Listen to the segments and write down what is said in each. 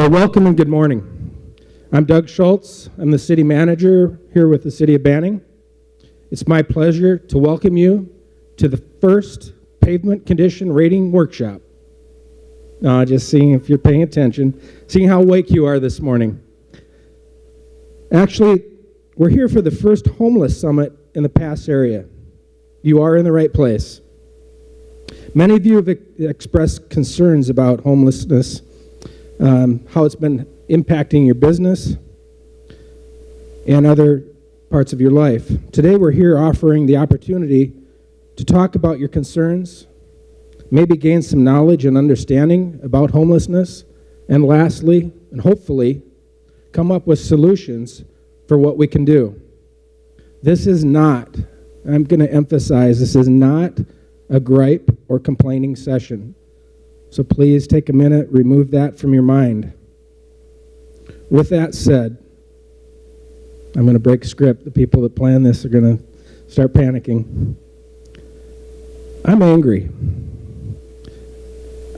Well, welcome and good morning. I'm Doug Schultz. I'm the city manager here with the city of Banning. It's my pleasure to welcome you to the first pavement condition rating workshop. Just seeing if you're paying attention, seeing how awake you are this morning. Actually, we're here for the first Homeless Summit in the Pass area. You are in the right place. Many of you have expressed concerns about homelessness, how it's been impacting your business and other parts of your life. Today we're here offering the opportunity to talk about your concerns, maybe gain some knowledge and understanding about homelessness, and lastly, and hopefully, come up with solutions for what we can do. This is not, I'm going to emphasize, this is not a gripe or complaining session. So please take a minute, remove that from your mind. With that said, I'm going to break script. The people that plan this are going to start panicking. I'm angry.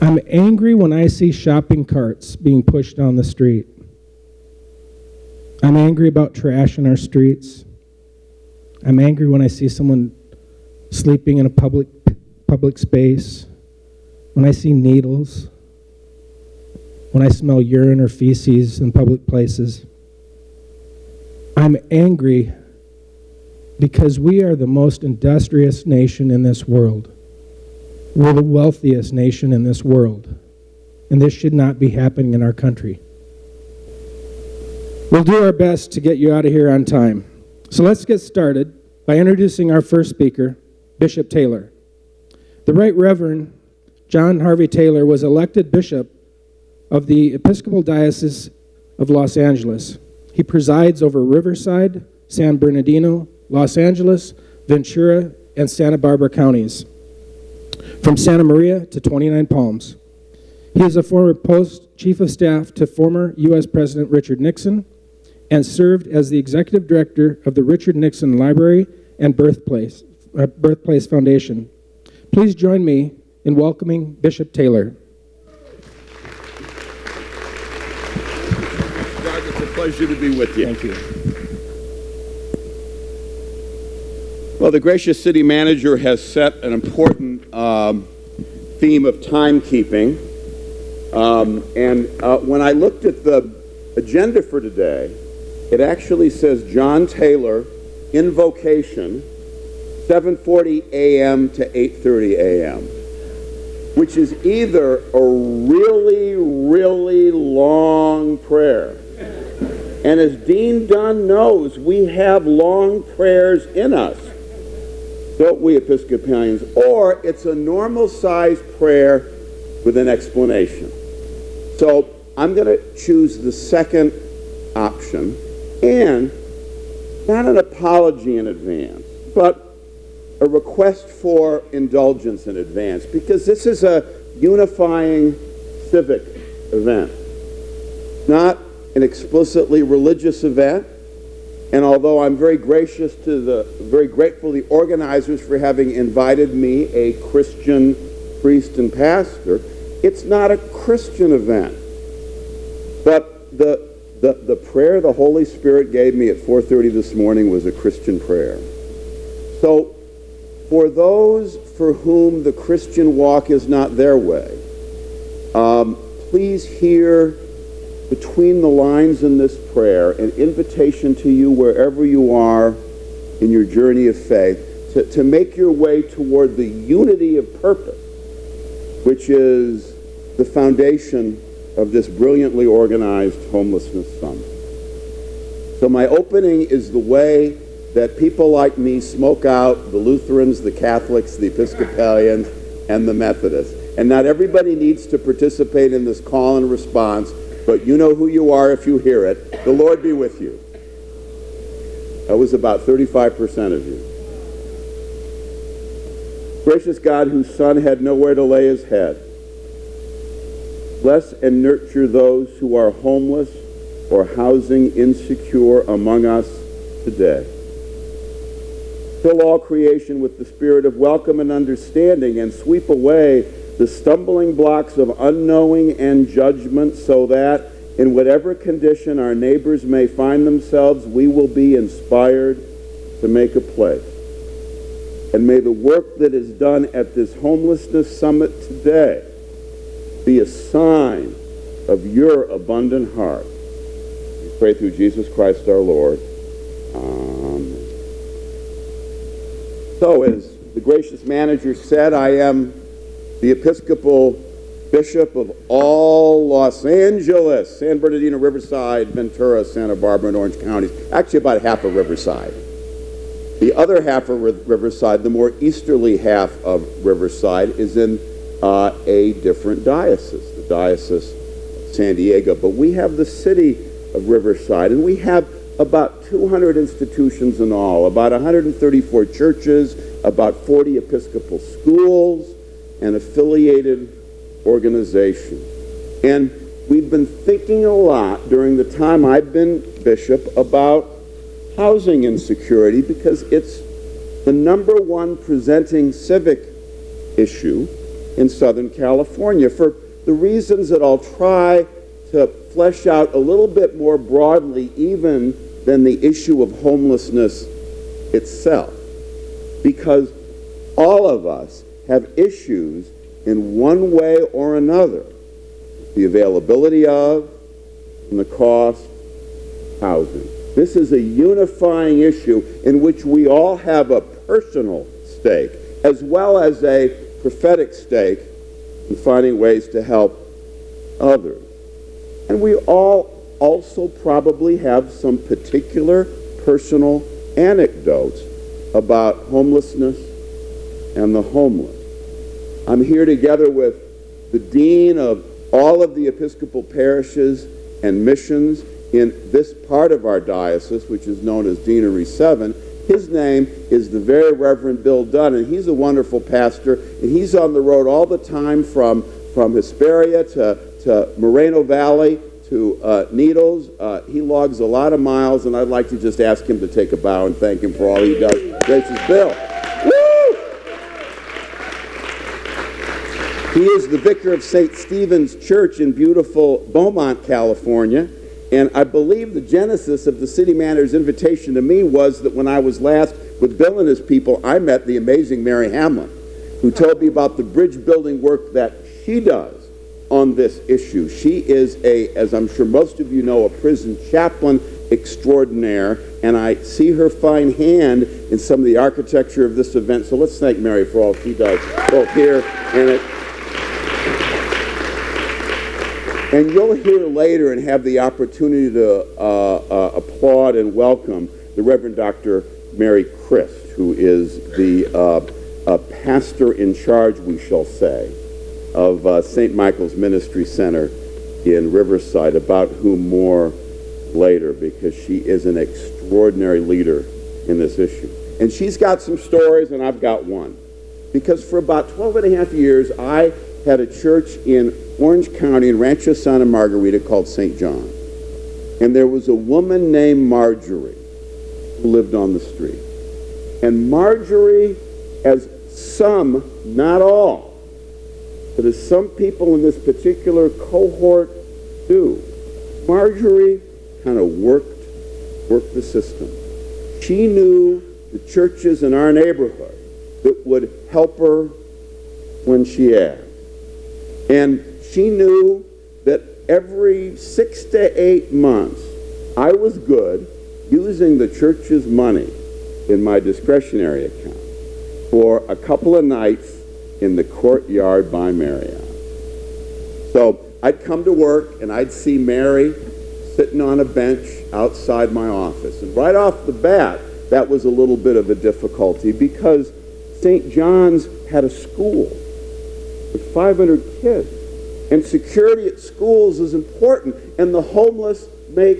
I'm angry when I see shopping carts being pushed down the street. I'm angry about trash in our streets. I'm angry when I see someone sleeping in a public space, when I see needles, when I smell urine or feces in public places. I'm angry because we are the most industrious nation in this world. We're the wealthiest nation in this world, and this should not be happening in our country. We'll do our best to get you out of here on time. So let's get started by introducing our first speaker, Bishop Taylor. The Right Reverend John Harvey Taylor was elected bishop of the Episcopal Diocese of Los Angeles. He presides over Riverside, San Bernardino, Los Angeles, Ventura, and Santa Barbara counties, from Santa Maria to 29 Palms. He is a former chief of staff to former U.S. President Richard Nixon and served as the executive director of the Richard Nixon Library and Birthplace Foundation. Please join me in welcoming Bishop Taylor. Doug, it's a pleasure to be with you. Thank you. Well, the gracious city manager has set an important theme of timekeeping. When I looked at the agenda for today, it actually says John Taylor, invocation, 7:40 a.m. to 8:30 a.m., which is either a really, really long prayer. And as Dean Dunn knows, we have long prayers in us, don't we, Episcopalians? Or it's a normal-sized prayer with an explanation. So I'm going to choose the second option, and not an apology in advance, but a request for indulgence in advance, because this is a unifying civic event, not an explicitly religious event. And although I'm very grateful to the organizers for having invited me, a Christian priest and pastor, it's not a Christian event. But the prayer the Holy Spirit gave me at 4:30 this morning was a Christian prayer. So for those for whom the Christian walk is not their way, please hear between the lines in this prayer an invitation to you wherever you are in your journey of faith to make your way toward the unity of purpose, which is the foundation of this brilliantly organized Homelessness Summit. So my opening is the way that people like me smoke out the Lutherans, the Catholics, the Episcopalians, and the Methodists. And not everybody needs to participate in this call and response, but you know who you are if you hear it. The Lord be with you. That was about 35% of you. Gracious God, whose Son had nowhere to lay his head, bless and nurture those who are homeless or housing insecure among us today. Fill all creation with the spirit of welcome and understanding, and sweep away the stumbling blocks of unknowing and judgment, so that In whatever condition our neighbors may find themselves, we will be inspired to make a place. And may the work that is done at this Homelessness Summit today be a sign of your abundant heart. We pray through Jesus Christ our Lord. Amen. So, as the gracious manager said, I am the Episcopal Bishop of all Los Angeles, San Bernardino, Riverside, Ventura, Santa Barbara, and Orange counties. Actually, about half of Riverside. The other half of Riverside, the more easterly half of Riverside, is in a different diocese, the Diocese of San Diego. But we have the city of Riverside, and we have about 200 institutions in all, about 134 churches, about 40 Episcopal schools, and affiliated organizations. And we've been thinking a lot during the time I've been bishop about housing insecurity, because it's the number one presenting civic issue in Southern California, for the reasons that I'll try to flesh out a little bit more broadly even than the issue of homelessness itself. Because all of us have issues in one way or another: the availability of and the cost of housing. This is a unifying issue in which we all have a personal stake as well as a prophetic stake in finding ways to help others. And we all also probably have some particular personal anecdotes about homelessness and the homeless. I'm here together with the dean of all of the Episcopal parishes and missions in this part of our diocese, which is known as Deanery 7. His name is the very Reverend Bill Dunn, and he's a wonderful pastor, and he's on the road all the time from Hesperia to Moreno Valley to Needles. He logs a lot of miles, and I'd like to just ask him to take a bow and thank him for all he does. Gracious Bill. Woo! He is the vicar of St. Stephen's Church in beautiful Beaumont, California. And I believe the genesis of the city manager's invitation to me was that when I was last with Bill and his people, I met the amazing Mary Hamlin, who told me about the bridge building work that she does on this issue. She is as I'm sure most of you know, a prison chaplain extraordinaire, and I see her fine hand in some of the architecture of this event. So let's thank Mary for all she does, both here and at... And you'll hear later and have the opportunity to applaud and welcome the Reverend Dr. Mary Christ, who is the pastor in charge, we shall say, of St. Michael's Ministry Center in Riverside, about whom more later, because she is an extraordinary leader in this issue. And she's got some stories, and I've got one. Because for about 12 and a half years, I had a church in Orange County in Rancho Santa Margarita called St. John. And there was a woman named Marjorie who lived on the street. And Marjorie, as some, not all, but as some people in this particular cohort do, Marjorie kind of worked the system. She knew the churches in our neighborhood that would help her when she asked. And she knew that every 6 to 8 months, I was good using the church's money in my discretionary account for a couple of nights in the courtyard by Marriott. So I'd come to work and I'd see Mary sitting on a bench outside my office. And right off the bat, that was a little bit of a difficulty, because St. John's had a school with 500 kids. And security at schools is important. And the homeless make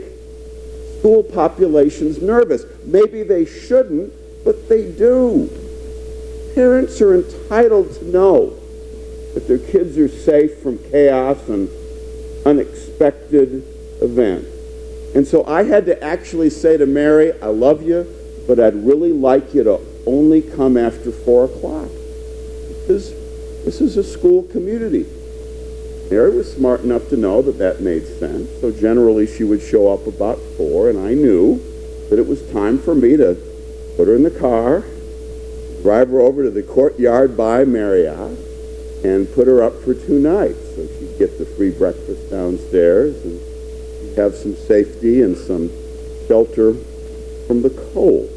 school populations nervous. Maybe they shouldn't, but they do. Parents are entitled to know that their kids are safe from chaos and unexpected events. And so I had to actually say to Mary, I love you, but I'd really like you to only come after 4 o'clock. Because this is a school community. Mary was smart enough to know that that made sense, so generally she would show up about 4, and I knew that it was time for me to put her in the car, drive her over to the Courtyard by Marriott, and put her up for 2 nights. So she'd get the free breakfast downstairs, and she'd have some safety and some shelter from the cold.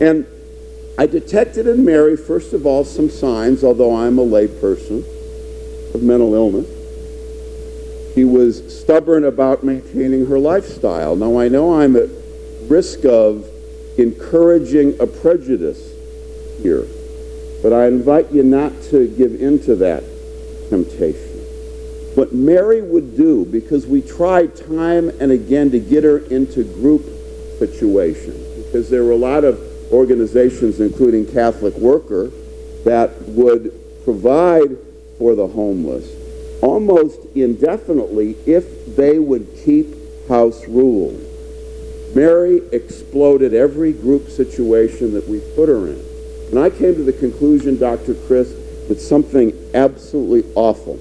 And I detected in Mary, first of all, some signs, although I'm a lay person, of mental illness. She was stubborn about maintaining her lifestyle. Now, I know I'm at risk of encouraging a prejudice here, but I invite you not to give in to that temptation. What Mary would do, because we tried time and again to get her into group situations, because there were a lot of organizations, including Catholic Worker, that would provide for the homeless almost indefinitely if they would keep house rules. Mary exploded every group situation that we put her in. And I came to the conclusion, Dr. Chris, that something absolutely awful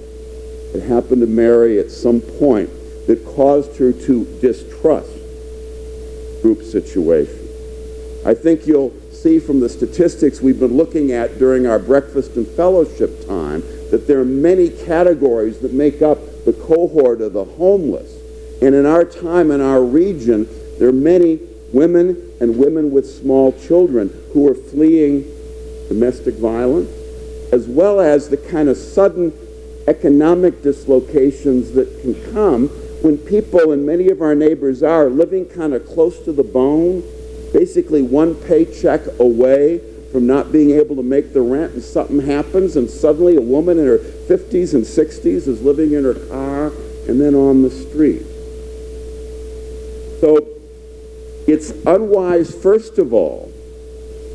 had happened to Mary at some point that caused her to distrust group situations. I think you'll see from the statistics we've been looking at during our breakfast and fellowship time that there are many categories that make up the cohort of the homeless. And in our time, in our region, there are many women and women with small children who are fleeing domestic violence, as well as the kind of sudden economic dislocations that can come when people, and many of our neighbors are, living kind of close to the bone, basically one paycheck away from not being able to make the rent, and something happens, and suddenly a woman in her 50s and 60s is living in her car and then on the street. So it's unwise, first of all,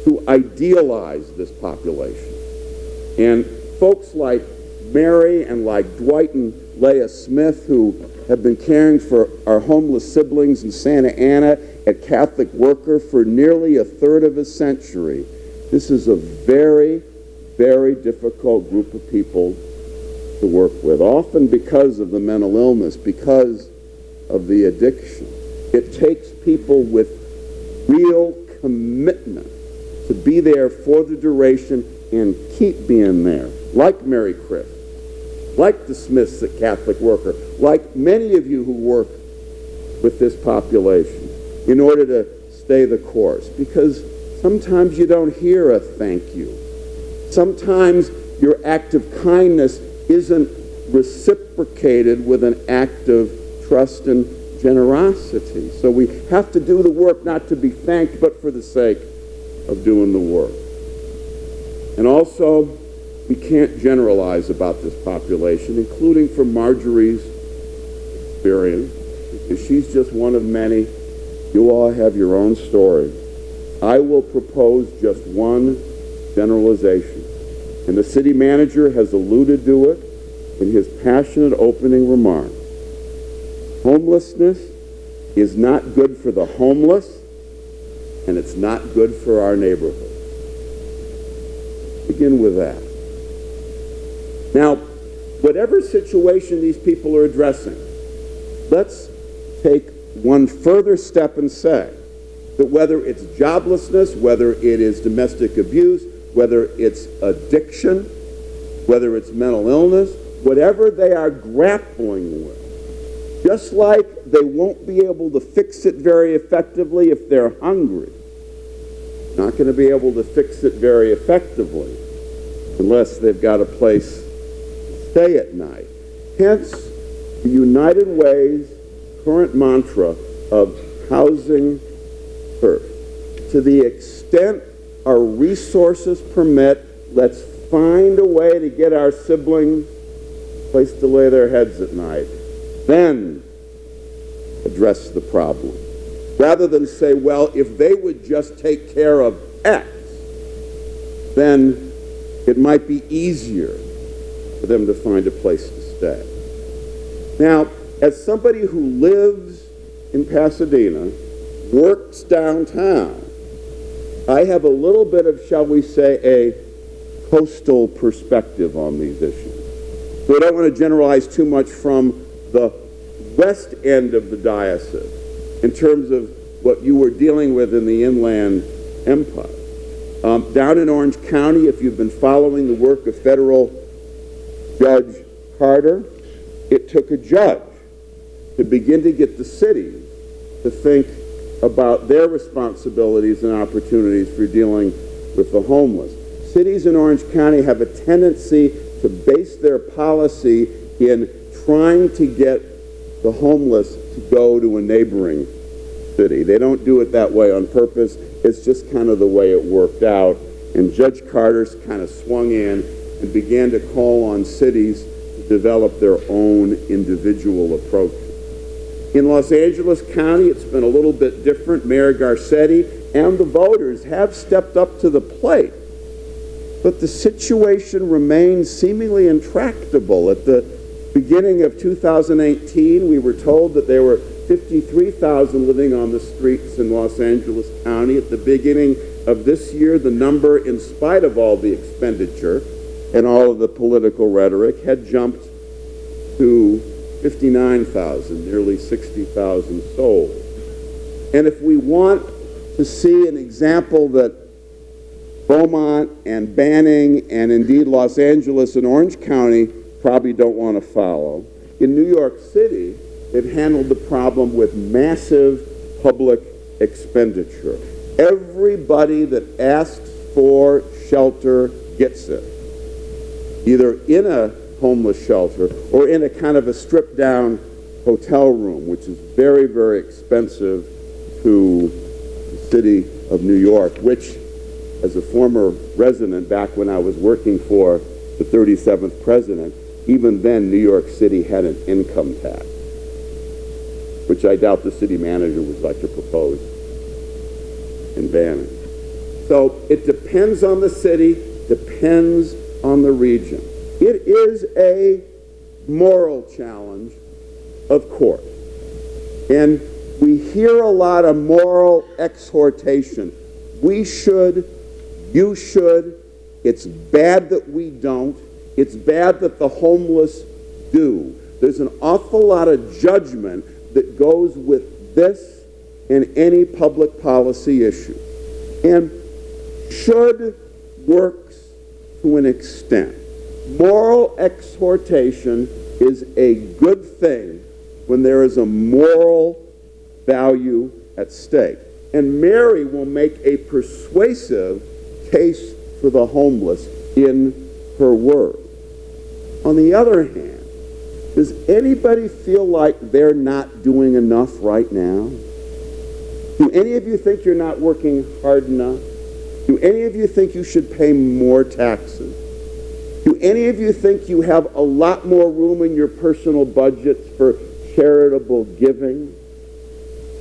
to idealize this population. And folks like Mary and like Dwight and Leah Smith, who have been caring for our homeless siblings in Santa Ana at Catholic Worker for nearly a third of a century, this is a very, very difficult group of people to work with, often because of the mental illness, because of the addiction. It takes people with real commitment to be there for the duration and keep being there, like Mary Chris, like the Smiths at Catholic Worker, like many of you who work with this population, in order to stay the course. Because sometimes you don't hear a thank you. Sometimes your act of kindness isn't reciprocated with an act of trust and generosity. So we have to do the work not to be thanked, but for the sake of doing the work. And also, we can't generalize about this population, including from Marjorie's experience, because she's just one of many. You all have your own story. I will propose just one generalization, and the city manager has alluded to it in his passionate opening remarks. Homelessness is not good for the homeless, and it's not good for our neighborhood. Begin with that. Now, whatever situation these people are addressing, let's take one further step and say that whether it's joblessness, whether it is domestic abuse, whether it's addiction, whether it's mental illness, whatever they are grappling with, just like they won't be able to fix it very effectively if they're hungry, not going to be able to fix it very effectively unless they've got a place to stay at night. Hence, the United Way's current mantra of housing first. To the extent our resources permit, let's find a way to get our siblings a place to lay their heads at night. Then address the problem. Rather than say, well, if they would just take care of X, then it might be easier for them to find a place to stay. Now, as somebody who lives in Pasadena, works downtown, I have a little bit of, shall we say, a coastal perspective on these issues. So I don't want to generalize too much from the west end of the diocese in terms of what you were dealing with in the Inland Empire. Down in Orange County, if you've been following the work of federal Judge Carter, it took a judge to begin to get the cities to think about their responsibilities and opportunities for dealing with the homeless. Cities in Orange County have a tendency to base their policy in trying to get the homeless to go to a neighboring city. They don't do it that way on purpose. It's just kind of the way it worked out. And Judge Carter's kind of swung in and began to call on cities to develop their own individual approaches. In Los Angeles County, it's been a little bit different. Mayor Garcetti and the voters have stepped up to the plate. But the situation remains seemingly intractable. At the beginning of 2018, we were told that there were 53,000 living on the streets in Los Angeles County. At the beginning of this year, the number, in spite of all the expenditure and all of the political rhetoric, had jumped to 59,000, nearly 60,000 souls. And if we want to see an example that Beaumont and Banning and indeed Los Angeles and Orange County probably don't want to follow, in New York City, they've handled the problem with massive public expenditure. Everybody that asks for shelter gets it, either in a homeless shelter or in a kind of a stripped-down hotel room, which is very, very expensive to the city of New York, which, as a former resident back when I was working for the 37th president, even then New York City had an income tax, which I doubt the city manager would like to propose in Banning. So it depends on the city, depends on the region. It is a moral challenge, of course. And we hear a lot of moral exhortation. We should, you should, it's bad that we don't, it's bad that the homeless do. There's an awful lot of judgment that goes with this and any public policy issue. And should works to an extent. Moral exhortation is a good thing when there is a moral value at stake. And Mary will make a persuasive case for the homeless in her word. On the other hand, does anybody feel like they're not doing enough right now? Do any of you think you're not working hard enough? Do any of you think you should pay more taxes? Do any of you think you have a lot more room in your personal budgets for charitable giving?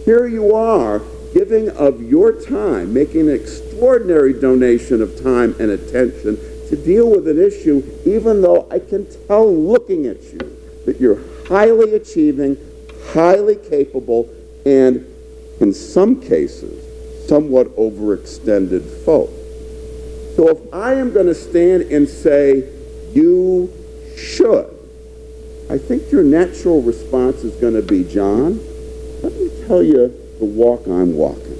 Here you are, giving of your time, making an extraordinary donation of time and attention to deal with an issue, even though I can tell looking at you that you're highly achieving, highly capable, and in some cases, somewhat overextended folk. So if I am going to stand and say, you should, I think your natural response is going to be, John, let me tell you the walk I'm walking.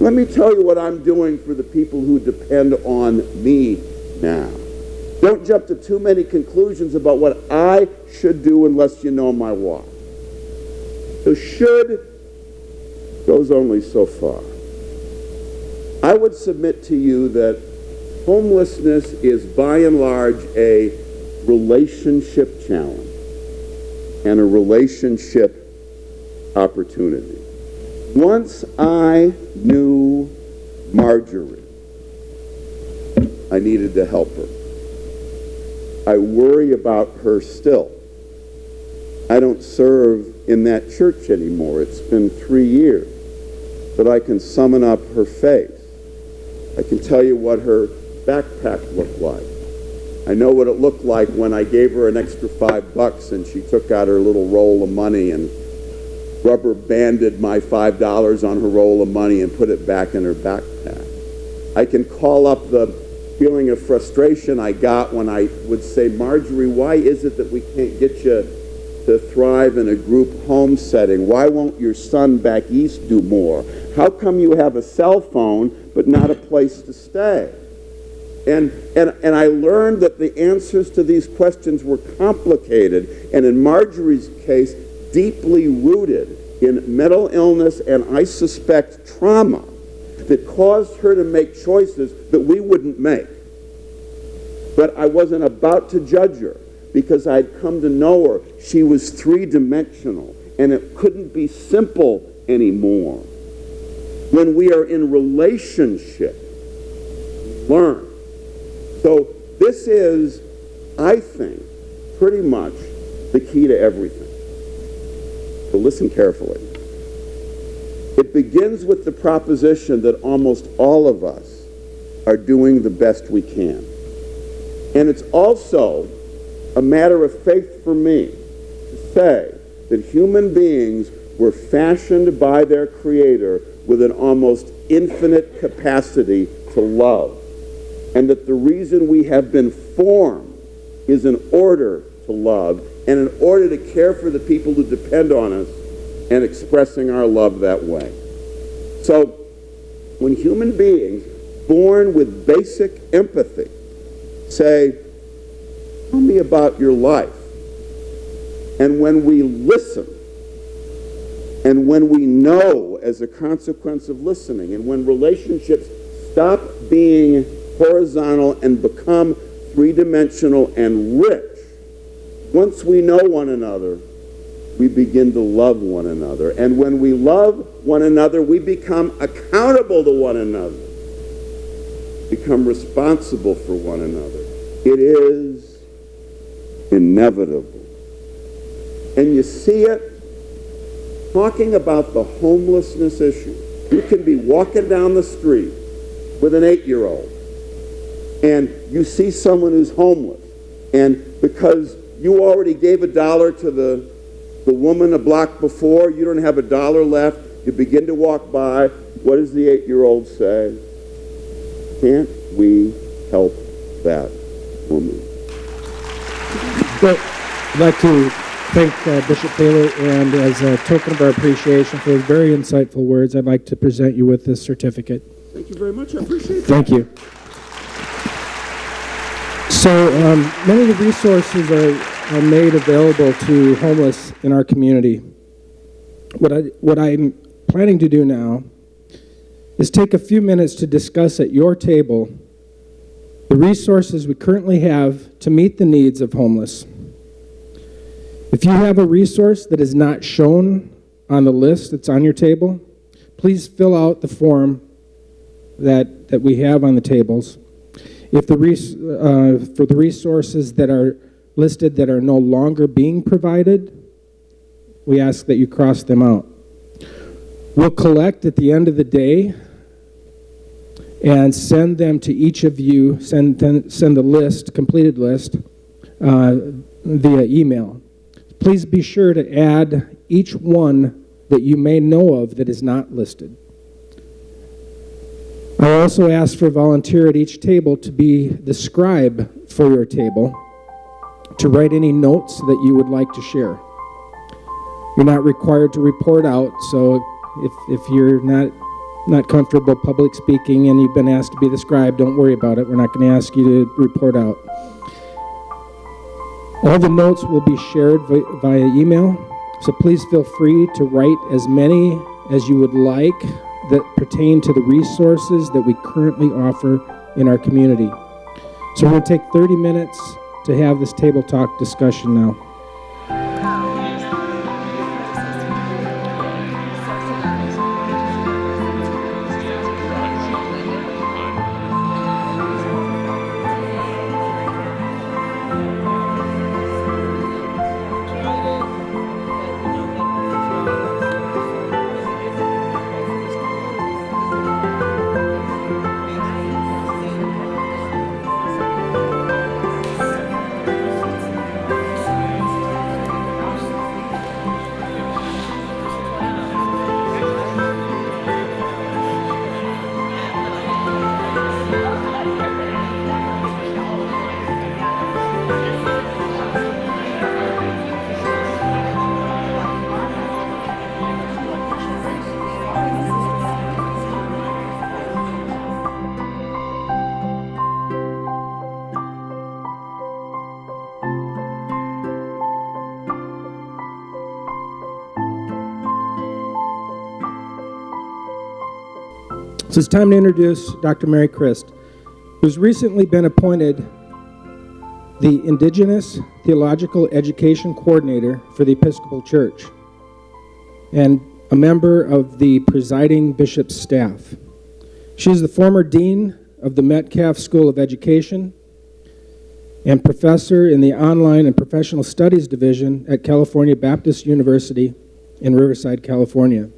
Let me tell you what I'm doing for the people who depend on me now. Don't jump to too many conclusions about what I should do unless you know my walk. So should goes only so far. I would submit to you that homelessness is by and large a relationship challenge and a relationship opportunity. Once I knew Marjorie, I needed to help her. I worry about her still. I don't serve in that church anymore. It's been 3 years. But I can summon up her face. I can tell you what her backpack looked like. I know what it looked like when I gave her an extra $5 and she took out her little roll of money and rubber banded my $5 on her roll of money and put it back in her backpack. I can call up the feeling of frustration I got when I would say, Marjorie, why is it that we can't get you to thrive in a group home setting? Why won't your son back east do more? How come you have a cell phone but not a place to stay? And I learned that the answers to these questions were complicated, and in Marjorie's case, deeply rooted in mental illness and, I suspect, trauma that caused her to make choices that we wouldn't make. But I wasn't about to judge her because I'd come to know her. She was three-dimensional, and it couldn't be simple anymore. When we are in relationship, learn. So this is, I think, pretty much the key to everything. So listen carefully. It begins with the proposition that almost all of us are doing the best we can. And it's also a matter of faith for me to say that human beings were fashioned by their Creator with an almost infinite capacity to love. And that the reason we have been formed is in order to love and in order to care for the people who depend on us and expressing our love that way. So when human beings born with basic empathy say, tell me about your life, and when we listen, and when we know as a consequence of listening, and when relationships stop being horizontal and become three-dimensional and rich, once we know one another, we begin to love one another. And when we love one another, we become accountable to one another, become responsible for one another. It is inevitable. And you see it talking about the homelessness issue. You can be walking down the street with an 8-year-old, and you see someone who's homeless, and because you already gave $1 to the woman a block before, you don't have $1 left, you begin to walk by, what does the 8-year-old say? Can't we help that woman? Well, I'd like to thank Bishop Taylor, and as a token of our appreciation for his very insightful words, I'd like to present you with this certificate. Thank you very much. I appreciate that. Thank you. So many of the resources are made available to homeless in our community. What I'm planning to do now is take a few minutes to discuss at your table the resources we currently have to meet the needs of homeless. If you have a resource that is not shown on the list that's on your table, please fill out the form that we have on the tables. If for the resources that are listed that are no longer being provided, we ask that you cross them out. We'll collect at the end of the day and send them to each of you, send the list, completed list, via email. Please be sure to add each one that you may know of that is not listed. I also ask for a volunteer at each table to be the scribe for your table, to write any notes that you would like to share. You're not required to report out, so if you're not comfortable public speaking and you've been asked to be the scribe, don't worry about it. We're not going to ask you to report out. All the notes will be shared via email, so please feel free to write as many as you would like that pertain to the resources that we currently offer in our community. So we're going to take 30 minutes to have this table talk discussion now. So it's time to introduce Dr. Mary Christ, who's recently been appointed the Indigenous Theological Education Coordinator for the Episcopal Church and a member of the presiding bishop's staff. She's the former dean of the Metcalf School of Education and professor in the Online and Professional Studies Division at California Baptist University in Riverside, California.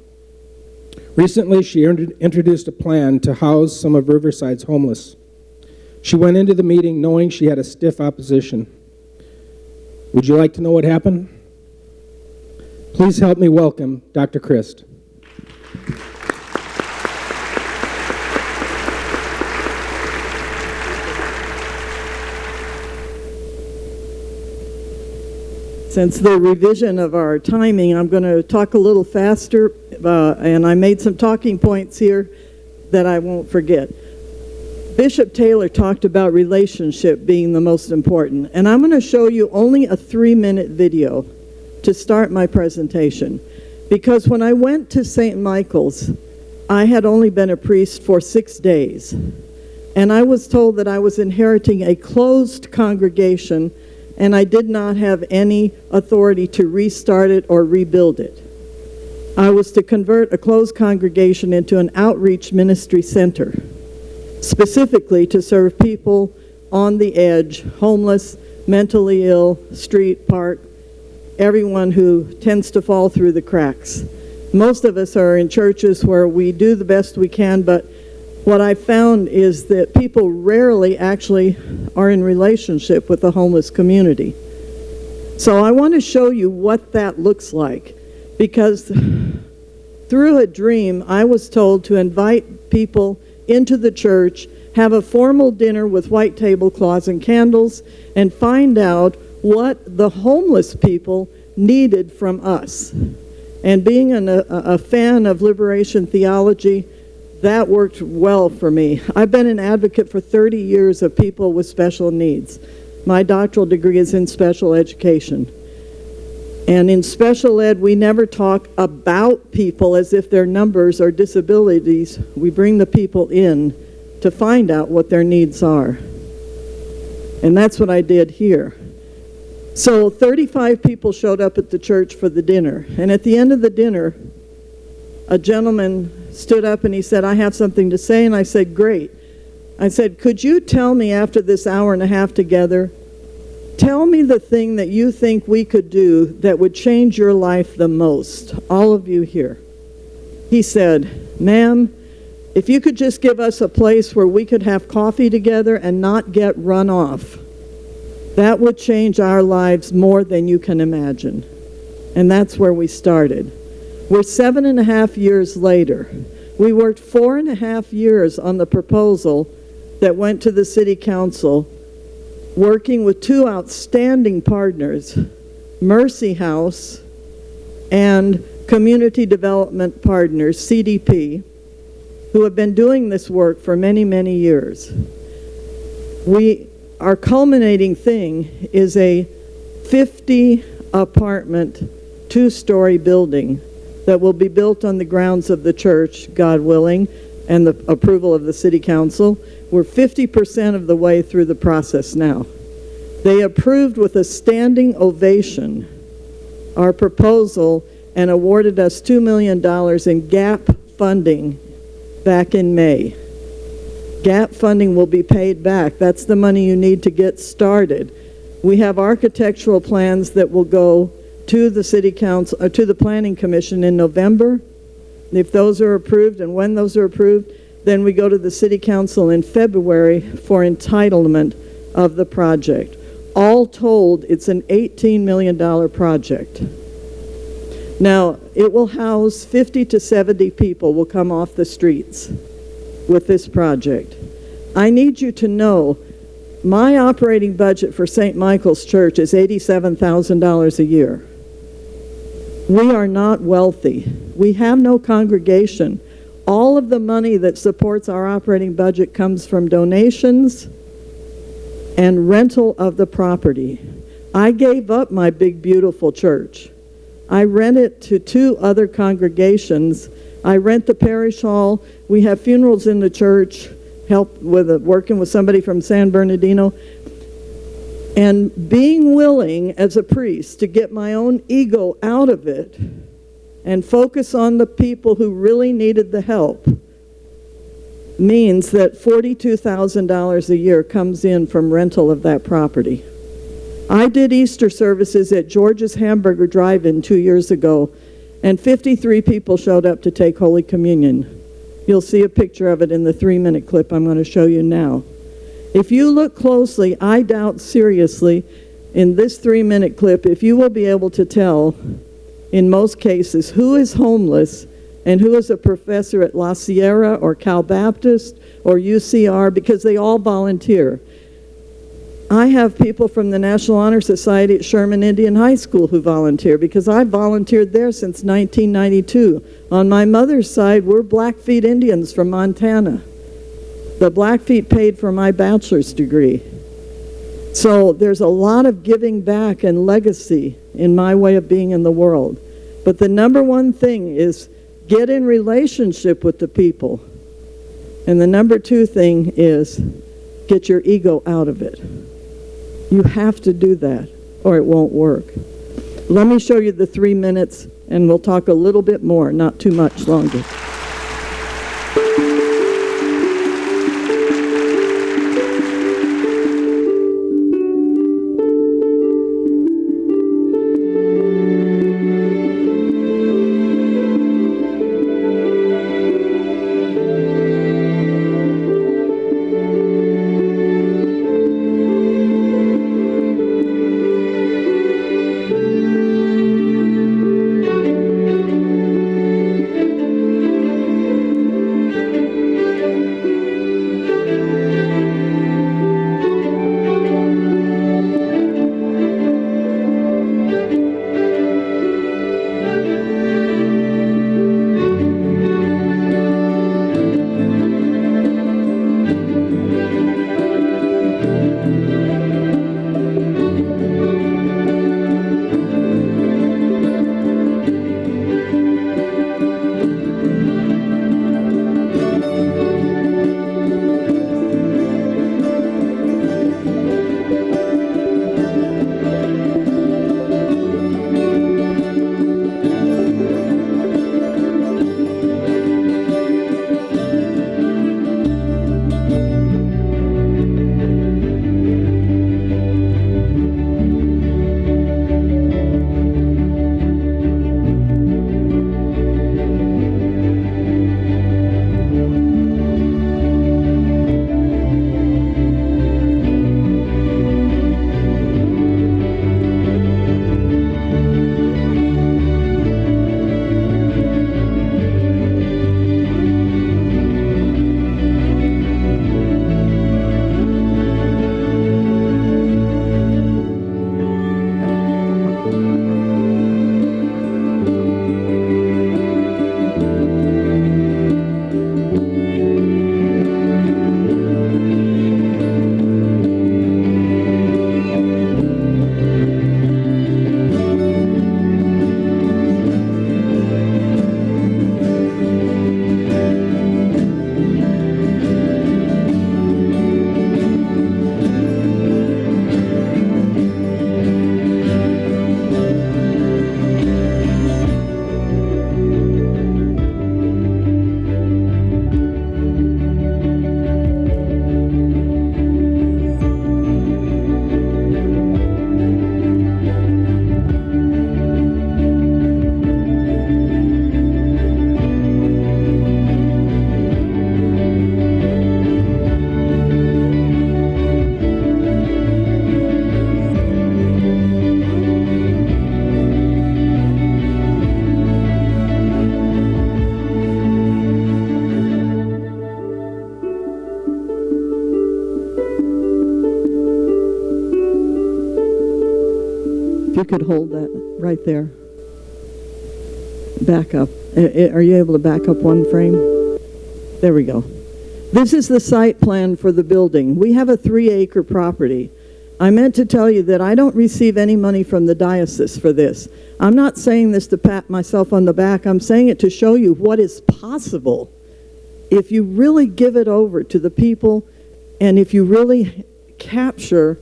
Recently, she introduced a plan to house some of Riverside's homeless. She went into the meeting knowing she had a stiff opposition. Would you like to know what happened? Please help me welcome Dr. Christ. Since the revision of our timing, I'm going to talk a little faster, and I made some talking points here that I won't forget. Bishop Taylor talked about relationship being the most important, and I'm going to show you only a 3-minute video to start my presentation, because when I went to St. Michael's, I had only been a priest for 6 days, and I was told that I was inheriting a closed congregation and I did not have any authority to restart it or rebuild it. I was to convert a closed congregation into an outreach ministry center, specifically to serve people on the edge, homeless, mentally ill, street, park, everyone who tends to fall through the cracks. Most of us are in churches where we do the best we can, but what I found is that people rarely actually are in relationship with the homeless community. So I want to show you what that looks like, because through a dream, I was told to invite people into the church, have a formal dinner with white tablecloths and candles, and find out what the homeless people needed from us. And being a fan of liberation theology, that worked well for me. I've been an advocate for 30 years of people with special needs. My doctoral degree is in special education. And in special ed, we never talk about people as if they're numbers or disabilities. We bring the people in to find out what their needs are. And that's what I did here. So 35 people showed up at the church for the dinner. And at the end of the dinner, a gentleman stood up and he said, "I have something to say." And I said, "Great." I said, "Could you tell me after this hour and a half together, tell me the thing that you think we could do that would change your life the most, all of you here?" He said, "Ma'am, if you could just give us a place where we could have coffee together and not get run off, that would change our lives more than you can imagine." And that's where we started. We're 7.5 years later. We worked 4.5 years on the proposal that went to the city council, working with 2 outstanding partners, Mercy House and Community Development Partners, CDP, who have been doing this work for many, many years. Our culminating thing is a 50-apartment, 2-story building that will be built on the grounds of the church, God willing, and the approval of the city council. We're 50% of the way through the process now. They approved with a standing ovation our proposal and awarded us $2 million in GAP funding back in May. GAP funding will be paid back. That's the money you need to get started. We have architectural plans that will go to the city council, to the planning commission in November. If those are approved, and when those are approved, then we go to the city council in February for entitlement of the project. All told, it's an $18 million project. Now, it will house 50 to 70 people will come off the streets with this project. I need you to know my operating budget for St. Michael's Church is $87,000 a year. We are not wealthy. We have no congregation. All of the money that supports our operating budget comes from donations and rental of the property. I gave up my big, beautiful church I rent it to 2 other congregations. I rent the parish hall. We have funerals in the church, help with working with somebody from San Bernardino. And being willing as a priest to get my own ego out of it and focus on the people who really needed the help means that $42,000 a year comes in from rental of that property. I did Easter services at George's Hamburger Drive-In 2 years ago, and 53 people showed up to take Holy Communion. You'll see a picture of it in the 3-minute clip I'm going to show you now. If you look closely, I doubt seriously in this 3-minute clip if you will be able to tell, in most cases, who is homeless and who is a professor at La Sierra or Cal Baptist or UCR, because they all volunteer. I have people from the National Honor Society at Sherman Indian High School who volunteer, because I volunteered there since 1992. On my mother's side, we're Blackfeet Indians from Montana. The Blackfeet paid for my bachelor's degree. So there's a lot of giving back and legacy in my way of being in the world. But the number one thing is get in relationship with the people. And the number 2 thing is get your ego out of it. You have to do that or it won't work. Let me show you the 3 minutes and we'll talk a little bit more, not too much longer. If you could hold that right there. Back up. Are you able to back up one frame? There we go. This is the site plan for the building. We have a 3-acre property. I meant to tell you that I don't receive any money from the diocese for this. I'm not saying this to pat myself on the back. I'm saying it to show you what is possible if you really give it over to the people and if you really capture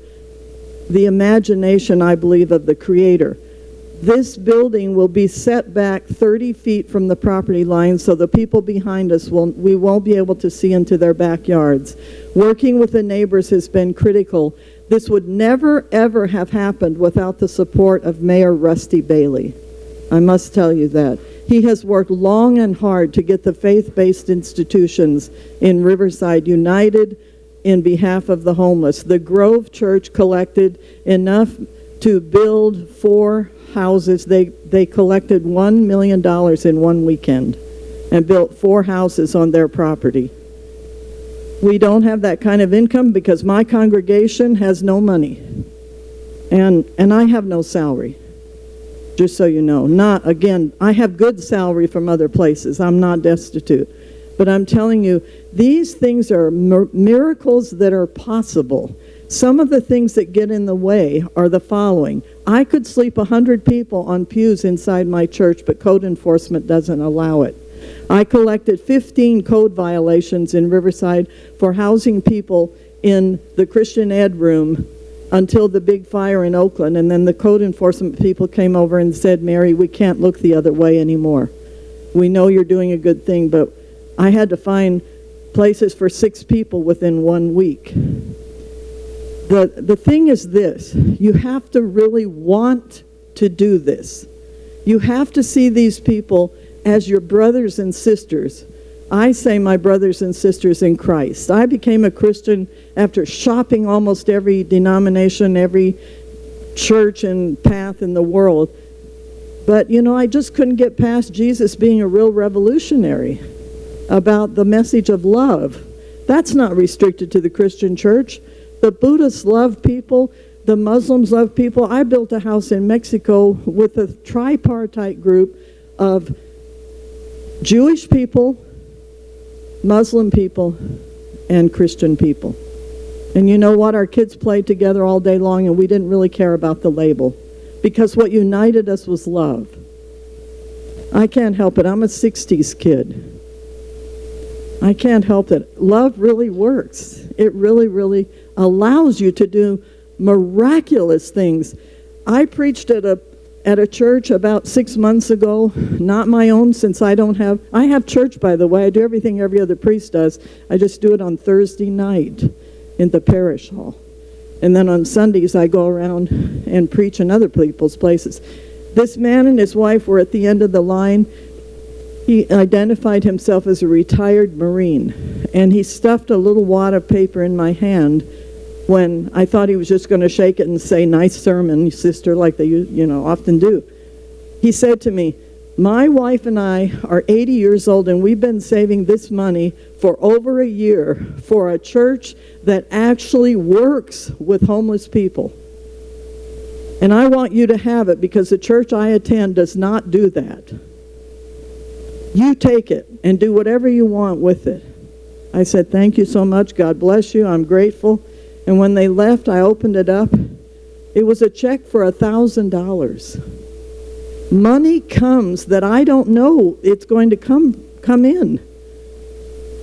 the imagination, I believe, of the Creator. This building will be set back 30 feet from the property line, so the people behind us we won't be able to see into their backyards. Working with the neighbors has been critical. This would never, ever have happened without the support of Mayor Rusty Bailey. I must tell you that. He has worked long and hard to get the faith-based institutions in Riverside united in behalf of the homeless. The Grove Church collected enough to build 4 houses. They collected $1 million in one weekend and built 4 houses on their property. We don't have that kind of income because my congregation has no money. And I have no salary, just so you know. Again, I have good salary from other places. I'm not destitute. But I'm telling you, these things are miracles that are possible. Some of the things that get in the way are the following. I could sleep 100 people on pews inside my church, but code enforcement doesn't allow it. I collected 15 code violations in Riverside for housing people in the Christian Ed room until the big fire in Oakland, and then the code enforcement people came over and said, Mary, we can't look the other way anymore. We know you're doing a good thing, but I had to find places for 6 people within 1 week. The thing is this, you have to really want to do this. You have to see these people as your brothers and sisters. I say my brothers and sisters in Christ. I became a Christian after shopping almost every denomination, every church and path in the world. But, you know, I just couldn't get past Jesus being a real revolutionary about the message of love. That's not restricted to the Christian church. The Buddhists love people. The Muslims love people. I built a house in Mexico with a tripartite group of Jewish people, Muslim people, and Christian people. And you know what? Our kids played together all day long, and we didn't really care about the label because what united us was love. I can't help it. I'm a 60s kid. I can't help it. Love really works. It really, really allows you to do miraculous things. I preached at a church about 6 months ago, not my own since I have church, by the way. I do everything every other priest does. I just do it on Thursday night in the parish hall. And then on Sundays I go around and preach in other people's places. This man and his wife were at the end of the line. He identified himself as a retired Marine, and he stuffed a little wad of paper in my hand when I thought he was just going to shake it and say, nice sermon, sister, like they often do. He said to me, my wife and I are 80 years old, and we've been saving this money for over a year for a church that actually works with homeless people. And I want you to have it because the church I attend does not do that. You take it and do whatever you want with it. I said, thank you so much. God bless you. I'm grateful. And when they left, I opened it up. It was a check for $1,000. Money comes that I don't know it's going to come in.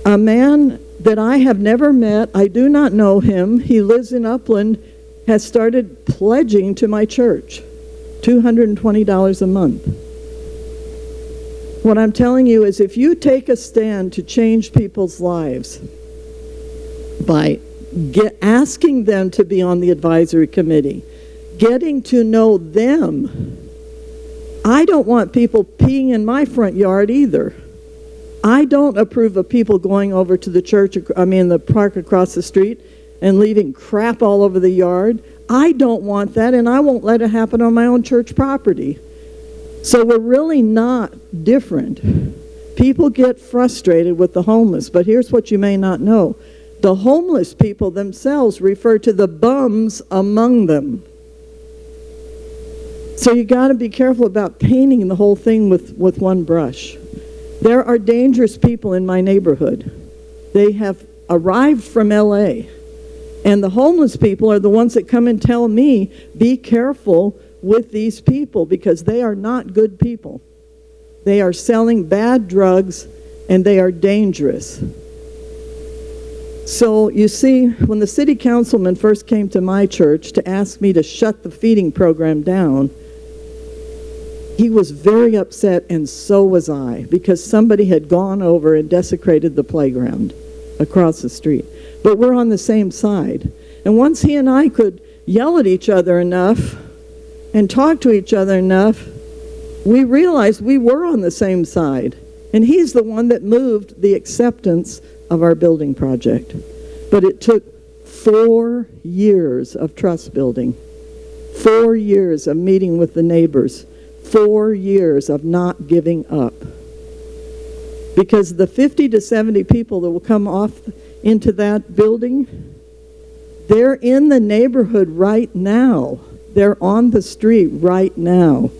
A man that I have never met, I do not know him, he lives in Upland, has started pledging to my church $220 a month. What I'm telling you is if you take a stand to change people's lives by asking them to be on the advisory committee, getting to know them. I don't want people peeing in my front yard either. I don't approve of people going over to the park across the street and leaving crap all over the yard. I don't want that, and I won't let it happen on my own church property. So we're really not different. People get frustrated with the homeless, but here's what you may not know. The homeless people themselves refer to the bums among them. So you got to be careful about painting the whole thing with one brush. There are dangerous people in my neighborhood. They have arrived from LA, And the homeless people are the ones that come and tell me, be careful with these people because they are not good people. They are selling bad drugs and they are dangerous. So you see, when the city councilman first came to my church to ask me to shut the feeding program down, he was very upset, and so was I, because somebody had gone over and desecrated the playground across the street. But we're on the same side. And once he and I could yell at each other enough and talk to each other enough, we realized we were on the same side. And he's the one that moved the acceptance of our building project. But it took 4 years of trust building, 4 years of meeting with the neighbors, 4 years of not giving up. Because the 50 to 70 people that will come off into that building, they're in the neighborhood right now. They're on the street right now.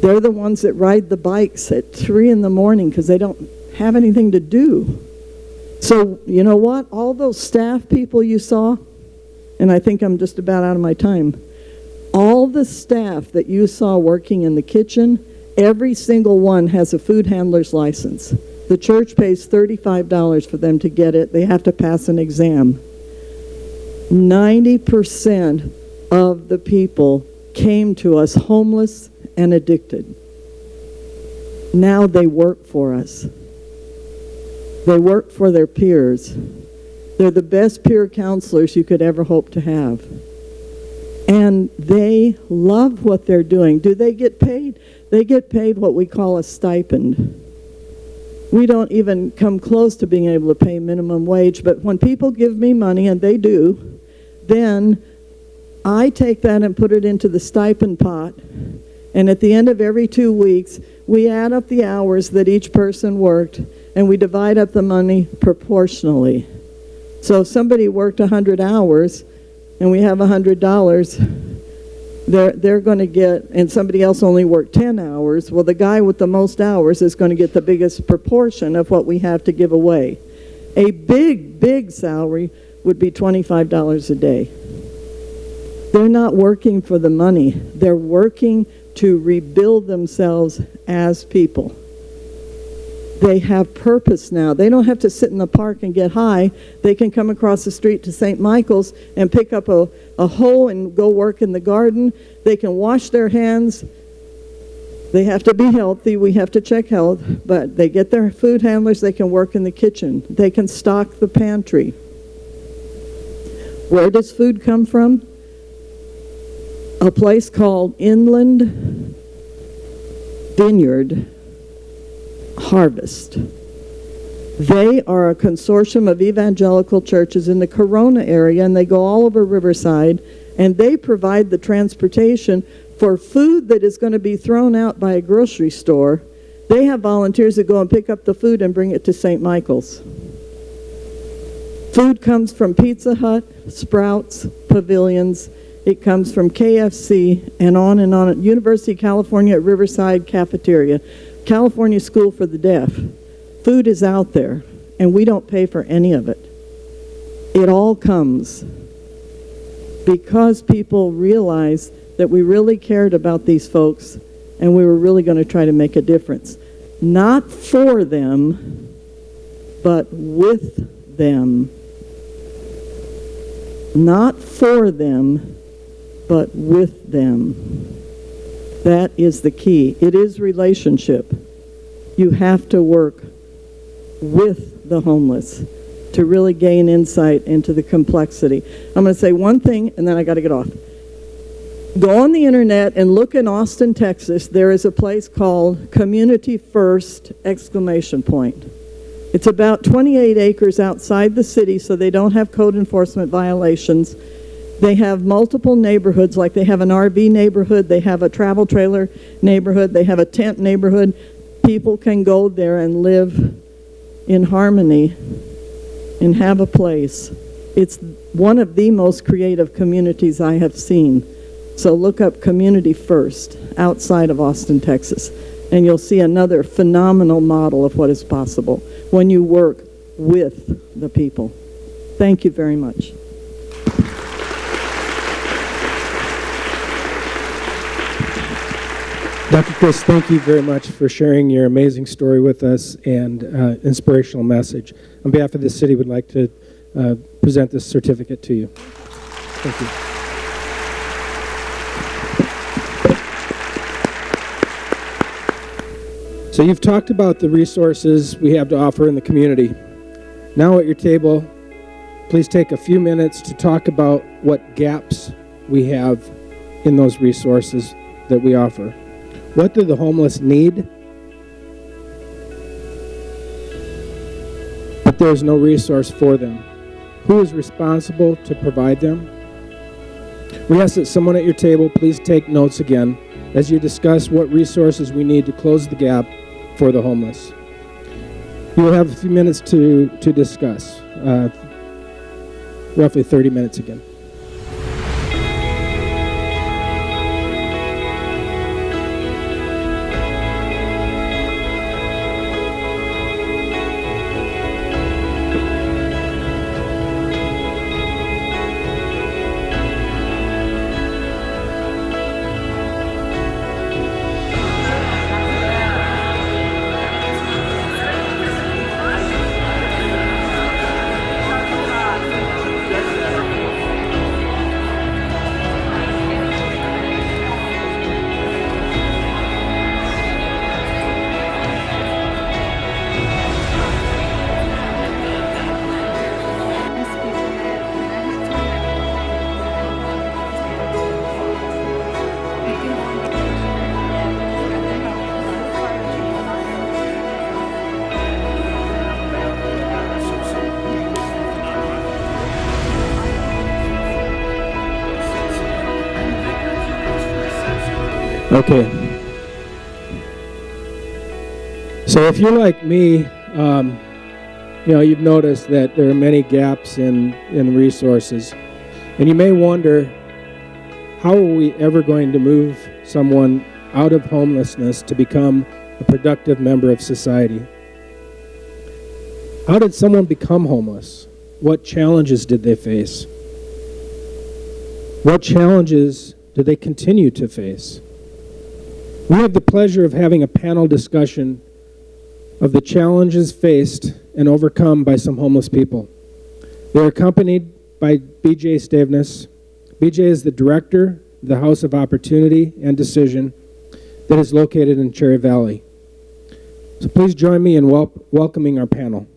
They're the ones that ride the bikes at 3 in the morning because they don't have anything to do. So, you know what? All those staff people you saw, and I think I'm just about out of my time, all the staff that you saw working in the kitchen, every single one has a food handler's license. The church pays $35 for them to get it. They have to pass an exam. 90% of the people came to us homeless and addicted. Now they work for us. They work for their peers. They're the best peer counselors you could ever hope to have. And they love what they're doing. Do they get paid? They get paid what we call a stipend. We don't even come close to being able to pay minimum wage, but when people give me money, and they do, then I take that and put it into the stipend pot, and at the end of every 2 weeks, we add up the hours that each person worked, and we divide up the money proportionally. So if somebody worked 100 hours, and we have $100, they're going to get, and somebody else only worked 10 hours, well, the guy with the most hours is going to get the biggest proportion of what we have to give away. A big salary would be $25 a day. They're not working for the money. They're working to rebuild themselves as people. They have purpose now. They don't have to sit in the park and get high. They can come across the street to St. Michael's and pick up a hoe and go work in the garden. They can wash their hands. They have to be healthy. We have to check health. But they get their food handlers. They can work in the kitchen. They can stock the pantry. Where does food come from? A place called Inland Vineyard Harvest. They are a consortium of evangelical churches in the Corona area, and they go all over Riverside, and they provide the transportation for food that is going to be thrown out by a grocery store. They have volunteers that go and pick up the food and bring it to St. Michael's. Food comes from Pizza Hut, Sprouts, Pavilions. It comes from KFC and on and on. University of California at Riverside Cafeteria. California School for the Deaf. Food is out there, and we don't pay for any of it. It all comes because people realized that we really cared about these folks, and we were really going to try to make a difference. Not for them, but with them. Not for them, but with them. That is the key. It is relationship. You have to work with the homeless to really gain insight into the complexity. I'm going to say one thing, and then I got to get off. Go on the internet and look in Austin, Texas. There is a place called Community First! It's about 28 acres outside the city, so they don't have code enforcement violations. They have multiple neighborhoods, like they have an RV neighborhood, they have a travel trailer neighborhood, they have a tent neighborhood. People can go there and live in harmony and have a place. It's one of the most creative communities I have seen. So look up Community First outside of Austin, Texas, and you'll see another phenomenal model of what is possible when you work with the people. Thank you very much. Dr. Chris, thank you very much for sharing your amazing story with us and inspirational message. On behalf of the city, we'd like to present this certificate to you. Thank you. So you've talked about the resources we have to offer in the community. Now at your table, please take a few minutes to talk about what gaps we have in those resources that we offer. What do the homeless need? But there's no resource for them. Who is responsible to provide them? We ask that someone at your table please take notes again as you discuss what resources we need to close the gap for the homeless. You will have a few minutes to discuss, roughly 30 minutes again. Okay. So if you're like me, you've noticed that there are many gaps in resources. And you may wonder, how are we ever going to move someone out of homelessness to become a productive member of society? How did someone become homeless? What challenges did they face? What challenges do they continue to face? We have the pleasure of having a panel discussion of the challenges faced and overcome by some homeless people. They're accompanied by B.J. Staveness. B.J. is the director of the House of Opportunity and Decision that is located in Cherry Valley. So please join me in welcoming our panel.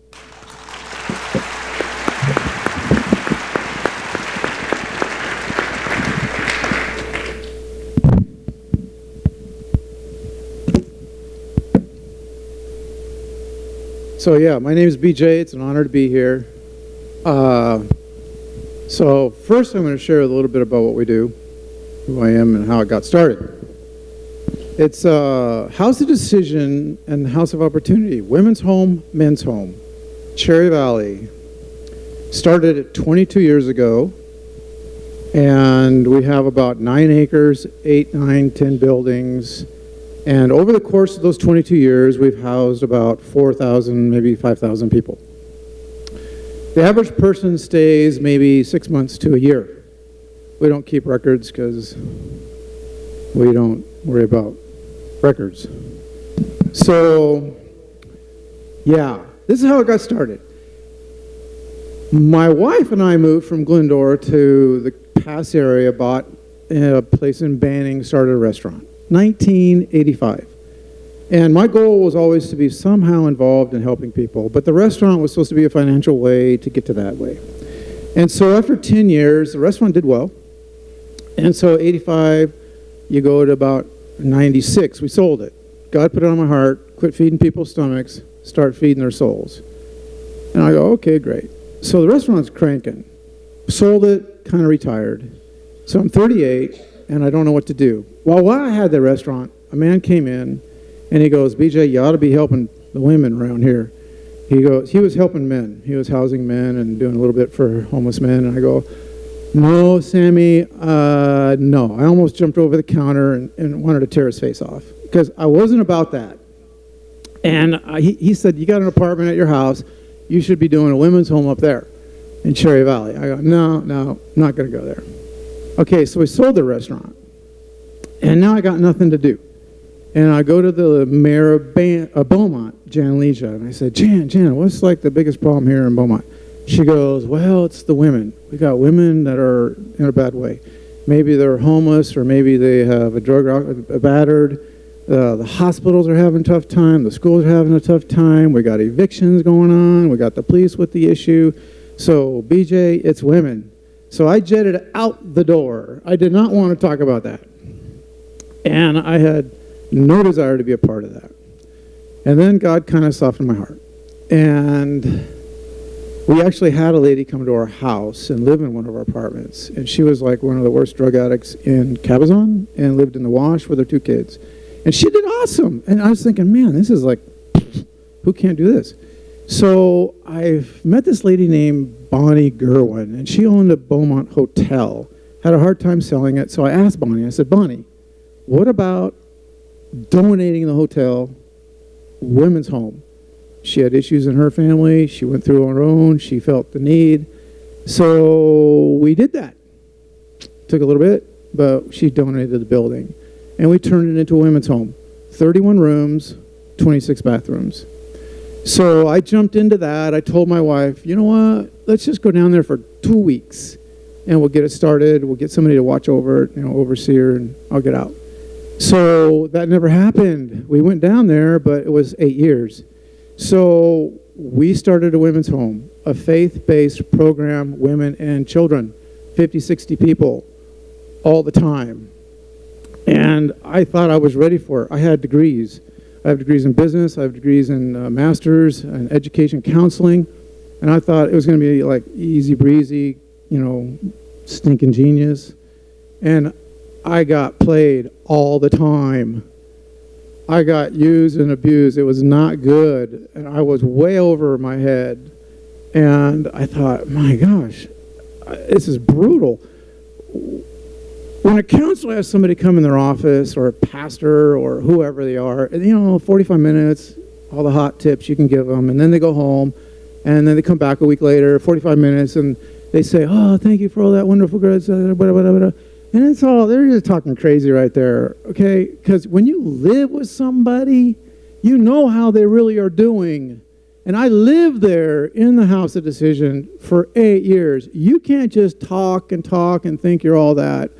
So yeah, my name is BJ. It's an honor to be here. So first I'm going to share a little bit about what we do, who I am, and how it got started. It's House of Decision and House of Opportunity, women's home, men's home, Cherry Valley. Started it 22 years ago, and we have about 9 acres, 8, 9, 10 buildings. And over the course of those 22 years, we've housed about 4,000, maybe 5,000 people. The average person stays maybe 6 months to a year. We don't keep records because we don't worry about records. So, yeah, this is how it got started. My wife and I moved from Glendora to the Pass area, bought a place in Banning, started a restaurant. 1985. And my goal was always to be somehow involved in helping people, but the restaurant was supposed to be a financial way to get to that way. And so after 10 years, the restaurant did well. And so 85, you go to about 96, we sold it. God put it on my heart, quit feeding people's stomachs, start feeding their souls. And I go, okay, great. So the restaurant's cranking. Sold it, kind of retired. So I'm 38, and I don't know what to do. Well, while I had the restaurant, a man came in, and he goes, BJ, you ought to be helping the women around here. He was helping men. He was housing men and doing a little bit for homeless men. And I go, no, Sammy, no. I almost jumped over the counter and wanted to tear his face off because I wasn't about that. And he said, you got an apartment at your house. You should be doing a women's home up there in Cherry Valley. I go, no, I'm not going to go there. Okay, so we sold the restaurant. And now I got nothing to do. And I go to the mayor of Beaumont, Jan Leisha, and I said, Jan, what's like the biggest problem here in Beaumont? She goes, well, it's the women. We got women that are in a bad way. Maybe they're homeless, or maybe they have a battered. The hospitals are having a tough time. The schools are having a tough time. We got evictions going on. We got the police with the issue. So, BJ, it's women. So I jetted out the door. I did not want to talk about that. And I had no desire to be a part of that. And then God kind of softened my heart. And we actually had a lady come to our house and live in one of our apartments. And she was like one of the worst drug addicts in Cabazon and lived in the Wash with her 2 kids. And she did awesome. And I was thinking, man, this is like, who can't do this? So I met this lady named Bonnie Gerwin, and she owned a Beaumont hotel. Had a hard time selling it, so I asked Bonnie, I said, Bonnie, what about donating the hotel, women's home? She had issues in her family. She went through on her own. She felt the need. So we did that. Took a little bit, but she donated the building. And we turned it into a women's home. 31 rooms, 26 bathrooms. So I jumped into that. I told my wife, you know what? Let's just go down there for 2 weeks, and we'll get it started. We'll get somebody to watch over it, overseer, and I'll get out. So that never happened. We went down there, but it was 8 years. So we started a women's home, a faith-based program, women and children, 50, 60 people all the time. And I thought I was ready for it. I had degrees. I have degrees in business. I have degrees in masters and education counseling. And I thought it was going to be like easy breezy, stinking genius. And I got played all the time. I got used and abused. It was not good. And I was way over my head. And I thought, my gosh, this is brutal. When a counselor has somebody come in their office, or a pastor, or whoever they are, 45 minutes, all the hot tips you can give them, and then they go home, and then they come back a week later, 45 minutes, and they say, oh, thank you for all that wonderful grace, blah, blah, blah, blah. And it's all, they're just talking crazy right there, okay? Because when you live with somebody, you know how they really are doing. And I lived there in the house of decision for 8 years. You can't just talk and think you're all that,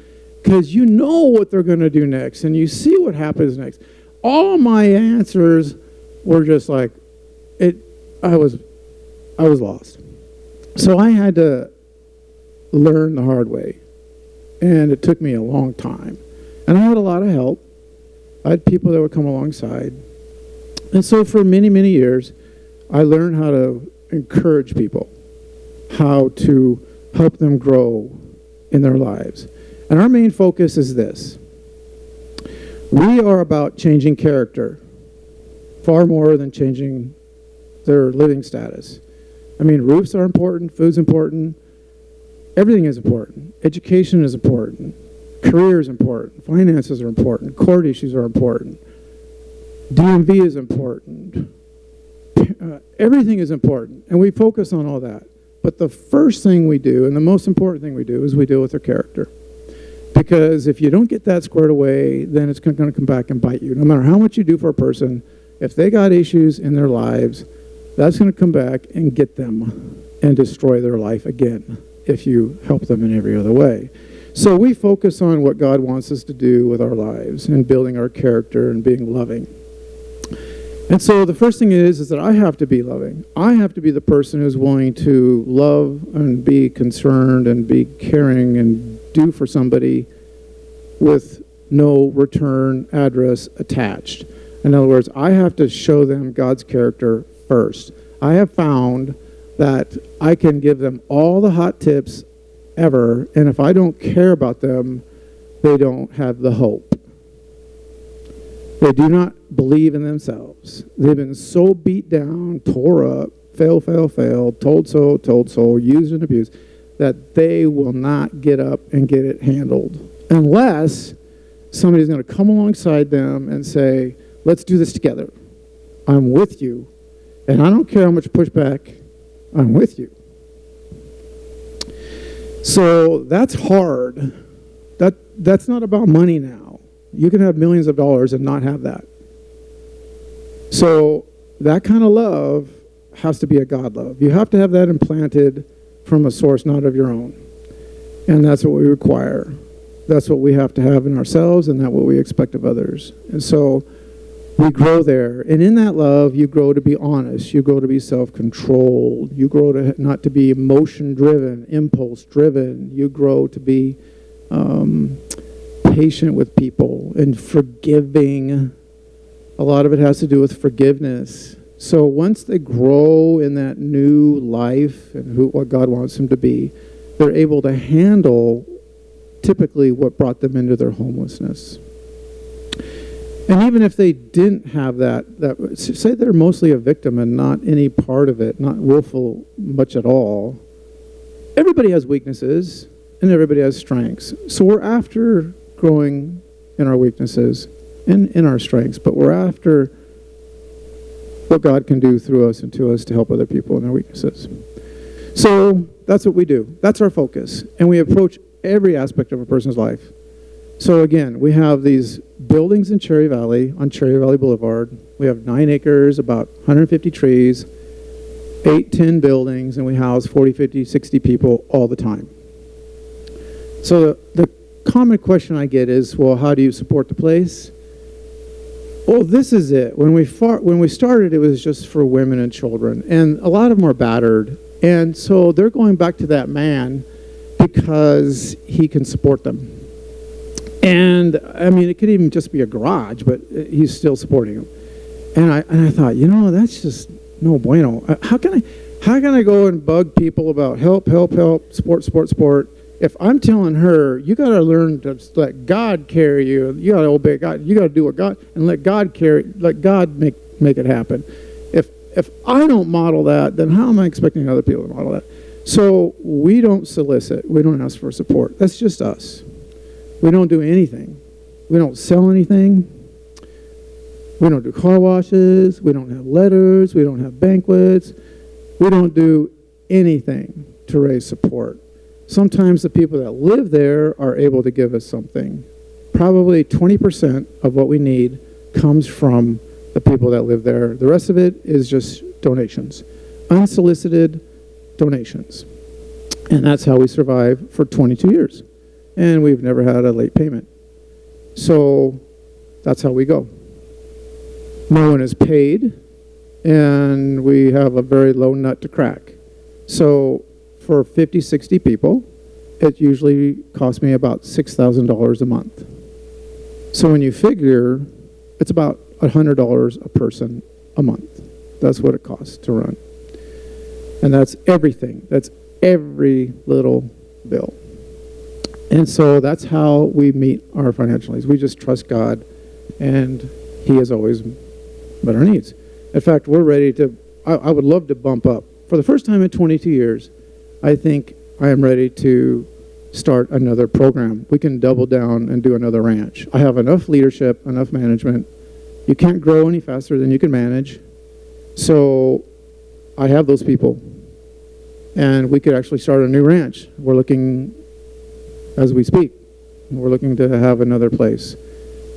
because you know what they're going to do next, and you see what happens next. All my answers were just like, I was lost. So I had to learn the hard way, and it took me a long time. And I had a lot of help. I had people that would come alongside. And so for many, many years, I learned how to encourage people, how to help them grow in their lives. And our main focus is this. We are about changing character far more than changing their living status. I mean, roofs are important, food's important, everything is important. Education is important, career is important, finances are important, court issues are important, DMV is important, everything is important, and we focus on all that. But the first thing we do, and the most important thing we do, is we deal with their character. Because if you don't get that squared away, then it's going to come back and bite you. No matter how much you do for a person, if they got issues in their lives, that's going to come back and get them and destroy their life again if you help them in every other way. So we focus on what God wants us to do with our lives and building our character and being loving. And so the first thing is that I have to be loving. I have to be the person who's willing to love and be concerned and be caring and do for somebody with no return address attached. In other words, I have to show them God's character first. I have found that I can give them all the hot tips ever, and if I don't care about them, they don't have the hope. They do not believe in themselves. They've been so beat down, tore up, fail, told so, used and abused, that they will not get up and get it handled unless somebody's going to come alongside them and say, let's do this together. I'm with you, and I don't care how much pushback, I'm with you. So that's hard. That's not about money now. You can have millions of dollars and not have that. So that kind of love has to be a God love. You have to have that implanted from a source not of your own. And that's what we require. That's what we have to have in ourselves, and that's what we expect of others. And so we grow there. And in that love, you grow to be honest. You grow to be self-controlled. You grow to not to be emotion-driven, impulse-driven. You grow to be patient with people and forgiving. A lot of it has to do with forgiveness. So once they grow in that new life and what God wants them to be, they're able to handle typically what brought them into their homelessness. And even if they didn't have that, say they're mostly a victim and not any part of it, not willful much at all, everybody has weaknesses and everybody has strengths. So we're after growing in our weaknesses and in our strengths, but we're after what God can do through us and to us to help other people in their weaknesses. So that's what we do. That's our focus. And we approach every aspect of a person's life. So again, we have these buildings in Cherry Valley, on Cherry Valley Boulevard. We have 9 acres, about 150 trees, 10 buildings, and we house 40, 50, 60 people all the time. So the common question I get is, well, how do you support the place? Well, this is it. When we started, it was just for women and children, and a lot of them are battered. And so they're going back to that man because he can support them. And I mean, it could even just be a garage, but he's still supporting them. And I thought, that's just no bueno. How can I go and bug people about help, support? If I'm telling her, you got to learn to let God carry you. You got to obey God. You got to do what God, and let God make it happen. If I don't model that, then how am I expecting other people to model that? So we don't solicit. We don't ask for support. That's just us. We don't do anything. We don't sell anything. We don't do car washes. We don't have letters. We don't have banquets. We don't do anything to raise support. Sometimes the people that live there are able to give us something. Probably 20% of what we need comes from the people that live there. The rest of it is just donations, unsolicited donations. And that's how we survive for 22 years. And we've never had a late payment. So that's how we go. No one is paid, and we have a very low nut to crack. So for 50, 60 people, it usually costs me about $6,000 a month. So when you figure, it's about $100 a person a month. That's what it costs to run. And that's everything. That's every little bill. And so that's how we meet our financial needs. We just trust God, and He has always met our needs. In fact, we're ready to, I would love to bump up. For the first time in 22 years, I think I am ready to start another program. We can double down and do another ranch. I have enough leadership, enough management. You can't grow any faster than you can manage. So I have those people. And we could actually start a new ranch. We're looking, as we speak, we're looking to have another place.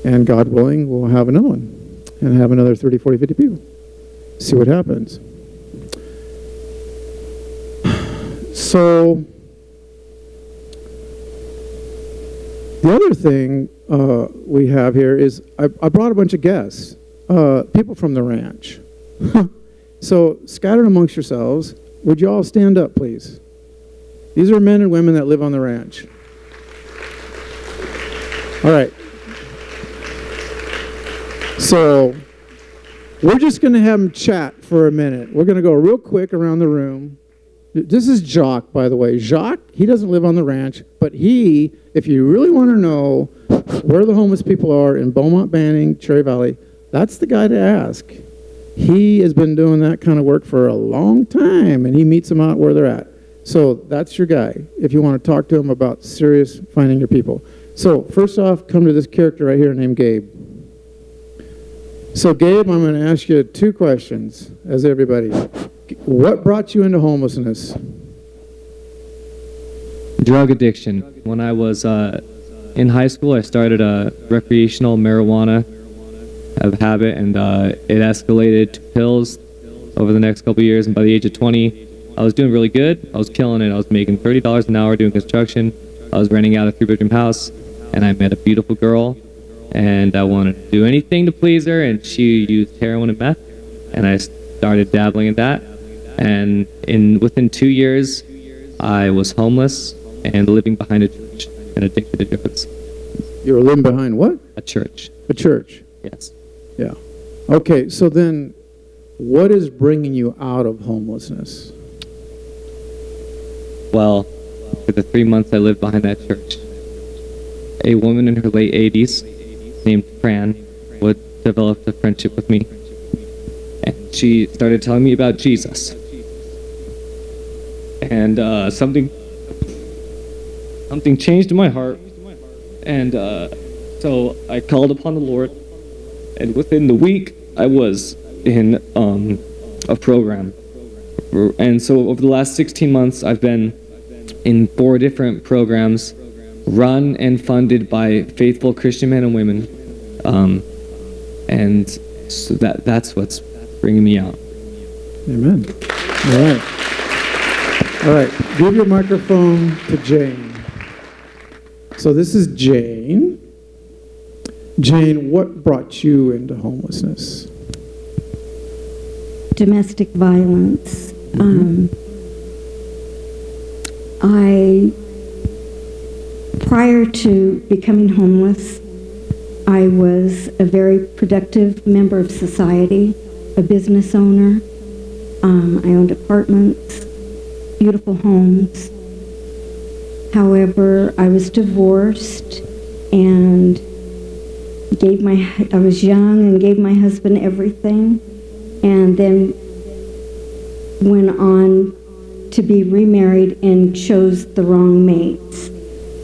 And God willing, we'll have another one. And have another 30, 40, 50 people. See what happens. So the other thing we have here is I brought a bunch of guests, people from the ranch. So scattered amongst yourselves, would you all stand up, please? These are men and women that live on the ranch. All right. So we're just going to have them chat for a minute. We're going to go real quick around the room. This is Jacques, by the way. Jacques, he doesn't live on the ranch, but he, if you really want to know where the homeless people are in Beaumont, Banning, Cherry Valley, that's the guy to ask. He has been doing that kind of work for a long time, and he meets them out where they're at. So that's your guy, if you want to talk to him about serious finding your people. So first off, come to this character right here named Gabe. So Gabe, I'm going to ask you 2 questions, as everybody. What brought you into homelessness? Drug addiction. When I was in high school, I started a recreational marijuana habit, and it escalated to pills over the next couple of years. And by the age of 20, I was doing really good. I was killing it. I was making $30 an hour doing construction. I was renting out a 3-bedroom house, and I met a beautiful girl, and I wanted to do anything to please her, and she used heroin and meth, and I started dabbling in that. And within 2 years, I was homeless and living behind a church and addicted to drugs. You were living behind what? A church. A church. Yes. Yeah. Okay, so then what is bringing you out of homelessness? Well, for the 3 months I lived behind that church, a woman in her late 80s named Fran developed a friendship with me. And she started telling me about Jesus. And something changed in my heart. And so I called upon the Lord. And within the week, I was in a program. And so over the last 16 months, I've been in 4 different programs run and funded by faithful Christian men and women. And so that's what's bringing me out. Amen. All right. All right. Give your microphone to Jane. So this is Jane. Jane, what brought you into homelessness? Domestic violence. Prior to becoming homeless, I was a very productive member of society, a business owner. I owned apartments, beautiful homes. However, I was divorced and I was young and gave my husband everything, and then went on to be remarried and chose the wrong mates.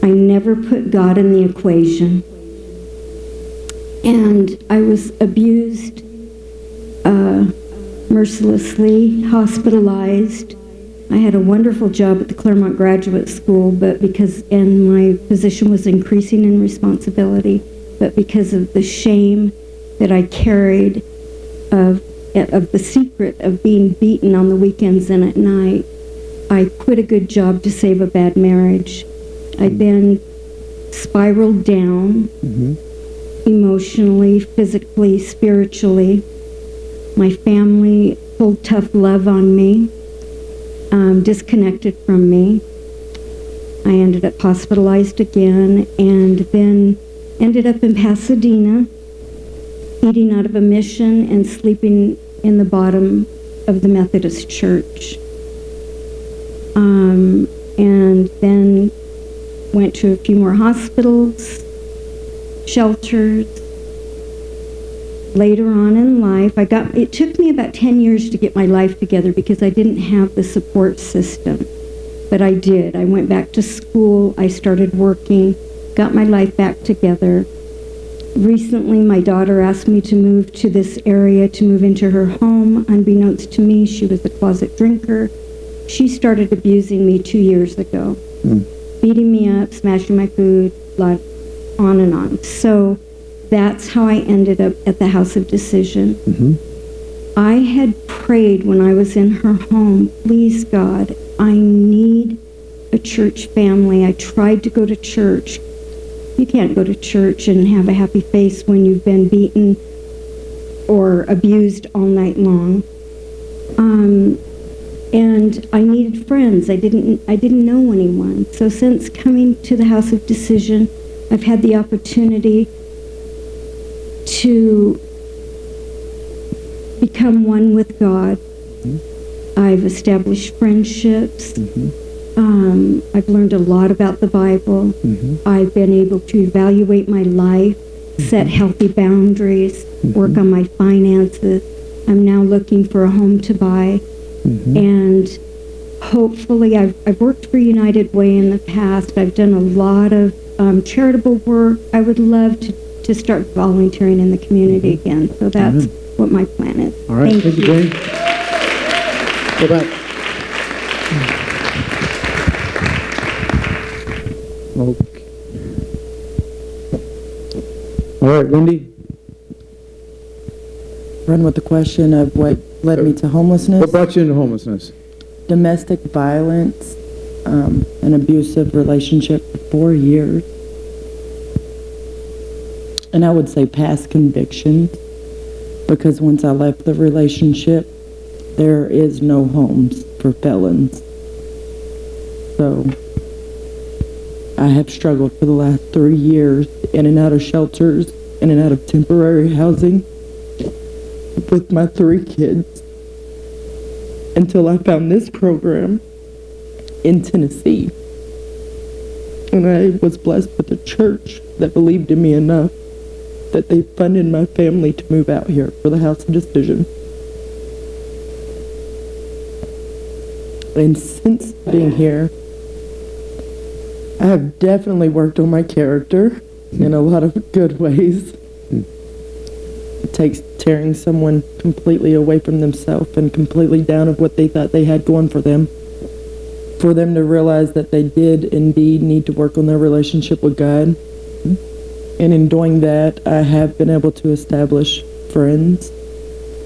I never put God in the equation. And I was abused, mercilessly, hospitalized. I had a wonderful job at the Claremont Graduate School, and my position was increasing in responsibility, but because of the shame that I carried of the secret of being beaten on the weekends and at night, I quit a good job to save a bad marriage. I then spiraled down emotionally, physically, spiritually. My family pulled tough love on me, disconnected from me. I ended up hospitalized again, and then ended up in Pasadena, eating out of a mission and sleeping in the bottom of the Methodist church. And then went to a few more hospitals, shelters. Later on in life, it took me about 10 years to get my life together because I didn't have the support system. But I did. I went back to school, I started working, got my life back together. Recently, my daughter asked me to move to this area, to move into her home. Unbeknownst to me, she was a closet drinker. She started abusing me 2 years ago, beating me up, smashing my food, on and on. So that's how I ended up at the House of Decision. I had prayed when I was in her home, please God, I need a church family. I tried to go to church. You can't go to church and have a happy face when you've been beaten or abused all night long. And I needed friends. I didn't know anyone. So since coming to the House of Decision, I've had the opportunity to become one with God. I've established friendships. I've learned a lot about the Bible. I've been able to evaluate my life, set healthy boundaries, work on my finances. I'm now looking for a home to buy. And hopefully, I've worked for United Way in the past. I've done a lot of charitable work. I would love to start volunteering in the community again. So that's what my plan is. All right. Thank you, Jane. Go back. Okay. All right, Wendy, Run with the question of what led me to homelessness. what brought you into homelessness? Domestic violence, an abusive relationship for 4 years. And I would say past conviction, because once I left the relationship, there is no homes for felons. So I have struggled for the last 3 years in and out of shelters, in and out of temporary housing with my 3 kids until I found this program in Tennessee. And I was blessed with a church that believed in me enough that they funded my family to move out here for the House of Decision. And since being here, I have definitely worked on my character in a lot of good ways. It takes tearing someone completely away from themselves and completely down of what they thought they had going for them to realize that they did indeed need to work on their relationship with God. And in doing that, I have been able to establish friends.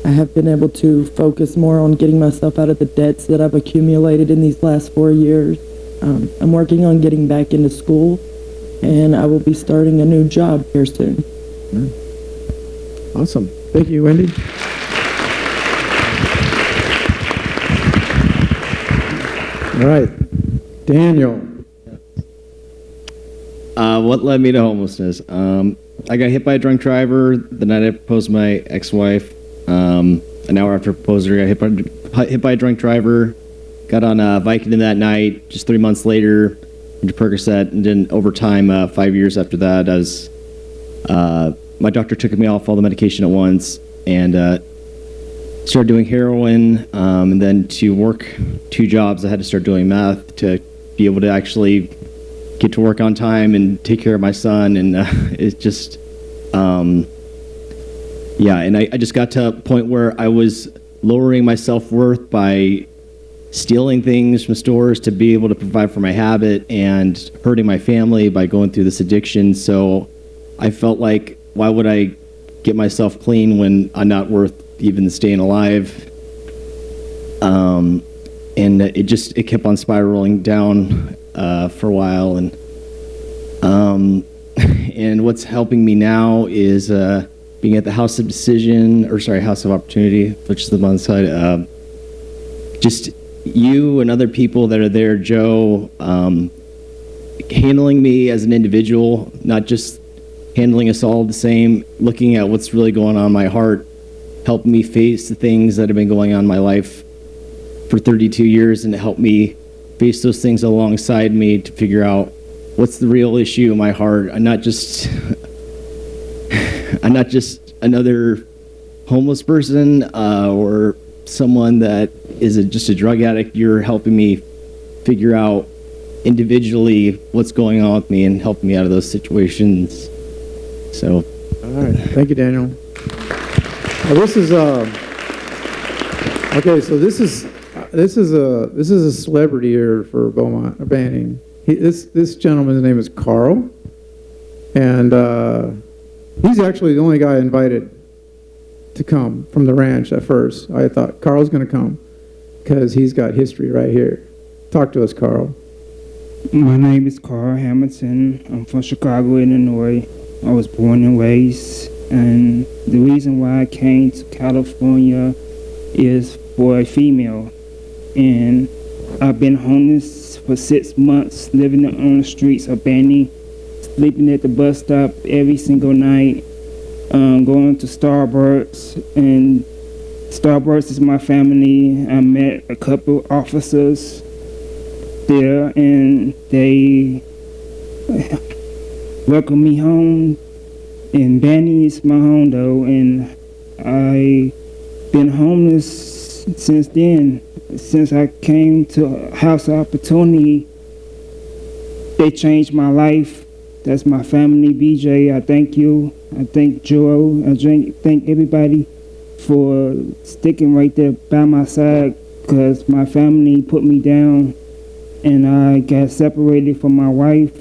I have been able to focus more on getting myself out of the debts that I've accumulated in these last 4 years. I'm working on getting back into school, and I will be starting a new job here soon. Awesome. Thank you, Wendy. All right, Daniel. What led me to homelessness? I got hit by a drunk driver the night I proposed to my ex-wife. An hour after proposing, I got hit by a drunk driver. Got on Vicodin that night. Just 3 months later, into Percocet, and then over time, 5 years after that, as my doctor took me off all the medication at once and started doing heroin. And then to work 2 jobs, I had to start doing meth to be able to actually get to work on time and take care of my son. And it's just, yeah. And I just got to a point where I was lowering my self-worth by stealing things from stores to be able to provide for my habit and hurting my family by going through this addiction. So I felt like, why would I get myself clean when I'm not worth even staying alive? And it kept on spiraling down for a while. And what's helping me now is being at the House of House of Opportunity, which is the one side. Just you and other people that are there, Joe, handling me as an individual, not just handling us all the same, looking at what's really going on in my heart, helping me face the things that have been going on in my life for 32 years, and to help me face those things alongside me to figure out what's the real issue in my heart. I'm not just another homeless person or someone that is just a drug addict. You're helping me figure out individually what's going on with me and helping me out of those situations. So, All right. Thank you, Daniel. This is okay. So this is a celebrity here for Beaumont Banning. This gentleman's name is Carl, and he's actually the only guy invited to come from the ranch at first. I thought Carl's going to come because he's got history right here. Talk to us, Carl. My name is Carl Hamilton. I'm from Chicago, Illinois. I was born and raised, and the reason why I came to California is for a female. And I've been homeless for 6 months, living on the streets of Banning, sleeping at the bus stop every single night, going to Starbucks, and Starbucks is my family. I met a couple officers there, and they welcomed me home. And Banning is my home, though, and I've been homeless since then. Since I came to House of Opportunity, they changed my life. That's my family, BJ. I thank you. I thank Joe. I thank everybody for sticking right there by my side, because my family put me down, and I got separated from my wife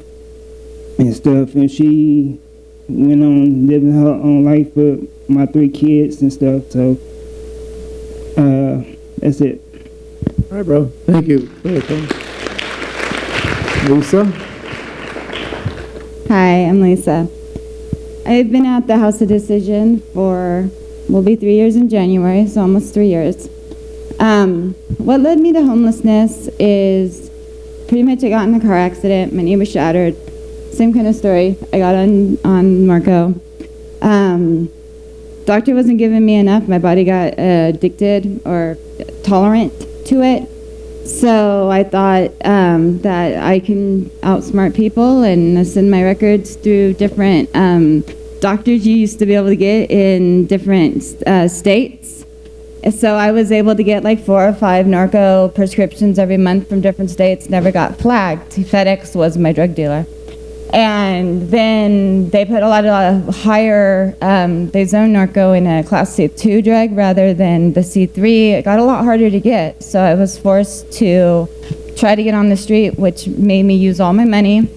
and stuff, and she went on living her own life with my 3 kids and stuff. So that's it. All right, bro. Thank you. Lisa? Hi, I'm Lisa. I've been at the House of Decision for, will be 3 years in January, so almost 3 years. What led me to homelessness is pretty much I got in a car accident, my knee was shattered. Same kind of story. I got on Marco. Doctor wasn't giving me enough. My body got addicted or tolerant to it. So I thought that I can outsmart people and send my records through different doctors you used to be able to get in different states. So I was able to get like 4 or 5 narco prescriptions every month from different states, never got flagged. FedEx was my drug dealer. And then they put a lot of higher, they zone narco in a class C2 drug rather than the C3. It got a lot harder to get, so I was forced to try to get on the street, which made me use all my money.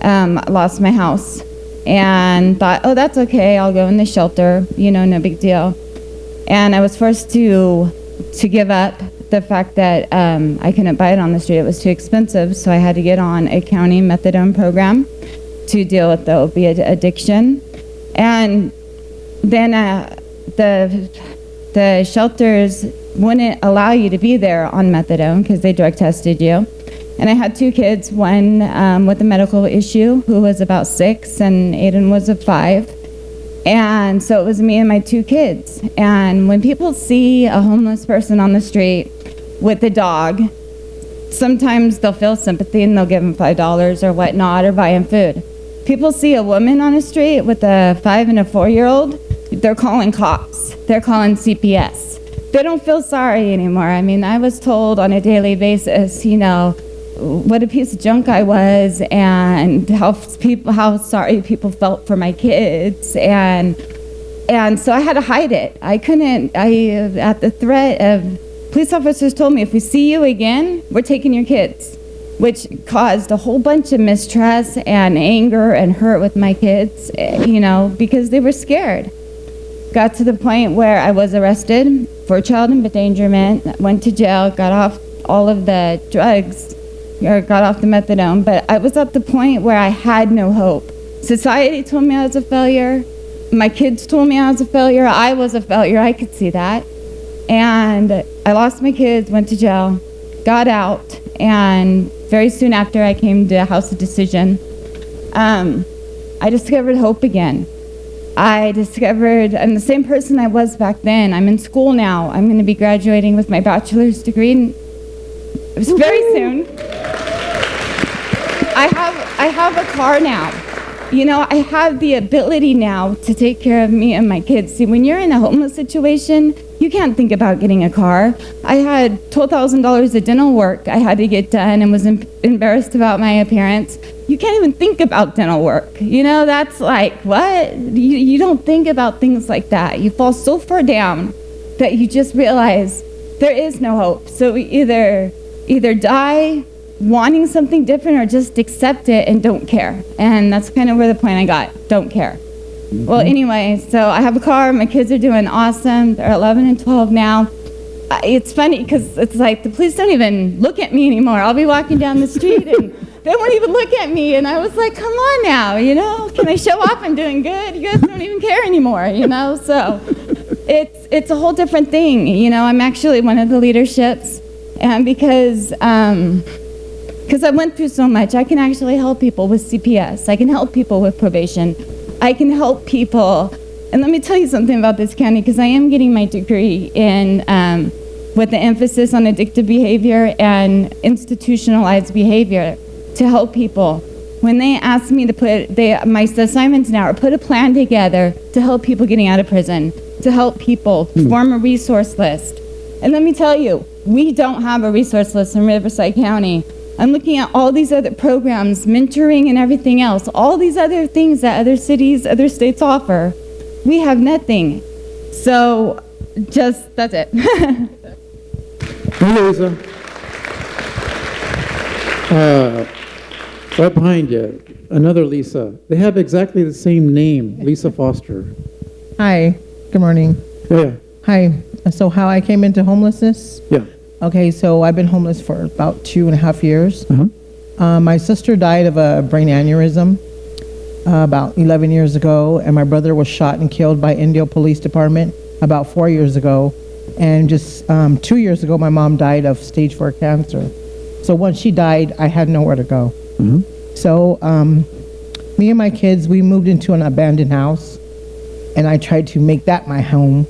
Lost my house and thought, oh, that's okay, I'll go in the shelter, you know, no big deal. And I was forced to give up the fact that I couldn't buy it on the street. It was too expensive, so I had to get on a county methadone program to deal with the opiate addiction. And then the shelters wouldn't allow you to be there on methadone because they drug tested you. And I had 2 kids, one with a medical issue who was about 6 and Aiden was 5. And so it was me and my 2 kids. And when people see a homeless person on the street with a dog, sometimes they'll feel sympathy and they'll give them $5 or whatnot or buy him food. People see a woman on the street with a 5 and a 4-year-old, they're calling cops. They're calling CPS. They don't feel sorry anymore. I mean, I was told on a daily basis, you know, what a piece of junk I was and how sorry people felt for my kids. And so I had to hide it. At the threat of, police officers told me, if we see you again, we're taking your kids, which caused a whole bunch of mistrust and anger and hurt with my kids, you know, because they were scared. Got to the point where I was arrested for child endangerment, went to jail, got off all of the drugs, or got off the methadone, but I was at the point where I had no hope. Society told me I was a failure. My kids told me I was a failure. I was a failure. I could see that. And I lost my kids, went to jail, got out, and very soon after I came to House of Decision, I discovered hope again. I discovered I'm the same person I was back then. I'm in school now. I'm going to be graduating with my bachelor's degree. It was very soon. I have a car now. You know, I have the ability now to take care of me and my kids. See, when you're in a homeless situation, you can't think about getting a car. I had $12,000 of dental work I had to get done and was embarrassed about my appearance. You can't even think about dental work. You know, that's like, what? You don't think about things like that. You fall so far down that you just realize there is no hope. So we either die wanting something different or just accept it and don't care. And that's kind of where the point I got, don't care. Mm-hmm. Well, anyway, so I have a car, my kids are doing awesome. They're 11 and 12 now. It's funny because it's like the police don't even look at me anymore. I'll be walking down the street and they won't even look at me. And I was like, come on now, you know, can I show off I'm doing good? You guys don't even care anymore, you know? So it's a whole different thing. You know, I'm actually one of the leaderships. And because I went through so much, I can actually help people with CPS. I can help people with probation. I can help people. And let me tell you something about this county, because I am getting my degree in with the emphasis on addictive behavior and institutionalized behavior to help people. When they ask me to put, my assignments now are put a plan together to help people getting out of prison, to help people form a resource list. And let me tell you, we don't have a resource list in Riverside County. I'm looking at all these other programs, mentoring and everything else, all these other things that other cities, other states offer. We have nothing. So that's it. Hey, Lisa. Right behind you, another Lisa. They have exactly the same name, Lisa Foster. Hi, good morning. Yeah, Hi, so how I came into homelessness? yeah. Okay, so I've been homeless for about 2.5 years. Uh-huh. My sister died of a brain aneurysm about 11 years ago, and my brother was shot and killed by Indio Police Department about 4 years ago. And just 2 years ago, my mom died of stage 4 cancer. So once she died, I had nowhere to go. Uh-huh. So me and my kids, we moved into an abandoned house, and I tried to make that my home,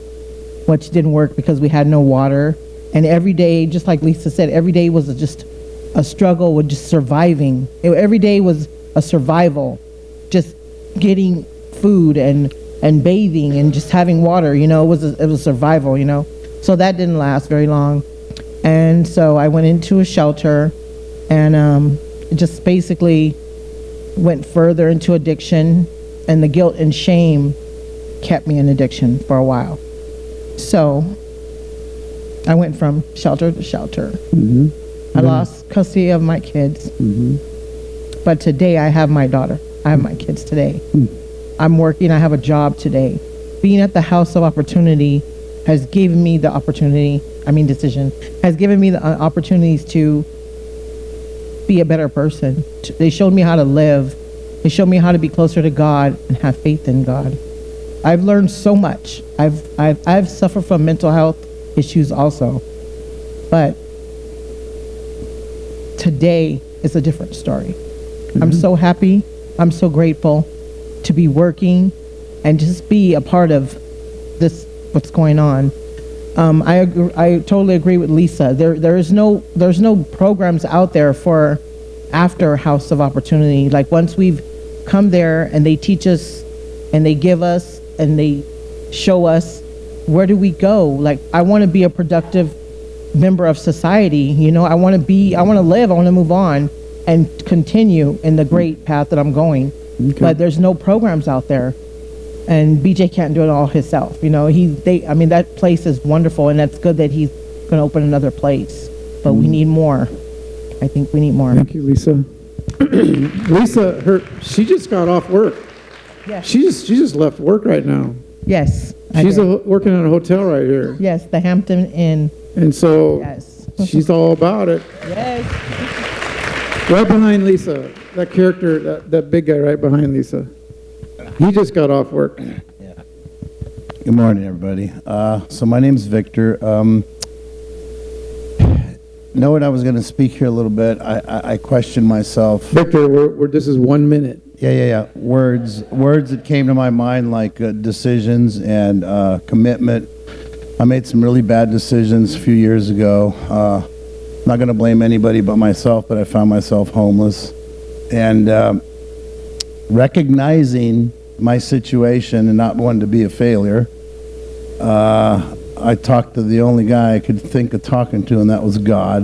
which didn't work because we had no water. And every day, just like Lisa said, every day was just a struggle with just surviving. Every day was a survival, just getting food and bathing and just having water, you know, it was survival, you know. So that didn't last very long. And so I went into a shelter and just basically went further into addiction, and the guilt and shame kept me in addiction for a while. So I went from shelter to shelter. Mm-hmm. I lost custody of my kids. Mm-hmm. But today I have my daughter. I have my kids today. I'm working. I have a job today. Being at the House of Opportunity has given me the decision, has given me the opportunities to be a better person. They showed me how to live. They showed me how to be closer to God and have faith in God. I've learned so much. I've suffered from mental health issues also, but today is a different story. Mm-hmm. I'm so happy. I'm so grateful to be working and just be a part of this, what's going on. I totally agree with Lisa. There's no programs out there for after House of Opportunity. Like once we've come there and they teach us and they give us and they show us, where do we go? Like, I want to be a productive member of society. You know, I want to live, I want to move on and continue in the great path that I'm going. Okay. But there's no programs out there. And BJ can't do it all himself. You know, that place is wonderful, and that's good that he's going to open another place. But we need more. I think we need more. Thank you, Lisa. Lisa, she just got off work. Yes. She just left work right now. Yes. She's working in a hotel right here. Yes, the Hampton Inn. And so yes. She's all about it. Yes. Right behind Lisa, that character, that big guy right behind Lisa. He just got off work. Yeah. Good morning, everybody. So my name's Victor. Knowing I was going to speak here a little bit, I questioned myself. Victor, this is 1 minute. Yeah. Words that came to my mind, like decisions and commitment. I made some really bad decisions a few years ago. Not going to blame anybody but myself, but I found myself homeless. And recognizing my situation and not wanting to be a failure, I talked to the only guy I could think of talking to, and that was God.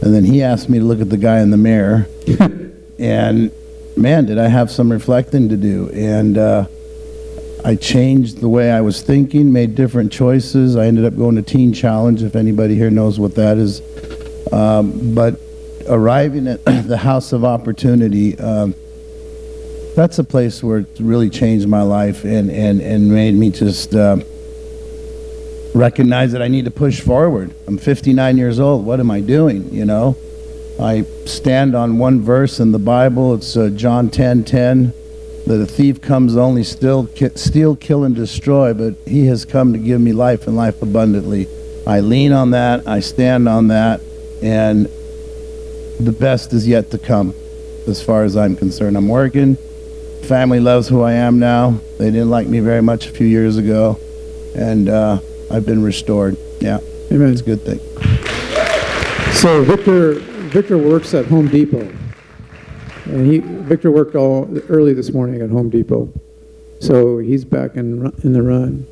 And then he asked me to look at the guy in the mirror. And man, did I have some reflecting to do. And I changed the way I was thinking, made different choices. I ended up going to Teen Challenge, if anybody here knows what that is. But arriving at the House of Opportunity, that's a place where it really changed my life and made me just recognize that I need to push forward. I'm 59 years old. What am I doing, you know? I stand on one verse in the Bible. It's John 10:10, that a thief comes only steal, kill, and destroy, but he has come to give me life and life abundantly. I lean on that. I stand on that. And the best is yet to come as far as I'm concerned. I'm working. Family loves who I am now. They didn't like me very much a few years ago. And I've been restored. Yeah. Amen. It's a good thing. So Victor works at Home Depot. And Victor worked early this morning at Home Depot. So he's back in the run.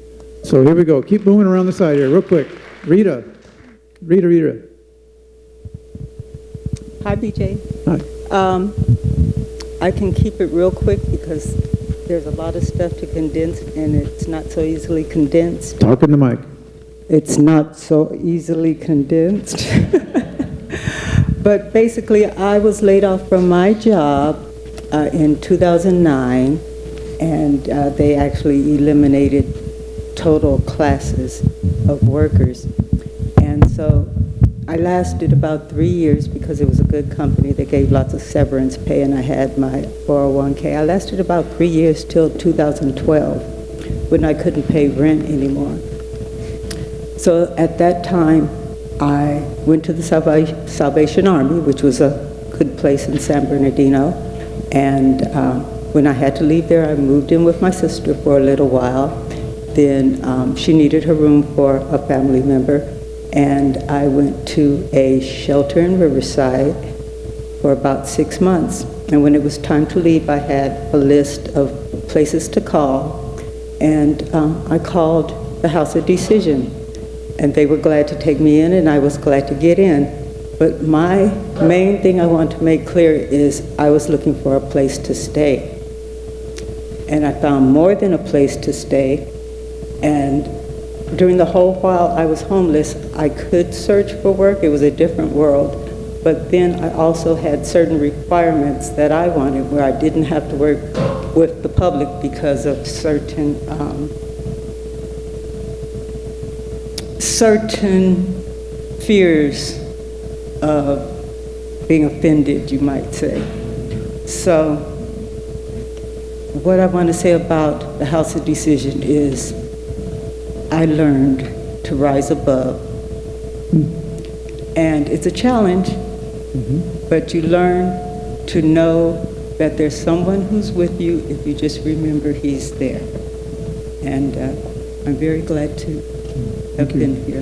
So here we go. Keep moving around the side here real quick. Rita. Hi, BJ. Hi. I can keep it real quick because there's a lot of stuff to condense, and it's not so easily condensed. Talk in the mic. It's not so easily condensed. But basically, I was laid off from my job in 2009, and they actually eliminated total classes of workers. And so I lasted about 3 years because it was a good company. They gave lots of severance pay, and I had my 401k. I lasted about 3 years till 2012, when I couldn't pay rent anymore. So at that time, I went to the Salvation Army, which was a good place in San Bernardino. And when I had to leave there, I moved in with my sister for a little while. Then she needed her room for a family member, and I went to a shelter in Riverside for about 6 months. And when it was time to leave, I had a list of places to call, and I called the House of Decision, and they were glad to take me in, and I was glad to get in. But my main thing I want to make clear is I was looking for a place to stay. And I found more than a place to stay. And during the whole while I was homeless, I could search for work. It was a different world. But then I also had certain requirements that I wanted, where I didn't have to work with the public because of certain fears of being offended, you might say. So what I want to say about the House of Decision is I learned to rise above. And it's a challenge, but you learn to know that there's someone who's with you if you just remember he's there. And I'm very glad to have been here.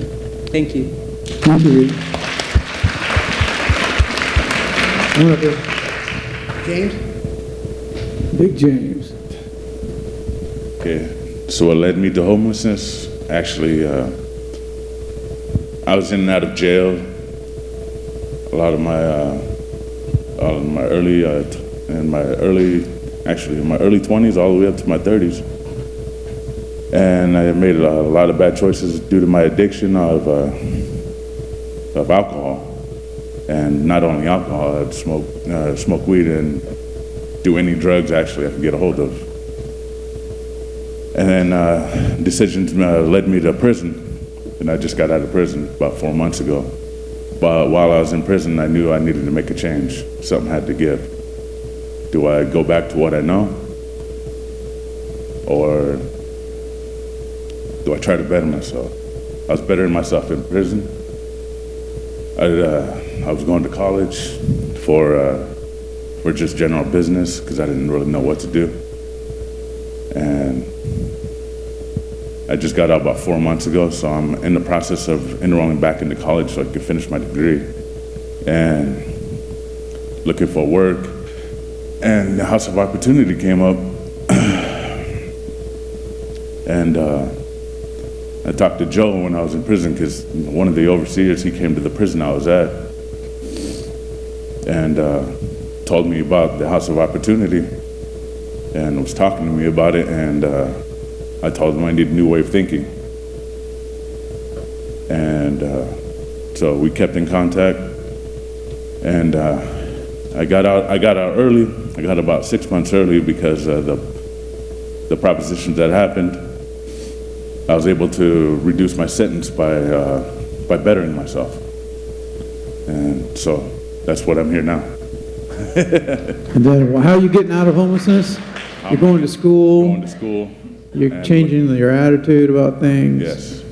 Thank you. Thank you. One up here. James? Big James. Okay, so what led me to homelessness? Actually, I was in and out of jail a lot of my early 20s all the way up to my 30s. And I made a lot of bad choices due to my addiction of alcohol. And not only alcohol, I'd smoke weed and do any drugs actually I could get a hold of. And then decisions led me to prison. And I just got out of prison about 4 months ago. But while I was in prison, I knew I needed to make a change. Something had to give. Do I go back to what I know? Or do I try to better myself? I was bettering myself in prison. I was going to college for just general business because I didn't really know what to do. And I just got out about 4 months ago, so I'm in the process of enrolling back into college so I can finish my degree. And looking for work. And the House of Opportunity came up. And I talked to Joe when I was in prison because one of the overseers, he came to the prison I was at and told me about the House of Opportunity and was talking to me about it, and I told him I need a new way of thinking. And so we kept in contact, and I got out early. I got about 6 months early because the propositions that happened. I was able to reduce my sentence by bettering myself. And so that's what I'm here now. And then how are you getting out of homelessness? You're going to school. Going to school. You're changing your attitude about things. Yes.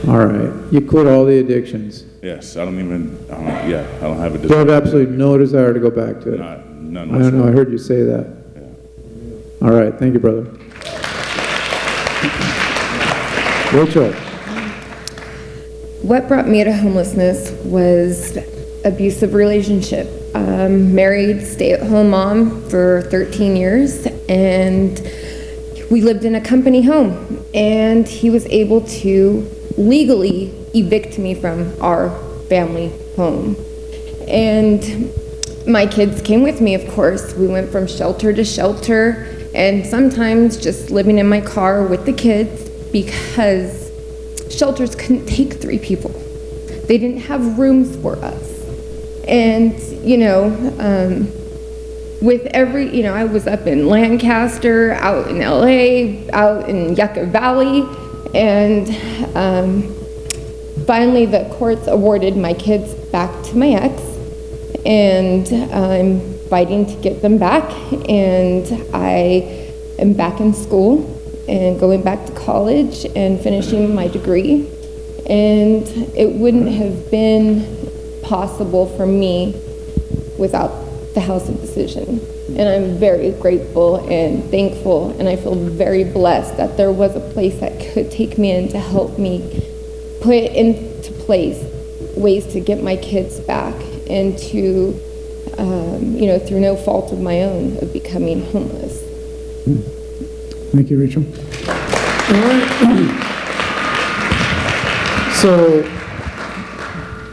All right. You quit all the addictions. Yes. I don't have a desire. You have absolutely no desire to go back to it. None I don't know. I heard you say that. Yeah. All right. Thank you, brother. Rachel. What brought me to homelessness was abusive relationship. Married, stay-at-home mom for 13 years, and we lived in a company home, and he was able to legally evict me from our family home. And my kids came with me, of course. We went from shelter to shelter, and sometimes just living in my car with the kids, because shelters couldn't take 3 people. They didn't have rooms for us. And, with I was up in Lancaster, out in LA, out in Yucca Valley, and finally the courts awarded my kids back to my ex, and I'm fighting to get them back, and I am back in school and going back to college and finishing my degree, and it wouldn't have been possible for me without the House of Decision. And I'm very grateful and thankful, and I feel very blessed that there was a place that could take me in to help me put into place ways to get my kids back and to, through no fault of my own, of becoming homeless. Thank you, Rachel. All right. So,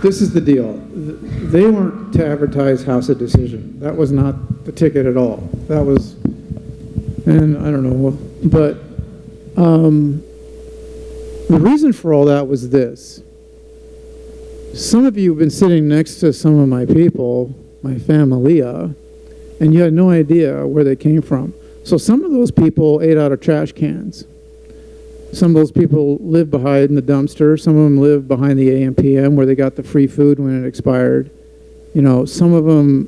this is the deal. They weren't to advertise House of Decision. That was not the ticket at all. That was, and I don't know, but the reason for all that was this. Some of you have been sitting next to some of my people, my familia, and you had no idea where they came from. So some of those people ate out of trash cans. Some of those people live behind the dumpster. Some of them live behind the AM/PM where they got the free food when it expired. Some of them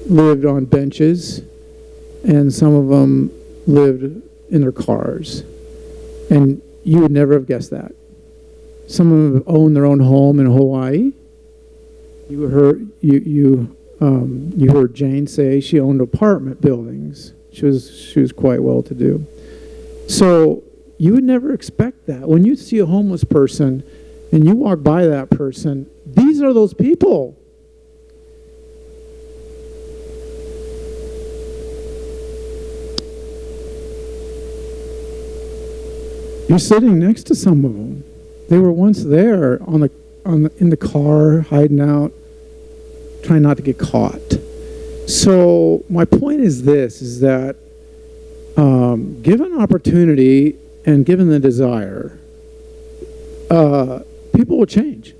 lived on benches, and some of them lived in their cars. And you would never have guessed that. Some of them own their own home in Hawaii. You heard Jane say she owned apartment buildings. She was quite well to do. So you would never expect that. When you see a homeless person and you walk by that person, these are those people. You're sitting next to some of them. They were once there in the car, hiding out, trying not to get caught. So my point is this, is that given opportunity and given the desire, people will change.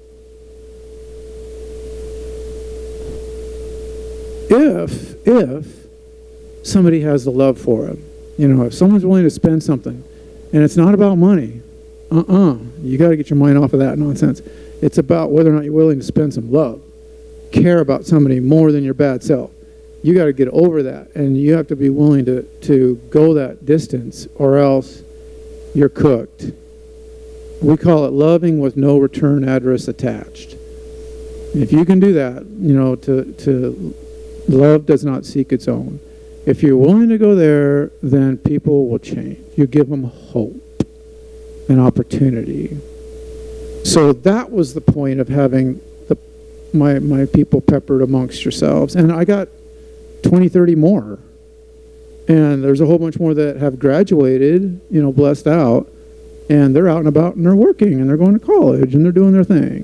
If somebody has the love for them, if someone's willing to spend something, and it's not about money, you got to get your mind off of that nonsense. It's about whether or not you're willing to spend some love, care about somebody more than your bad self. You got to get over that, and you have to be willing to go that distance, or else you're cooked. We call it loving with no return address attached. If you can do that, to love does not seek its own. If you're willing to go there, then people will change. You give them hope and opportunity. So that was the point of having my people peppered amongst yourselves. And I got 20, 30 more. And there's a whole bunch more that have graduated, blessed out. And they're out and about and they're working and they're going to college and they're doing their thing.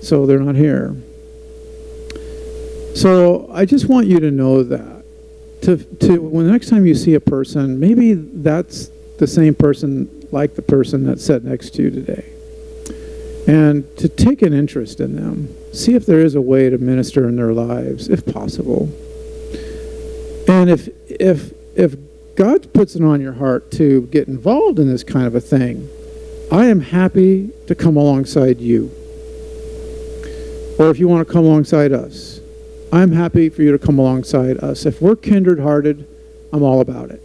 So they're not here. So I just want you to know that. When the next time you see a person, maybe that's the same person like the person that sat next to you today. And to take an interest in them. See if there is a way to minister in their lives, if possible. And if God puts it on your heart to get involved in this kind of a thing, I am happy to come alongside you. Or if you want to come alongside us, I'm happy for you to come alongside us. If we're kindred-hearted, I'm all about it.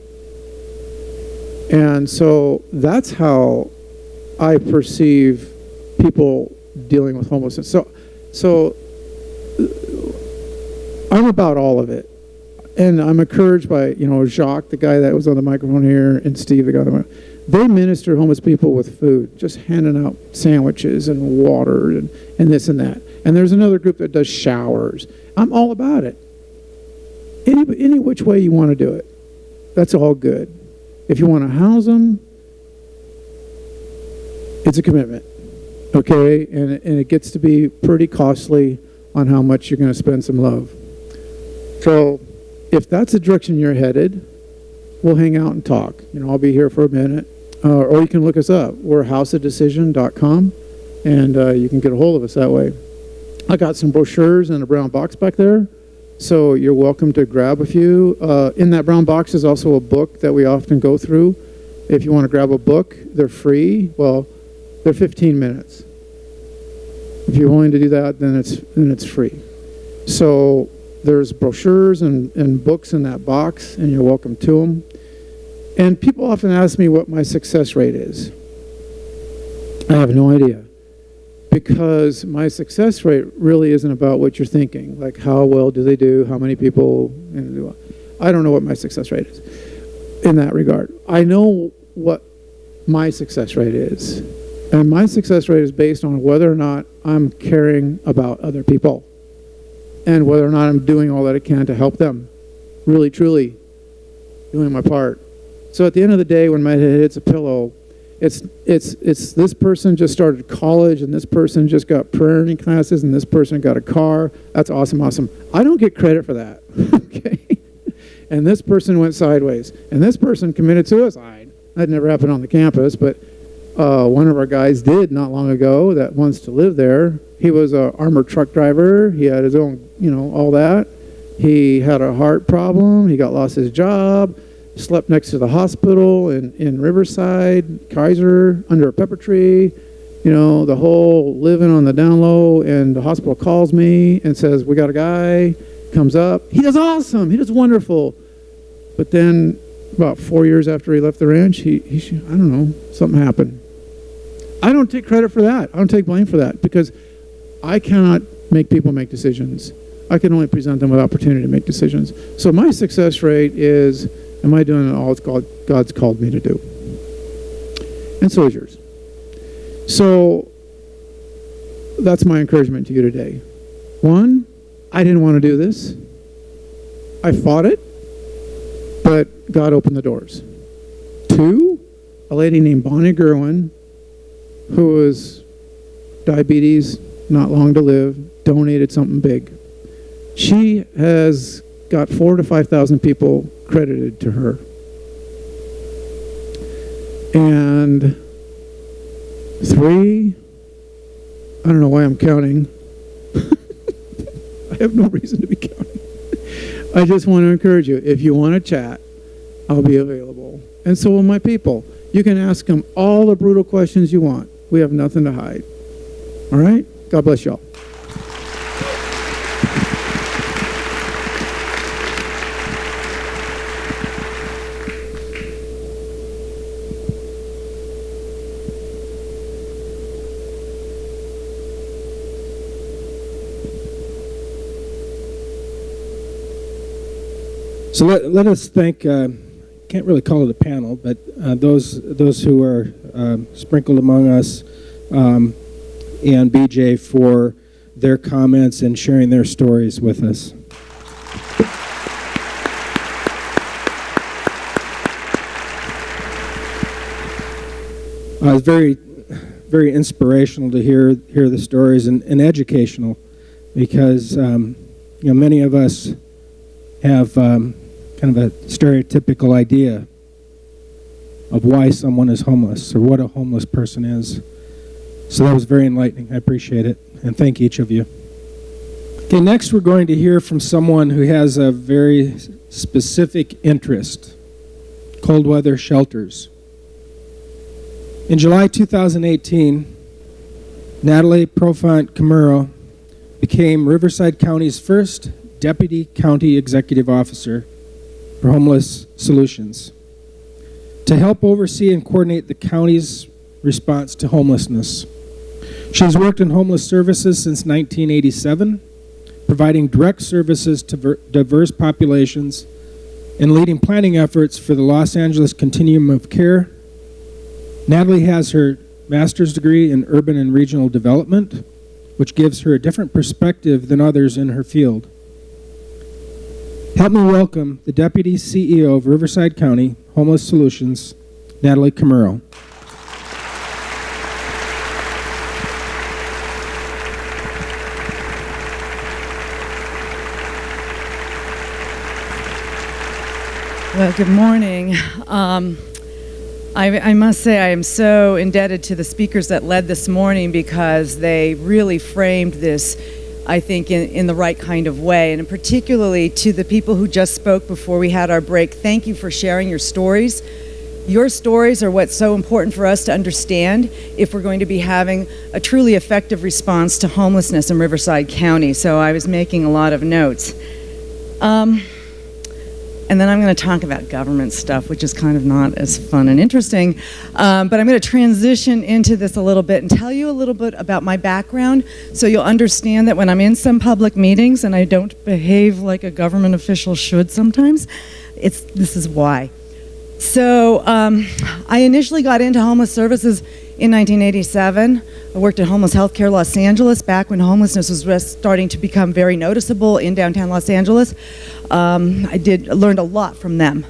And so that's how I perceive people dealing with homelessness. So I'm about all of it. And I'm encouraged by, Jacques, the guy that was on the microphone here, and Steve, the guy on the microphone. They minister homeless people with food, just handing out sandwiches and water and this and that. And there's another group that does showers. I'm all about it. Any which way you want to do it, that's all good. If you want to house them, it's a commitment, okay? And it gets to be pretty costly on how much you're going to spend some love. So if that's the direction you're headed, we'll hang out and talk. I'll be here for a minute. Or you can look us up. We're houseofdecision.com, and you can get a hold of us that way. I got some brochures in a brown box back there, so you're welcome to grab a few. In that brown box is also a book that we often go through. If you want to grab a book, they're free. Well, they're 15 minutes. If you're willing to do that, then it's free. So there's brochures and books in that box, and you're welcome to them. And people often ask me what my success rate is. I have no idea, because my success rate really isn't about what you're thinking, like how well do they do, how many people. I don't know what my success rate is in that regard. I know what my success rate is, and my success rate is based on whether or not I'm caring about other people and whether or not I'm doing all that I can to help them, really, truly doing my part. So at the end of the day, when my head hits a pillow, it's this person just started college, and this person just got prayer classes, and this person got a car. That's awesome, awesome. I don't get credit for that, okay? And this person went sideways, and this person committed suicide. That never happened on the campus, but one of our guys did not long ago that wants to live there. He was an armored truck driver. He had his own, all that. He had a heart problem. He lost his job. Slept next to the hospital in Riverside, Kaiser, under a pepper tree, the whole living on the down low. And the hospital calls me and says, we got a guy, comes up. He does awesome. He does wonderful. But then about 4 years after he left the ranch, I don't know, something happened. I don't take credit for that. I don't take blame for that, because I cannot make people make decisions. I can only present them with opportunity to make decisions. So my success rate is, am I doing all God's called me to do? And so is yours. So that's my encouragement to you today. One, I didn't want to do this. I fought it, but God opened the doors. Two, a lady named Bonnie Gerwin, who was diabetes, not long to live, donated something big. She has got 4,000 to 5,000 people credited to her. And three, I don't know why I'm counting. I have no reason to be counting. I just want to encourage you, if you want to chat, I'll be available. And so will my people. You can ask them all the brutal questions you want. We have nothing to hide. All right? God bless y'all. So let us thank, can't really call it a panel, but those who are sprinkled among us, and BJ for their comments and sharing their stories with us. It's very, very inspirational to hear the stories, and educational, because many of us have kind of a stereotypical idea of why someone is homeless or what a homeless person is. So that was very enlightening. I appreciate it, and thank each of you. Okay, next we're going to hear from someone who has a very specific interest: cold weather shelters. In July 2018, Natalie Profant Camero became Riverside County's first Deputy County Executive Officer for Homeless Solutions to help oversee and coordinate the county's response to homelessness. She has worked in homeless services since 1987, providing direct services to diverse populations and leading planning efforts for the Los Angeles Continuum of Care. Natalie has her master's degree in urban and regional development, which gives her a different perspective than others in her field. Help me welcome the Deputy CEO of Riverside County Homeless Solutions, Natalie Camero. Well, good morning. I must say I am so indebted to the speakers that led this morning, because they really framed this I think, in the right kind of way. And particularly to the people who just spoke before we had our break, thank you for sharing your stories. Your stories are what's so important for us to understand if we're going to be having a truly effective response to homelessness in Riverside County. So I was making a lot of notes. And then I'm going to talk about government stuff, which is kind of not as fun and interesting. But I'm going to transition into this a little bit and tell you a little bit about my background so you'll understand that when I'm in some public meetings and I don't behave like a government official should sometimes, this is why. So I initially got into homeless services in 1987. I worked at Homeless Healthcare Los Angeles back when homelessness was just starting to become very noticeable in downtown Los Angeles. I learned a lot from them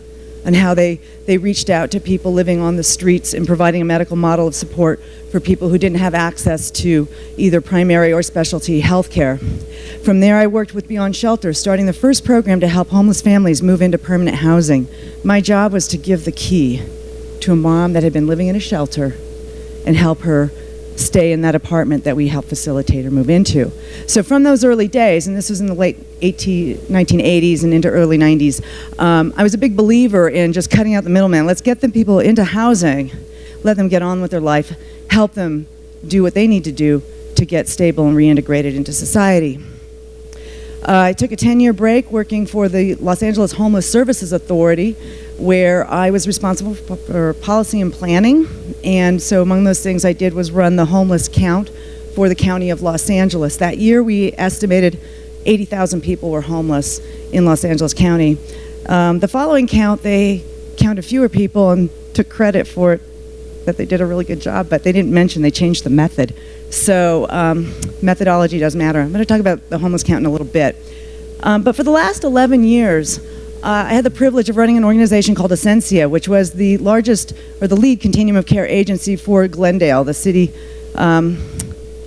and how they reached out to people living on the streets and providing a medical model of support for people who didn't have access to either primary or specialty health care. From there, I worked with Beyond Shelter, starting the first program to help homeless families move into permanent housing. My job was to give the key to a mom that had been living in a shelter and help her stay in that apartment that we helped facilitate her move into. So from those early days, and this was in the late 1980s and into early 90s, I was a big believer in just cutting out the middleman. Let's get them people into housing, let them get on with their life, help them do what they need to do to get stable and reintegrated into society. I took a 10-year break working for the Los Angeles Homeless Services Authority, where I was responsible for policy and planning. And so among those things I did was run the homeless count for the county of Los Angeles. That year we estimated 80,000 people were homeless in Los Angeles County. The following count, they counted fewer people and took credit for it, that they did a really good job, but they didn't mention they changed the method. So methodology does matter. I'm going to talk about the homeless count in a little bit. But for the last 11 years, I had the privilege of running an organization called Essentia, which was the largest, or the lead continuum of care agency for Glendale, the city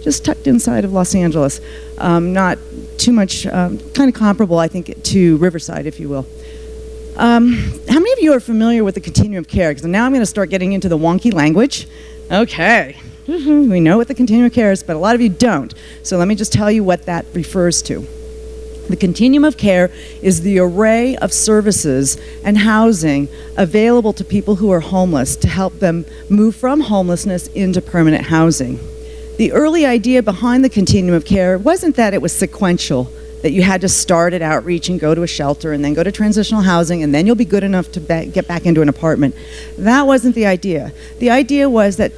just tucked inside of Los Angeles. Not too much, kind of comparable, I think, to Riverside, if you will. How many of you are familiar with the continuum of care? Because now I'm going to start getting into the wonky language. Okay, we know what the continuum of care is, but a lot of you don't. So let me just tell you what that refers to. The continuum of care is the array of services and housing available to people who are homeless to help them move from homelessness into permanent housing. The early idea behind the continuum of care wasn't that it was sequential, that you had to start at outreach and go to a shelter and then go to transitional housing and then you'll be good enough to get back into an apartment. That wasn't the idea. The idea was that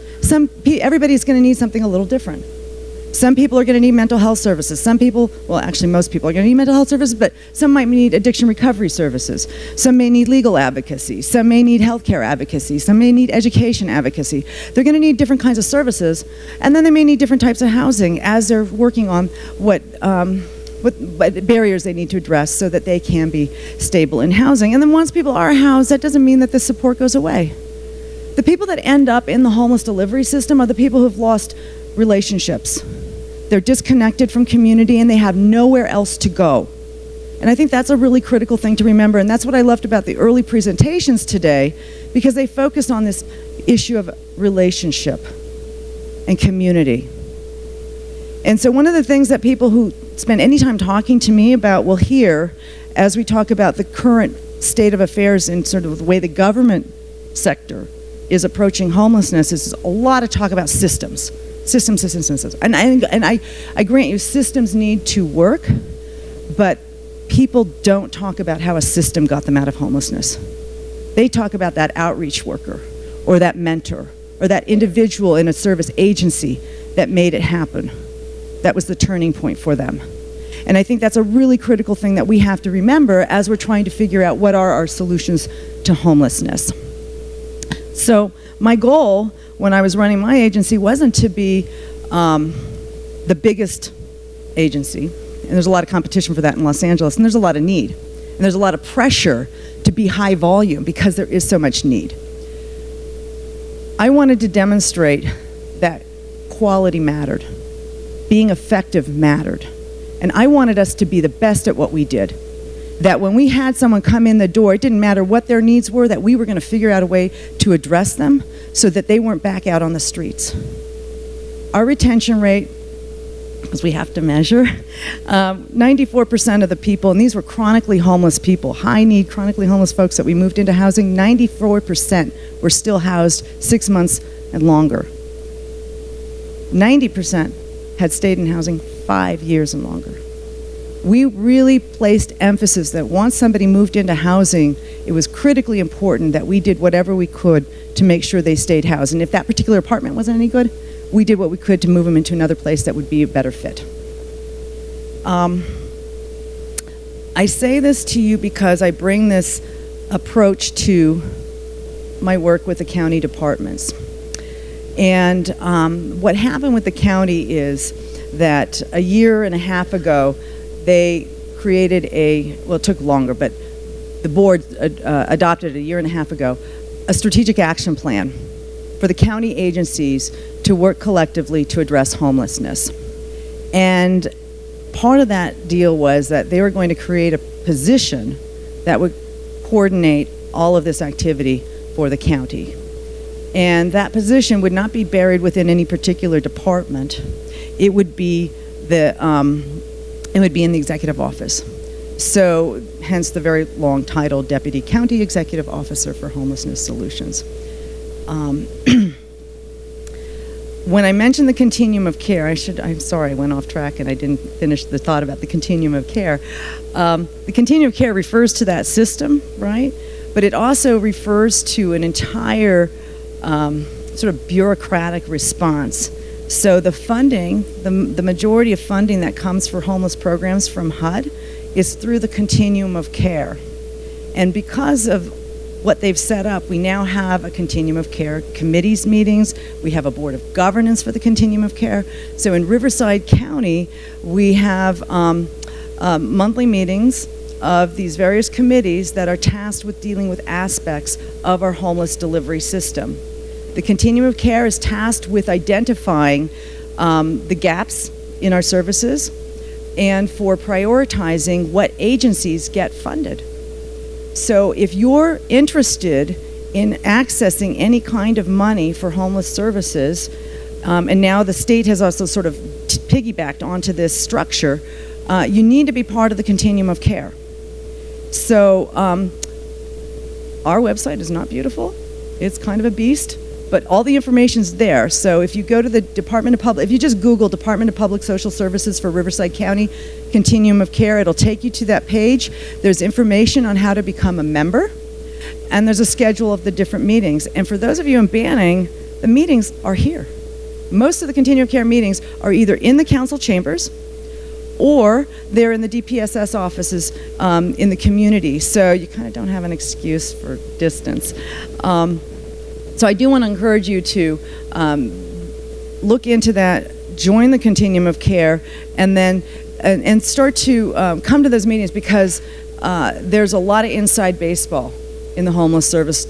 everybody's going to need something a little different. Some people are going to need mental health services. Some people, well, actually most people are going to need mental health services, but some might need addiction recovery services. Some may need legal advocacy. Some may need healthcare advocacy. Some may need education advocacy. They're going to need different kinds of services, and then they may need different types of housing as they're working on what barriers they need to address so that they can be stable in housing. And then once people are housed, that doesn't mean that the support goes away. The people that end up in the homeless delivery system are the people who've lost relationships. They're disconnected from community and they have nowhere else to go. And I think that's a really critical thing to remember, and that's what I loved about the early presentations today, because they focused on this issue of relationship and community. And so one of the things that people who spend any time talking to me about will hear as we talk about the current state of affairs and sort of the way the government sector is approaching homelessness is a lot of talk about systems. Systems. And I grant you, systems need to work, but people don't talk about how a system got them out of homelessness. They talk about that outreach worker or that mentor or that individual in a service agency that made it happen. That was the turning point for them. And I think that's a really critical thing that we have to remember as we're trying to figure out what are our solutions to homelessness. So my goal when I was running my agency wasn't to be the biggest agency, and there's a lot of competition for that in Los Angeles, and there's a lot of need, and there's a lot of pressure to be high volume because there is so much need. I wanted to demonstrate that quality mattered, being effective mattered, and I wanted us to be the best at what we did. That when we had someone come in the door, it didn't matter what their needs were, that we were going to figure out a way to address them so that they weren't back out on the streets. Our retention rate because we have to measure. 94% of the people, and these were chronically homeless people, high-need, chronically homeless folks that we moved into housing, 94% were still housed 6 months and longer. 90% had stayed in housing 5 years and longer. We really placed emphasis that once somebody moved into housing, it was critically important that we did whatever we could to make sure they stayed housed. And if that particular apartment wasn't any good, we did what we could to move them into another place that would be a better fit. I say this to you because I bring this approach to my work with the county departments. And what happened with the county is that a year and a half ago, they created well, it took longer, but the board adopted a year and a half ago, a strategic action plan for the county agencies to work collectively to address homelessness. And part of that deal was that they were going to create a position that would coordinate all of this activity for the county. And that position would not be buried within any particular department. It would be in the executive office. So hence the very long title, Deputy County Executive Officer for Homelessness Solutions. When I mentioned the continuum of care, I'm sorry, I went off track and I didn't finish the thought about the continuum of care. The continuum of care refers to that system, right? But it also refers to an entire sort of bureaucratic response. So the funding, the majority of funding that comes for homeless programs from HUD is through the continuum of care. And because of what they've set up, we now have a continuum of care committees meetings. We have a board of governance for the continuum of care. So in Riverside County, we have monthly meetings of these various committees that are tasked with dealing with aspects of our homeless delivery system. The continuum of care is tasked with identifying the gaps in our services and for prioritizing what agencies get funded. So if you're interested in accessing any kind of money for homeless services, and now the state has also sort of piggybacked onto this structure, you need to be part of the continuum of care. So our website is not beautiful. It's kind of a beast, but all the information's there. So if you go to the Department of Public, if you just Google Department of Public Social Services for Riverside County Continuum of Care, it'll take you to that page. There's information on how to become a member, and there's a schedule of the different meetings. And for those of you in Banning, the meetings are here. Most of the Continuum of Care meetings are either in the council chambers or they're in the DPSS offices in the community. So you kind of don't have an excuse for distance. So I do want to encourage you to look into that, join the Continuum of Care, and then and start to come to those meetings, because there's a lot of inside baseball in the homeless service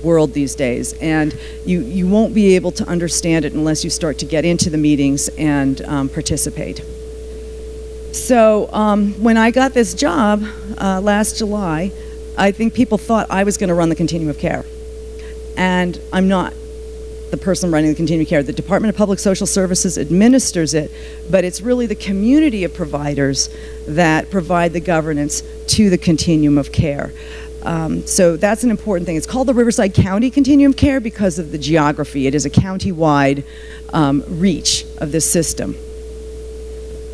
world these days, and you won't be able to understand it unless you start to get into the meetings and participate. So when I got this job last July, I think people thought I was going to run the Continuum of Care. And I'm not the person running the Continuum of Care. The Department of Public Social Services administers it, but it's really the community of providers that provide the governance to the Continuum of Care. So that's an important thing. It's called the Riverside County Continuum of Care because of the geography. It is a county-wide reach of this system.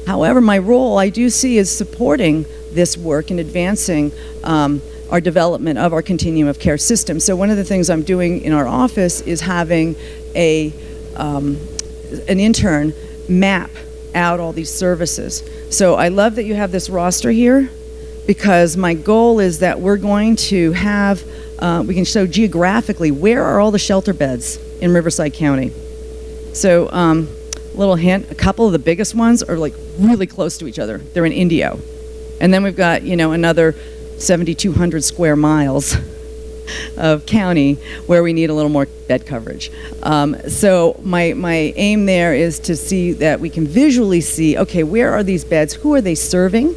However, my role, I do see, is supporting this work and advancing our development of our Continuum of Care system. So one of the things I'm doing in our office is having an intern map out all these services. So I love that you have this roster here, because my goal is that we're going to have, we can show geographically where are all the shelter beds in Riverside County. So little hint, a couple of the biggest ones are like really close to each other. They're in Indio. And then we've got, another 7,200 square miles of county where we need a little more bed coverage. So my aim there is to see that we can visually see, okay, where are these beds? Who are they serving?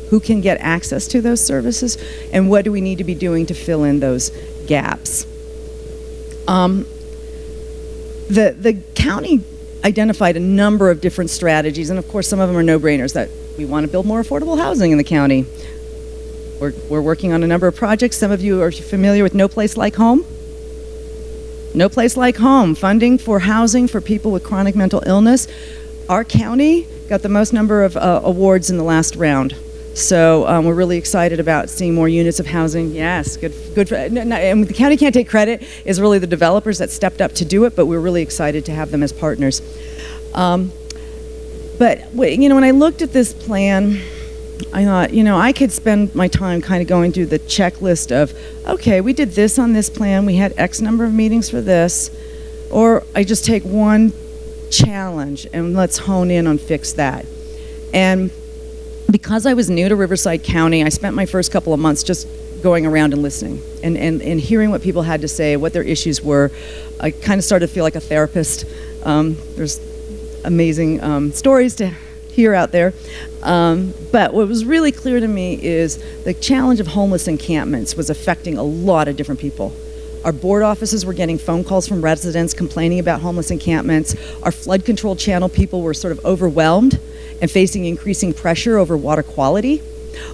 Who can get access to those services? And what do we need to be doing to fill in those gaps? The county identified a number of different strategies, and of course some of them are no-brainers, that we want to build more affordable housing in the county. We're working on a number of projects. Some of you are familiar with No Place Like Home. No Place Like Home, funding for housing for people with chronic mental illness. Our county got the most number of awards in the last round. So we're really excited about seeing more units of housing. Yes, good for, and the county can't take credit. It's really the developers that stepped up to do it, but we're really excited to have them as partners. But when I looked at this plan, I thought, I could spend my time kind of going through the checklist of, okay, we did this on this plan, we had X number of meetings for this, or I just take one challenge and let's hone in on fix that. And because I was new to Riverside County, I spent my first couple of months just going around and listening and hearing what people had to say, what their issues were. I kind of started to feel like a therapist. There's amazing stories to hear out there. But what was really clear to me is the challenge of homeless encampments was affecting a lot of different people. Our board offices were getting phone calls from residents complaining about homeless encampments. Our flood control channel people were sort of overwhelmed and facing increasing pressure over water quality.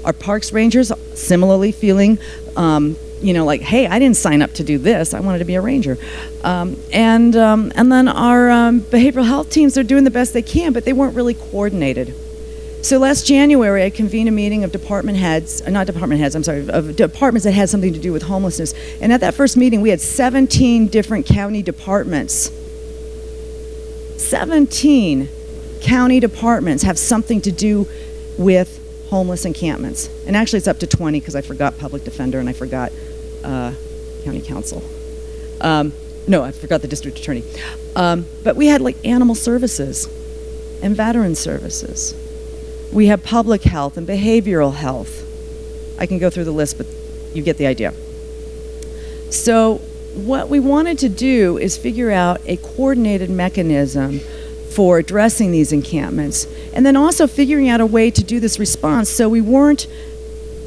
Our parks rangers similarly feeling, like, hey, I didn't sign up to do this. I wanted to be a ranger. And then our behavioral health teams are doing the best they can, but they weren't really coordinated. So last January, I convened a meeting of of departments that had something to do with homelessness. And at that first meeting, we had 17 different county departments. 17 county departments have something to do with homeless encampments. And actually it's up to 20 because I forgot public defender and I forgot county council. No, I forgot the district attorney. But we had like animal services and veteran services. We have public health and behavioral health. I can go through the list, but you get the idea. So what we wanted to do is figure out a coordinated mechanism for addressing these encampments, and then also figuring out a way to do this response so we weren't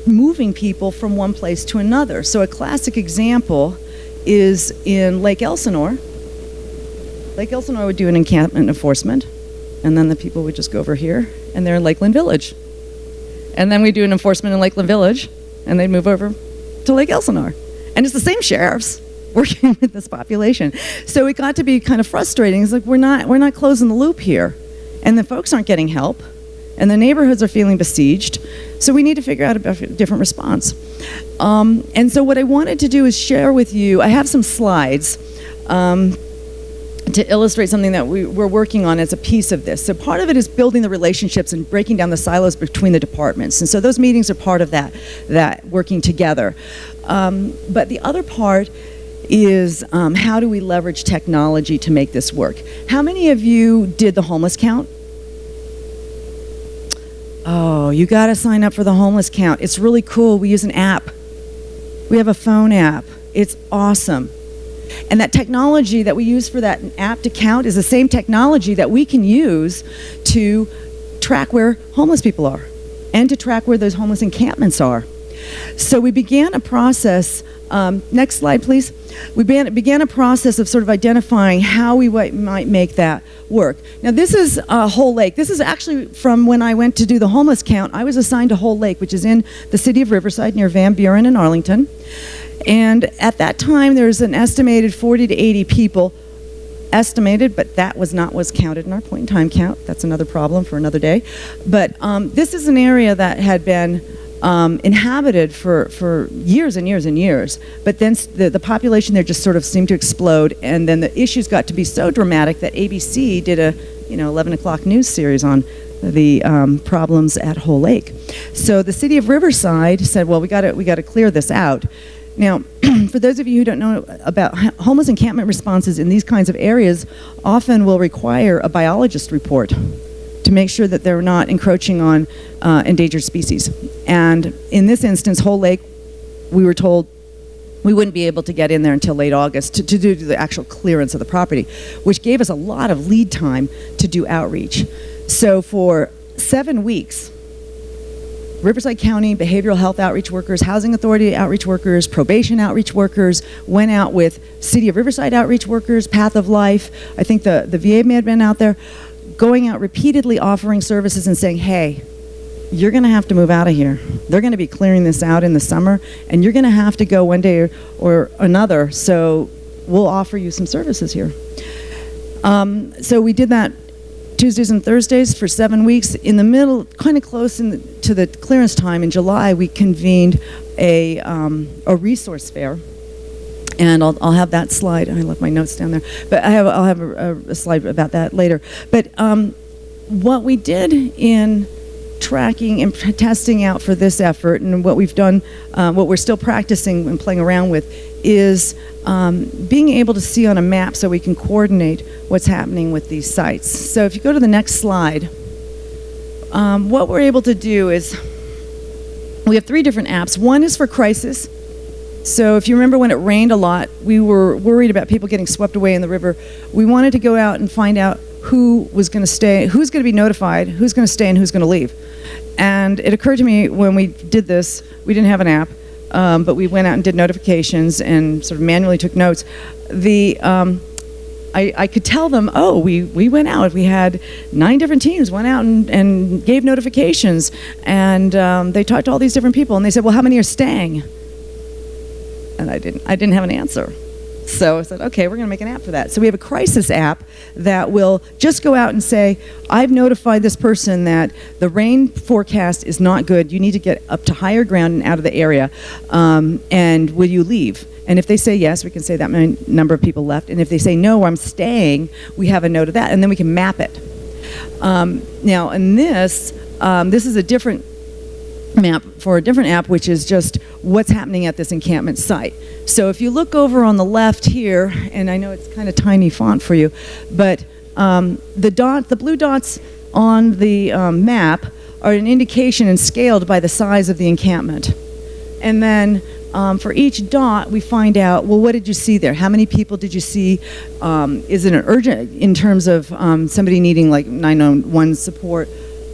moving people from one place to another. So a classic example is in Lake Elsinore. Lake Elsinore would do an encampment enforcement, and then the people would just go over here, and they're in Lakeland Village. And then we do an enforcement in Lakeland Village, and they'd move over to Lake Elsinore. And it's the same sheriffs working with this population. So it got to be kind of frustrating. It's like we're not closing the loop here. And the folks aren't getting help. And the neighborhoods are feeling besieged. So we need to figure out a different response. And so what I wanted to do is share with you, I have some slides to illustrate something that we're working on as a piece of this. So part of it is building the relationships and breaking down the silos between the departments. And so those meetings are part of that working together. But the other part is how do we leverage technology to make this work? How many of you did the homeless count? Oh, you got to sign up for the homeless count. It's really cool. We use an app. We have a phone app. It's awesome. And that technology that we use for that app to count is the same technology that we can use to track where homeless people are and to track where those homeless encampments are. So we began a process, next slide please. We began a process of sort of identifying how we might make that work. Now this is Whole Lake. This is actually from when I went to do the homeless count. I was assigned to Whole Lake, which is in the city of Riverside near Van Buren and Arlington. And at that time there's an estimated 40 to 80 people estimated, but that was not what's counted in our point in time count. That's another problem for another day. But this is an area that had been inhabited for years and years and years, but then the population there just sort of seemed to explode, and then the issues got to be so dramatic that ABC did a 11 o'clock news series on the problems at Whole Lake. So the city of Riverside said, well, we got to clear this out. Now, for those of you who don't know about homeless encampment responses in these kinds of areas, often will require a biologist report to make sure that they're not encroaching on endangered species. And in this instance, Whole Lake, we were told we wouldn't be able to get in there until late August to do the actual clearance of the property, which gave us a lot of lead time to do outreach. So for 7 weeks, Riverside County behavioral health outreach workers, housing authority outreach workers, probation outreach workers, went out with City of Riverside outreach workers, Path of Life. I think the VA may have been out there, going out repeatedly offering services and saying, hey, you're going to have to move out of here. They're going to be clearing this out in the summer, and you're going to have to go one day or another, so we'll offer you some services here. So we did that Tuesdays and Thursdays for 7 weeks. In the middle, kind of close to the clearance time in July, we convened a resource fair. And I'll have that slide. I left my notes down there, but I'll have a slide about that later. But what we did in tracking and testing out for this effort, and what we've done, what we're still practicing and playing around with, is being able to see on a map so we can coordinate what's happening with these sites. So if you go to the next slide, what we're able to do is we have 3 different apps. One is for crisis. So if you remember when it rained a lot, we were worried about people getting swept away in the river. We wanted to go out and find out who was going to stay, who's going to be notified, who's going to stay, and who's going to leave. And it occurred to me when we did this, we didn't have an app, but we went out and did notifications and sort of manually took notes. I could tell them, oh, we went out. We had 9 different teams went out and gave notifications, and they talked to all these different people, and they said, well, how many are staying? And I didn't have an answer. So I said, okay, we're going to make an app for that. So we have a crisis app that will just go out and say, I've notified this person that the rain forecast is not good. You need to get up to higher ground and out of the area. And will you leave? And if they say yes, we can say that many number of people left. And if they say no, I'm staying, we have a note of that. And then we can map it. Now, in this is a different map for a different app, which is just what's happening at this encampment site. So if you look over on the left here, and I know it's kind of tiny font for you, but the blue dots on the map are an indication and scaled by the size of the encampment. And then for each dot, we find out, well, what did you see there? How many people did you see? Is it an urgent in terms of somebody needing like 911 support?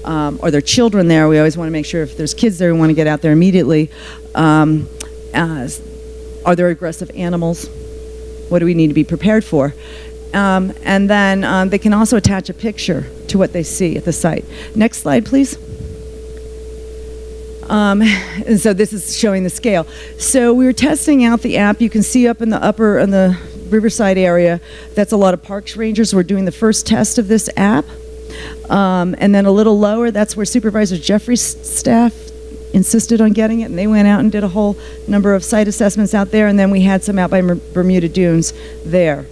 Are there children there? We always want to make sure if there's kids there, we want to get out there immediately. Are there aggressive animals? What do we need to be prepared for? And then they can also attach a picture to what they see at the site. Next slide, please. And so this is showing the scale. So we were testing out the app. You can see up in the Riverside area, that's a lot of parks rangers. We're doing the first test of this app. And then a little lower, that's where Supervisor Jeffrey's staff insisted on getting it, and they went out and did a whole number of site assessments out there, and then we had some out by Bermuda Dunes there.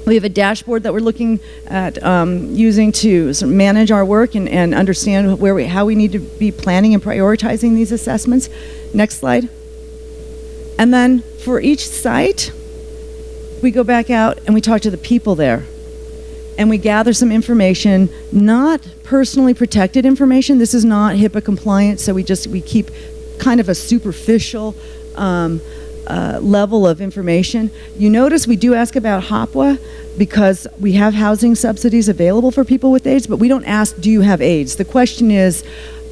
We have a dashboard that we're looking at using to sort of manage our work and understand how we need to be planning and prioritizing these assessments. Next slide. And then for each site, we go back out and we talk to the people there. And we gather some information, not personally protected information. This is not HIPAA compliant, so we keep kind of a superficial level of information. You notice we do ask about HOPWA because we have housing subsidies available for people with AIDS, but we don't ask, do you have AIDS? The question is,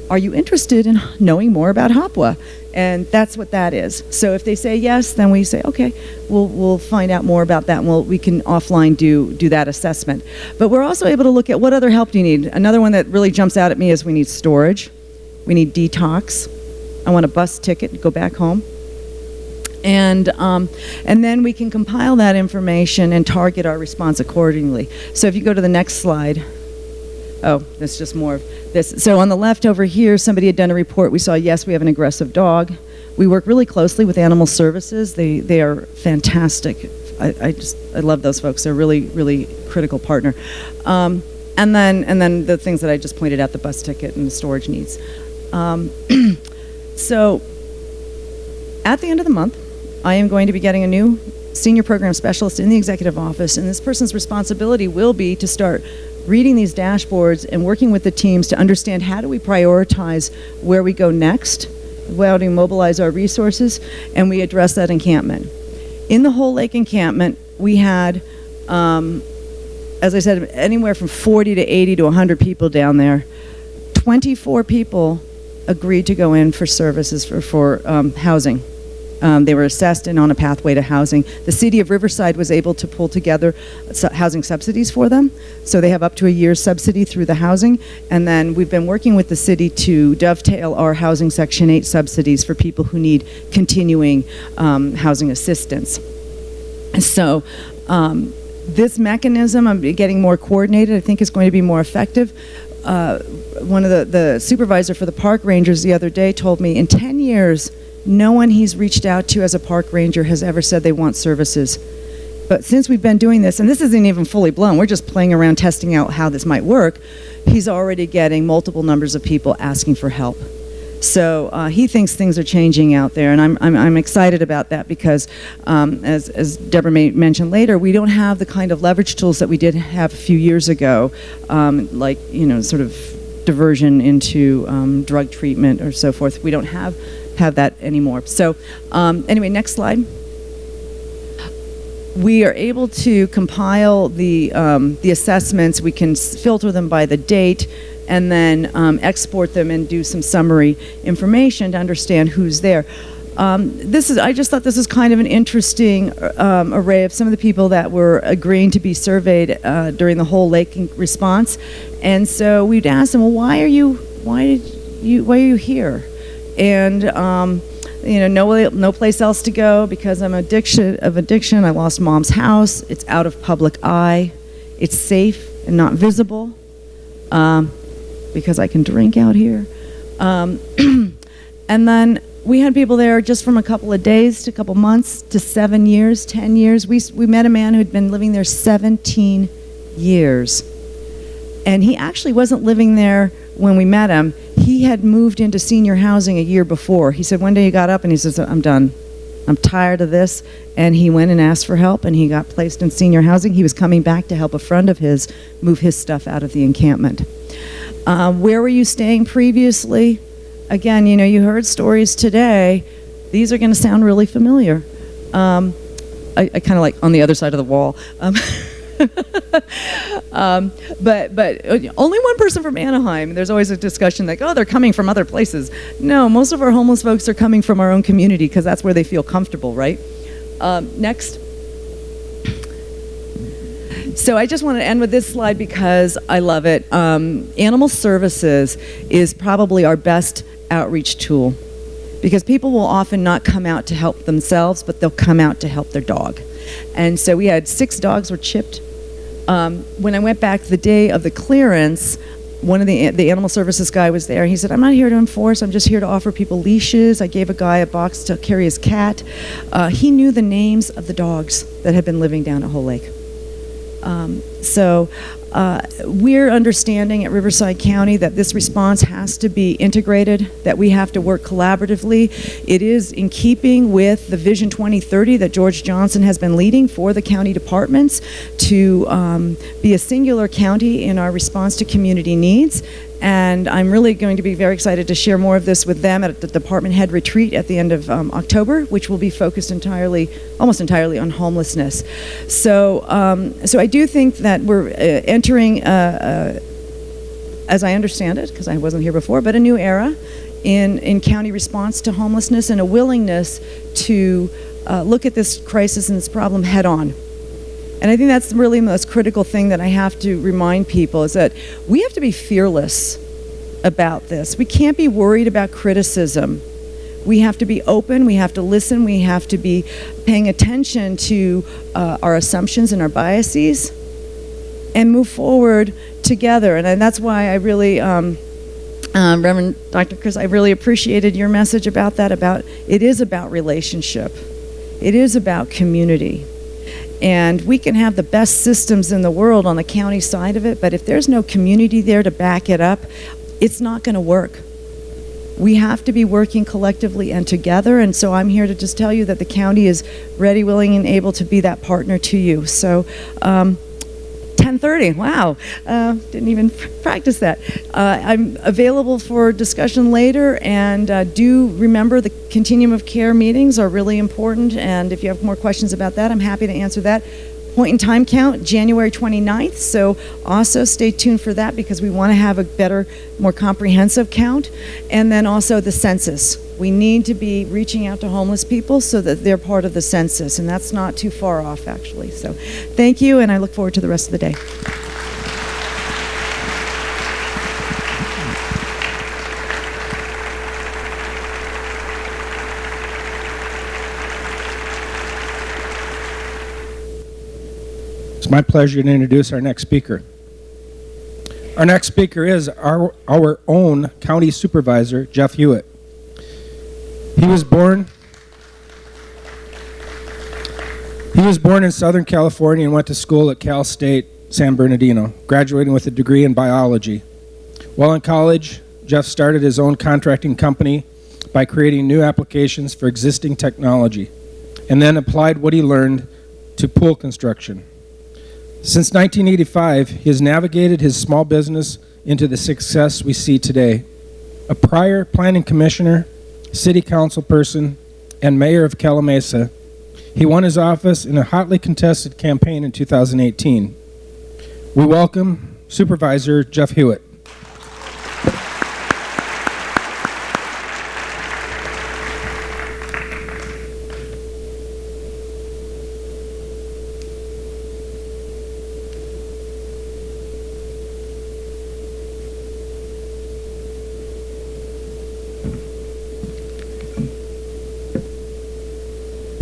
are you interested in knowing more about HOPWA? And that's what that is. So if they say yes, then we say, okay, we'll find out more about that, and we can offline do that assessment. But we're also able to look at what other help do you need. Another one that really jumps out at me is we need storage. We need detox. I want a bus ticket to go back home. And then we can compile that information and target our response accordingly. So if you go to the next slide. Oh, that's just more of this. So on the left over here, somebody had done a report. We saw, yes, we have an aggressive dog. We work really closely with Animal Services. They are fantastic. I love those folks. They're a really, really critical partner. And then the things that I just pointed out, the bus ticket and the storage needs. So at the end of the month, I am going to be getting a new senior program specialist in the executive office, and this person's responsibility will be to start reading these dashboards and working with the teams to understand how do we prioritize where we go next, how do we mobilize our resources, and we address that encampment. In the whole lake encampment, we had, as I said, anywhere from 40 to 80 to 100 people down there. 24 people agreed to go in for services for housing. They were assessed and on a pathway to housing. The city of Riverside was able to pull together housing subsidies for them. So they have up to a year's subsidy through the housing. And then we've been working with the city to dovetail our housing Section 8 subsidies for people who need continuing housing assistance. So this mechanism, I'm getting more coordinated, I think is going to be more effective. One of the supervisor for the park rangers the other day told me in 10 years, no one he's reached out to as a park ranger has ever said they want services. But since we've been doing this, and this isn't even fully blown, we're just playing around testing out how this might work, he's already getting multiple numbers of people asking for help. So he thinks things are changing out there, and I'm excited about that because, as Deborah may mention later, we don't have the kind of leverage tools that we did have a few years ago, like, you know, sort of diversion into drug treatment or so forth. We don't have that anymore. So anyway, next slide. We are able to compile the assessments. We can filter them by the date and then export them and do some summary information to understand who's there. I just thought this is kind of an interesting array of some of the people that were agreeing to be surveyed during the whole lake response. And so we'd ask them, well, why are you here? And you know, no place else to go because I'm addiction. I lost mom's house. It's out of public eye. It's safe and not visible because I can drink out here. And then we had people there just from a couple of days to a couple months to 7 years, 10 years. We met a man who'd been living there 17 years. And he actually wasn't living there when we met him. He had moved into senior housing a year before. He said one day he got up and he says, I'm done. I'm tired of this. And he went and asked for help and he got placed in senior housing. He was coming back to help a friend of his move his stuff out of the encampment. Where were you staying previously? Again, you know, you heard stories today. These are going to sound really familiar. I kind of like on the other side of the wall. But only one person from Anaheim. There's always a discussion like, oh, they're coming from other places. No, most of our homeless folks are coming from our own community because that's where they feel comfortable, right? Next. So I just want to end with this slide because I love it. Animal services is probably our best outreach tool because people will often not come out to help themselves, but they'll come out to help their dog. And so we had 6 dogs were chipped. When I went back the day of the clearance, one of the animal services guy was there. He said, I'm not here to enforce. I'm just here to offer people leashes. I gave a guy a box to carry his cat. He knew the names of the dogs that had been living down at Whole Lake. So we're understanding at Riverside County that this response has to be integrated, that we have to work collaboratively. It is in keeping with the Vision 2030 that George Johnson has been leading for the county departments to be a singular county in our response to community needs. And I'm really going to be very excited to share more of this with them at the department head retreat at the end of October, which will be focused almost entirely on homelessness. So I do think that we're entering, as I understand it, because I wasn't here before, but a new era in county response to homelessness and a willingness to look at this crisis and this problem head on. And I think that's really the most critical thing that I have to remind people is that we have to be fearless about this. We can't be worried about criticism. We have to be open, we have to listen, we have to be paying attention to our assumptions and our biases and move forward together. And that's why I really, Reverend Dr. Chris, I really appreciated your message about that, it is about relationship. It is about community. And we can have the best systems in the world on the county side of it, but if there's no community there to back it up, it's not going to work. We have to be working collectively and together, and so I'm here to just tell you that the county is ready, willing, and able to be that partner to you. So 10:30, wow, didn't even practice that. I'm available for discussion later, and do remember the continuum of care meetings are really important, and if you have more questions about that, I'm happy to answer that. point in time count, January 29th. So also stay tuned for that because we want to have a better, more comprehensive count. And then also the census. We need to be reaching out to homeless people so that they're part of the census, and that's not too far off, actually. So thank you, and I look forward to the rest of the day. It's my pleasure to introduce our next speaker. Our next speaker is our own county supervisor, Jeff Hewitt. He was born in Southern California and went to school at Cal State San Bernardino, graduating with a degree in biology. While in college, Jeff started his own contracting company by creating new applications for existing technology, and then applied what he learned to pool construction. Since 1985, he has navigated his small business into the success we see today. A prior planning commissioner, city council person, and mayor of Calamasa, he won his office in a hotly contested campaign in 2018. We welcome Supervisor Jeff Hewitt.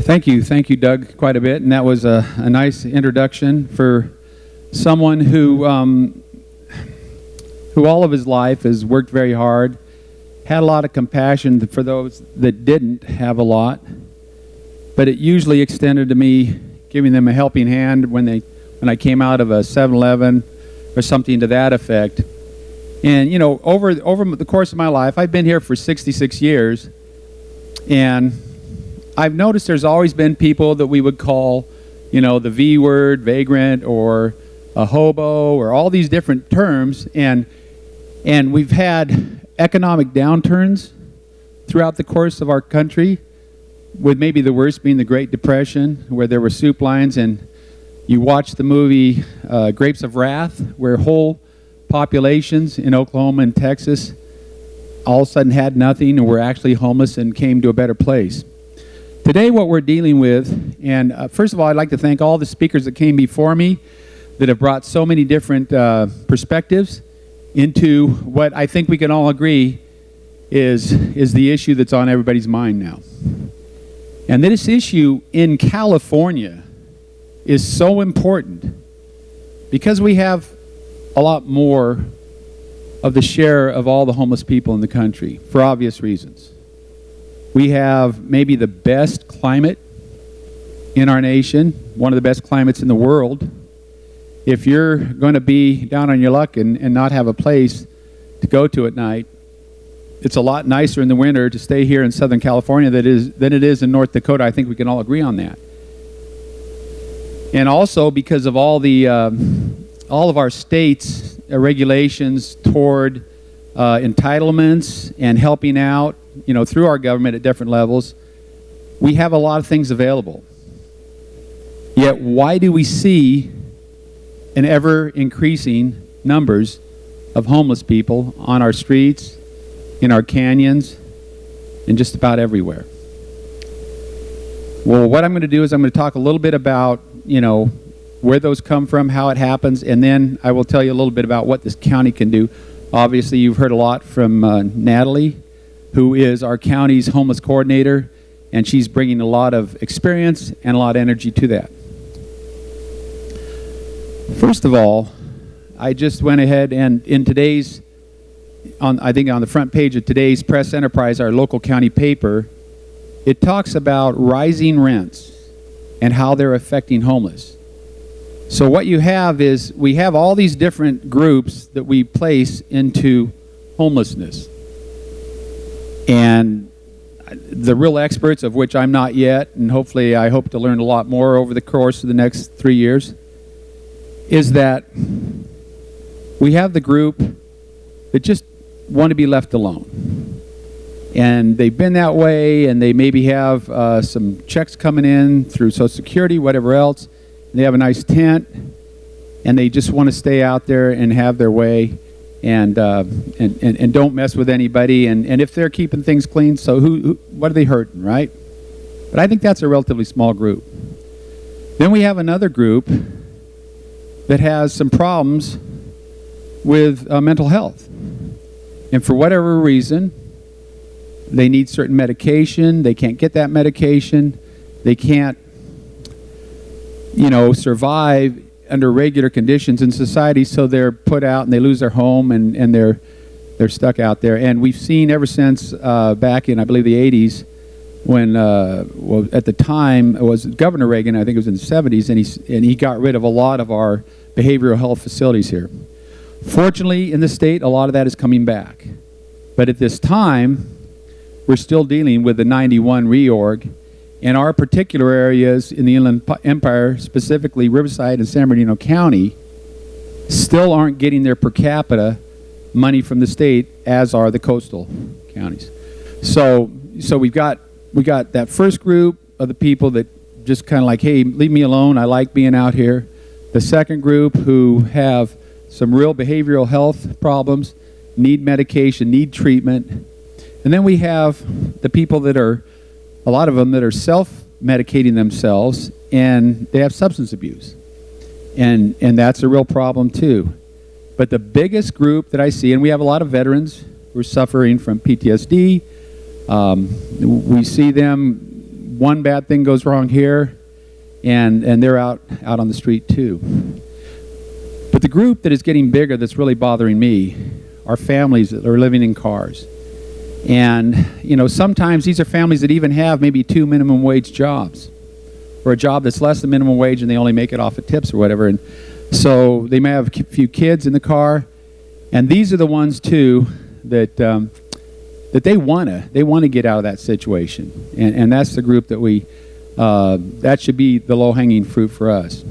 Thank you, Doug, quite a bit, and that was a nice introduction for someone who all of his life has worked very hard, had a lot of compassion for those that didn't have a lot, but it usually extended to me giving them a helping hand when I came out of a 7-Eleven or something to that effect. And you know, over the course of my life, I've been here for 66 years, and I've noticed there's always been people that we would call, you know, the V word, vagrant, or a hobo, or all these different terms, and we've had economic downturns throughout the course of our country, with maybe the worst being the Great Depression, where there were soup lines, and you watch the movie Grapes of Wrath, where whole populations in Oklahoma and Texas all of a sudden had nothing and were actually homeless and came to a better place. Today what we're dealing with, and first of all I'd like to thank all the speakers that came before me that have brought so many different perspectives into what I think we can all agree is the issue that's on everybody's mind now. And this issue in California is so important because we have a lot more of the share of all the homeless people in the country for obvious reasons. We have maybe the best climate in our nation, one of the best climates in the world. If you're going to be down on your luck and not have a place to go to at night, it's a lot nicer in the winter to stay here in Southern California than it is in North Dakota. I think we can all agree on that. And also because of all of our states' regulations toward entitlements and helping out, you know, through our government at different levels, we have a lot of things available. Yet why do we see an ever increasing numbers of homeless people on our streets, in our canyons, and just about everywhere? Well, what I'm going to do is I'm going to talk a little bit about, you know, where those come from, how it happens, and then I will tell you a little bit about what this county can do. Obviously, you've heard a lot from Natalie, who is our county's homeless coordinator, and she's bringing a lot of experience and a lot of energy to that. First of all, I just went ahead and in today's, I think on the front page of today's Press Enterprise, our local county paper, it talks about rising rents and how they're affecting homeless. So what you have is, we have all these different groups that we place into homelessness. And the real experts, of which I'm not yet, and hopefully I hope to learn a lot more over the course of the next 3 years, is that we have the group that just want to be left alone. And they've been that way, and they maybe have some checks coming in through Social Security, whatever else, they have a nice tent, and they just want to stay out there and have their way, and don't mess with anybody. And if they're keeping things clean, so what are they hurting, right? But I think that's a relatively small group. Then we have another group that has some problems with mental health. And for whatever reason, they need certain medication. They can't get that medication. They can't, survive under regular conditions in society, so they're put out and they lose their home, and they're stuck out there. And we've seen ever since back in, I believe, the 80s, when, at the time, it was Governor Reagan, I think it was in the 70s, and he got rid of a lot of our behavioral health facilities here. Fortunately, in the state, a lot of that is coming back. But at this time, we're still dealing with the 91 reorg, and our particular areas in the Inland Empire, specifically Riverside and San Bernardino County, still aren't getting their per capita money from the state, as are the coastal counties. So we got that first group of the people that just kind of like, hey, leave me alone, I like being out here. The second group who have some real behavioral health problems, need medication, need treatment. And then we have the people that are, a lot of them that are self-medicating themselves, and they have substance abuse. And that's a real problem too. But the biggest group that I see, and we have a lot of veterans who are suffering from PTSD. We see them, one bad thing goes wrong here, and they're out on the street too. But the group that is getting bigger that's really bothering me are families that are living in cars. And, sometimes these are families that even have maybe 2 minimum wage jobs, or a job that's less than minimum wage and they only make it off of tips or whatever. And so they may have a few kids in the car. And these are the ones, too, that they want to get out of that situation. And that's the group that that should be the low-hanging fruit for us.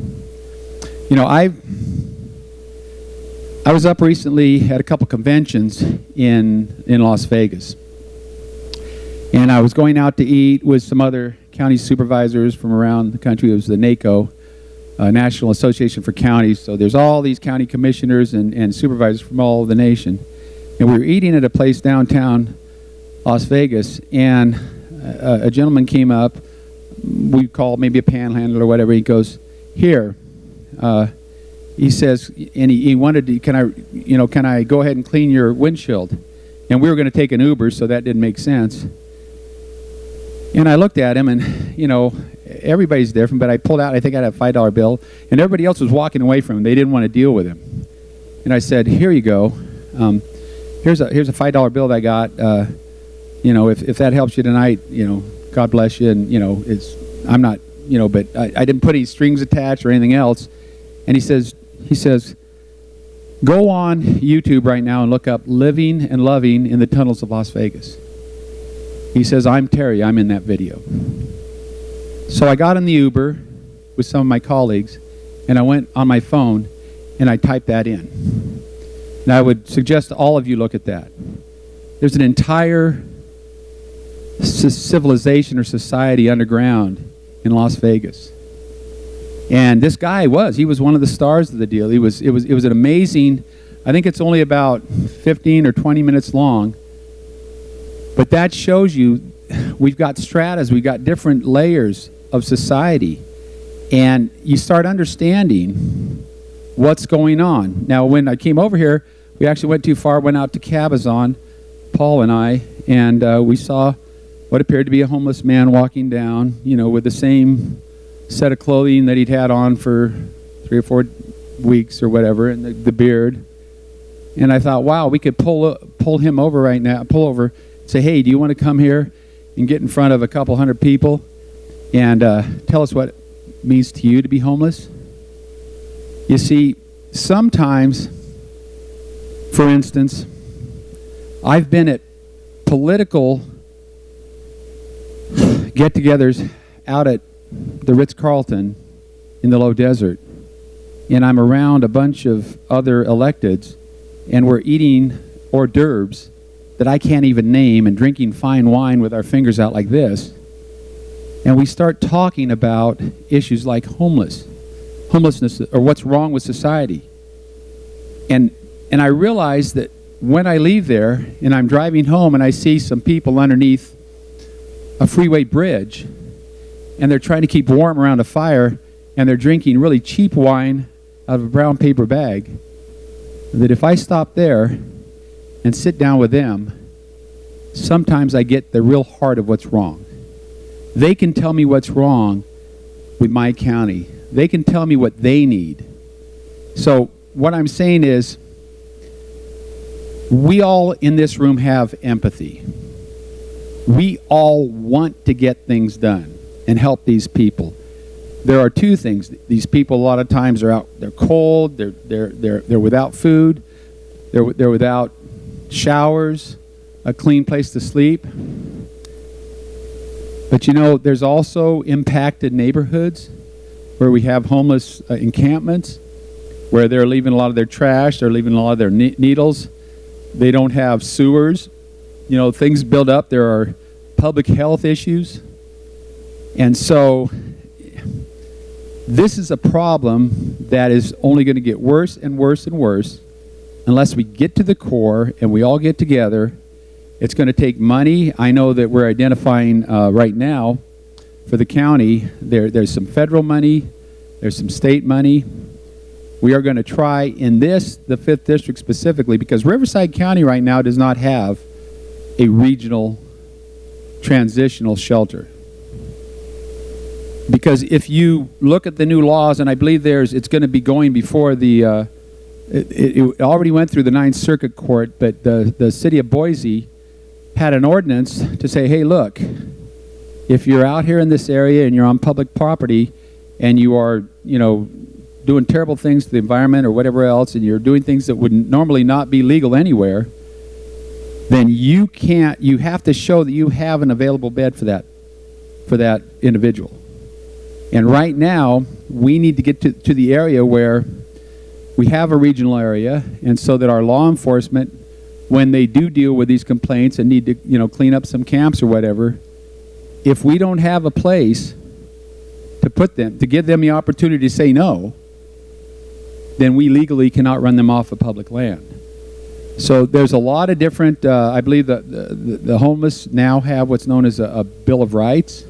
I was up recently at a couple conventions in Las Vegas. And I was going out to eat with some other county supervisors from around the country. It was the NACO, National Association for Counties. So there's all these county commissioners and supervisors from all over the nation. And we were eating at a place downtown Las Vegas, and a gentleman came up. We called maybe a panhandler or whatever. He goes, here. He says, and he wanted to, can I go ahead and clean your windshield? And we were going to take an Uber, so that didn't make sense. And I looked at him, and, everybody's different, but I pulled out, I think I had a $5 bill, and everybody else was walking away from him. They didn't want to deal with him. And I said, here you go. Here's a $5 bill that I got. If that helps you tonight, God bless you. And, I'm not, but I didn't put any strings attached or anything else. And he says, go on YouTube right now and look up Living and Loving in the Tunnels of Las Vegas. He says, I'm Terry, I'm in that video. So I got in the Uber with some of my colleagues, and I went on my phone and I typed that in. And I would suggest all of you look at that. There's an entire civilization or society underground in Las Vegas. And this guy he was one of the stars of the deal. It was an amazing, I think it's only about 15 or 20 minutes long. But that shows you we've got stratas, we've got different layers of society. And you start understanding what's going on. Now, when I came over here, we actually went too far, went out to Cabazon, Paul and I, and we saw what appeared to be a homeless man walking down, with the same set of clothing that he'd had on for 3 or 4 weeks or whatever, and the beard. And I thought, wow, we could pull him over right now, pull over, say, hey, do you want to come here and get in front of a couple hundred people and tell us what it means to you to be homeless? You see, sometimes, for instance, I've been at political get-togethers out at the Ritz-Carlton in the low desert, and I'm around a bunch of other electeds, and we're eating hors d'oeuvres that I can't even name and drinking fine wine with our fingers out like this, and we start talking about issues like homeless. homelessness or what's wrong with society. And I realize that when I leave there and I'm driving home and I see some people underneath a freeway bridge and they're trying to keep warm around a fire and they're drinking really cheap wine out of a brown paper bag, that if I stop there and sit down with them, sometimes I get the real heart of what's wrong. They can tell me what's wrong with my county. They can tell me what they need. So what I'm saying is, we all in this room have empathy. We all want to get things done and help these people. There are two things. These people a lot of times are out, they're cold, they're without food, they're without showers, a clean place to sleep. But you know, there's also impacted neighborhoods where we have homeless encampments, where they're leaving a lot of their trash, they're leaving a lot of their needles. They don't have sewers. You know, things build up. There are public health issues. And so this is a problem that is only going to get worse and worse and worse unless we get to the core and we all get together. It's going to take money. I know that we're identifying right now for the county. There's some federal money. There's some state money. We are going to try in this, the 5th District specifically, because Riverside County right now does not have a regional transitional shelter. Because if you look at the new laws, and I believe it's going to be going before the, it already went through the 9th Circuit Court, but the city of Boise had an ordinance to say, hey, look, if you're out here in this area and you're on public property and you are, you know, doing terrible things to the environment or whatever else, and you're doing things that would normally not be legal anywhere, then you have to show that you have an available bed for that individual. And right now, we need to get to the area where we have a regional area, and so that our law enforcement, when they do deal with these complaints and need to, you know, clean up some camps or whatever, if we don't have a place to put them, to give them the opportunity to say no, then we legally cannot run them off of public land. So there's a lot of different, I believe the homeless now have what's known as a Bill of Rights.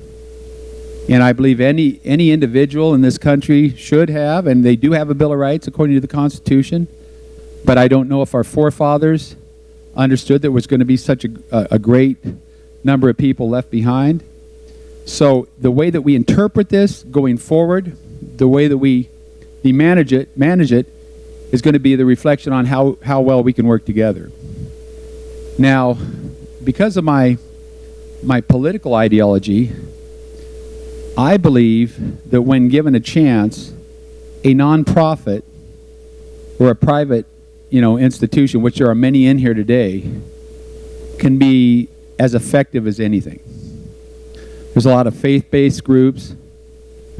And I believe any individual in this country should have, and they do have a Bill of Rights according to the Constitution. But I don't know if our forefathers understood there was going to be such a great number of people left behind. So the way that we interpret this going forward, the way that we manage it is going to be the reflection on how well we can work together. Now, because of my political ideology, I believe that when given a chance, a nonprofit or a private, you know, institution, which there are many in here today, can be as effective as anything. There's a lot of faith-based groups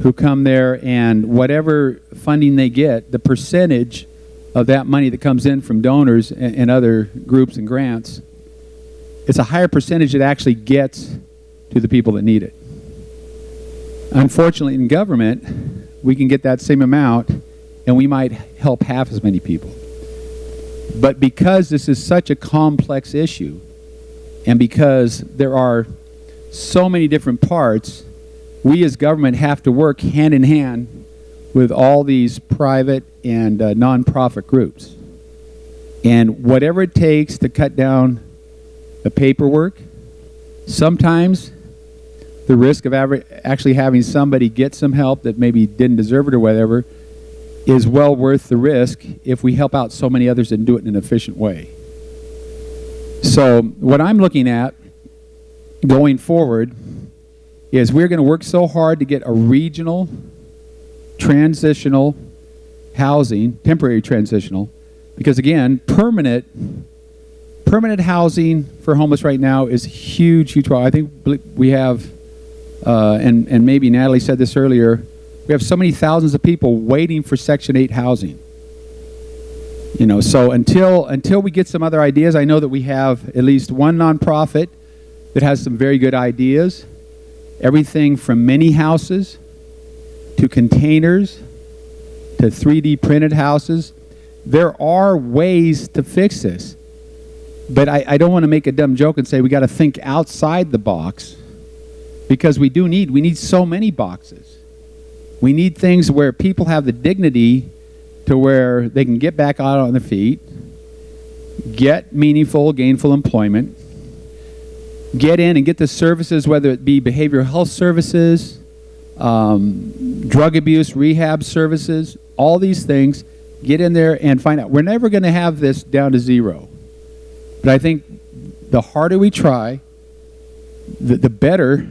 who come there, and whatever funding they get, the percentage of that money that comes in from donors and other groups and grants, it's a higher percentage that actually gets to the people that need it. Unfortunately, in government, we can get that same amount, and we might help half as many people. But because this is such a complex issue, and because there are so many different parts, we as government have to work hand in hand with all these private and nonprofit groups. And whatever it takes to cut down the paperwork, sometimes the risk of actually having somebody get some help that maybe didn't deserve it or whatever is well worth the risk if we help out so many others and do it in an efficient way. So what I'm looking at going forward is we're going to work so hard to get a regional transitional housing, temporary transitional, because again, permanent housing for homeless right now is huge problem. I think we have, and maybe Natalie said this earlier, we have so many thousands of people waiting for Section 8 housing. You know, so until we get some other ideas, I know that we have at least one nonprofit that has some very good ideas. Everything from mini houses to containers to 3D printed houses. There are ways to fix this. But I don't want to make a dumb joke and say we got to think outside the box, because we need so many boxes. We need things where people have the dignity to where they can get back out on their feet, get meaningful, gainful employment, get in and get the services, whether it be behavioral health services, drug abuse, rehab services, all these things, get in there and find out. We're never going to have this down to zero. But I think the harder we try, the better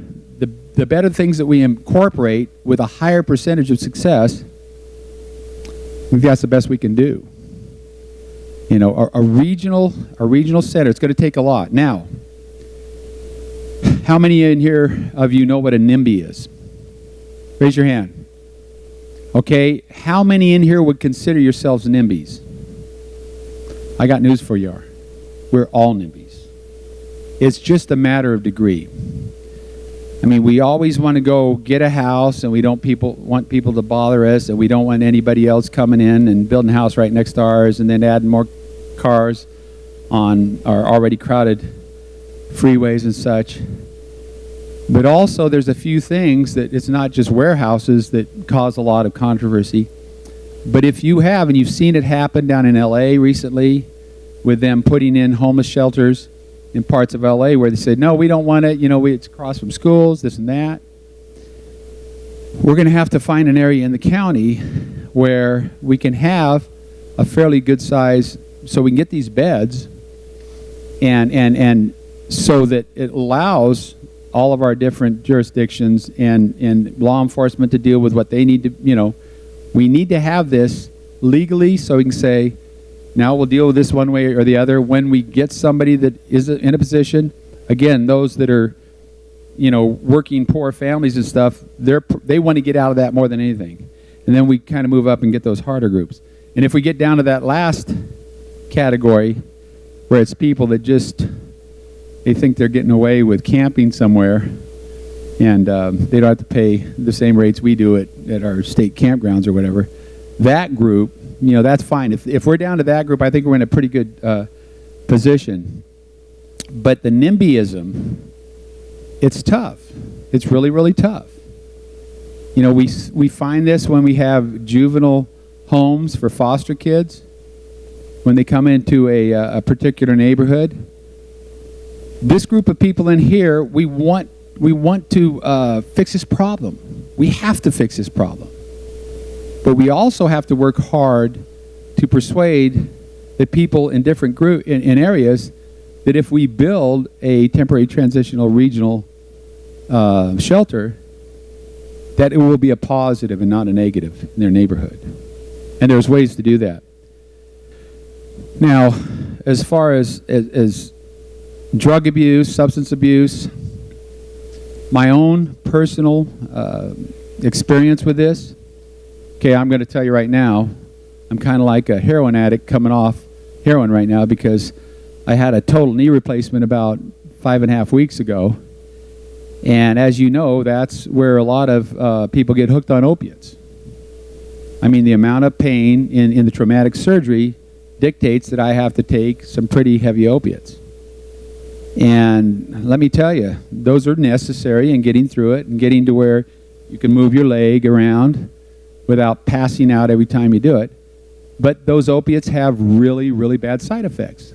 things that we incorporate with a higher percentage of success, I think that's the best we can do. You know, a regional center, it's going to take a lot. Now, how many in here of you know what a NIMBY is? Raise your hand. Okay, how many in here would consider yourselves NIMBYs? I got news for you. We're all NIMBYs. It's just a matter of degree. I mean, we always want to go get a house, and we don't want people to bother us, and we don't want anybody else coming in and building a house right next to ours and then adding more cars on our already crowded freeways and such. But also there's a few things that it's not just warehouses that cause a lot of controversy. But if you have, and you've seen it happen down in LA recently with them putting in homeless shelters in parts of LA where they said, no, we don't want it, you know, it's across from schools, this and that. We're going to have to find an area in the county where we can have a fairly good size, so we can get these beds, and so that it allows all of our different jurisdictions and law enforcement to deal with what they need to, you know, we need to have this legally so we can say, now we'll deal with this one way or the other. When we get somebody that is in a position, again, those that are, you know, working poor families and stuff, they want to get out of that more than anything. And then we kind of move up and get those harder groups. And if we get down to that last category, where it's people that just, they think they're getting away with camping somewhere, and they don't have to pay the same rates we do at our state campgrounds or whatever, that group, you know, that's fine. If we're down to that group, I think we're in a pretty good position. But the NIMBYism, it's tough. It's really, really tough. You know, we find this when we have juvenile homes for foster kids, when they come into a particular neighborhood. This group of people in here, we want to fix this problem. We have to fix this problem. But we also have to work hard to persuade the people in different in areas that if we build a temporary transitional regional shelter, that it will be a positive and not a negative in their neighborhood. And there's ways to do that. Now, as far as drug abuse, substance abuse, my own personal experience with this, okay, I'm going to tell you right now, I'm kind of like a heroin addict coming off heroin right now, because I had a total knee replacement about 5.5 weeks ago. And as you know, that's where a lot of people get hooked on opiates. I mean, the amount of pain in the traumatic surgery dictates that I have to take some pretty heavy opiates. And let me tell you, those are necessary in getting through it and getting to where you can move your leg around without passing out every time you do it. But those opiates have really, really bad side effects.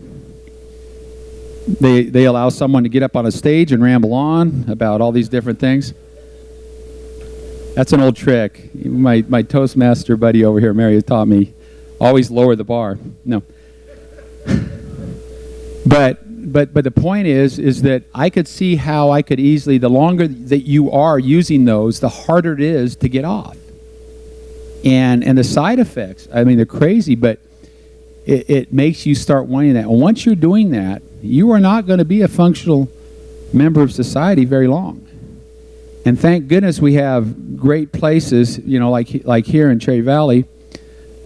They allow someone to get up on a stage and ramble on about all these different things. That's an old trick. My Toastmaster buddy over here, Mary, has taught me, always lower the bar. No. But the point is that I could see how I could easily, the longer that you are using those, the harder it is to get off. And the side effects, I mean, they're crazy, but it makes you start wanting that. And once you're doing that, you are not going to be a functional member of society very long. And thank goodness we have great places, you know, like here in Cherry Valley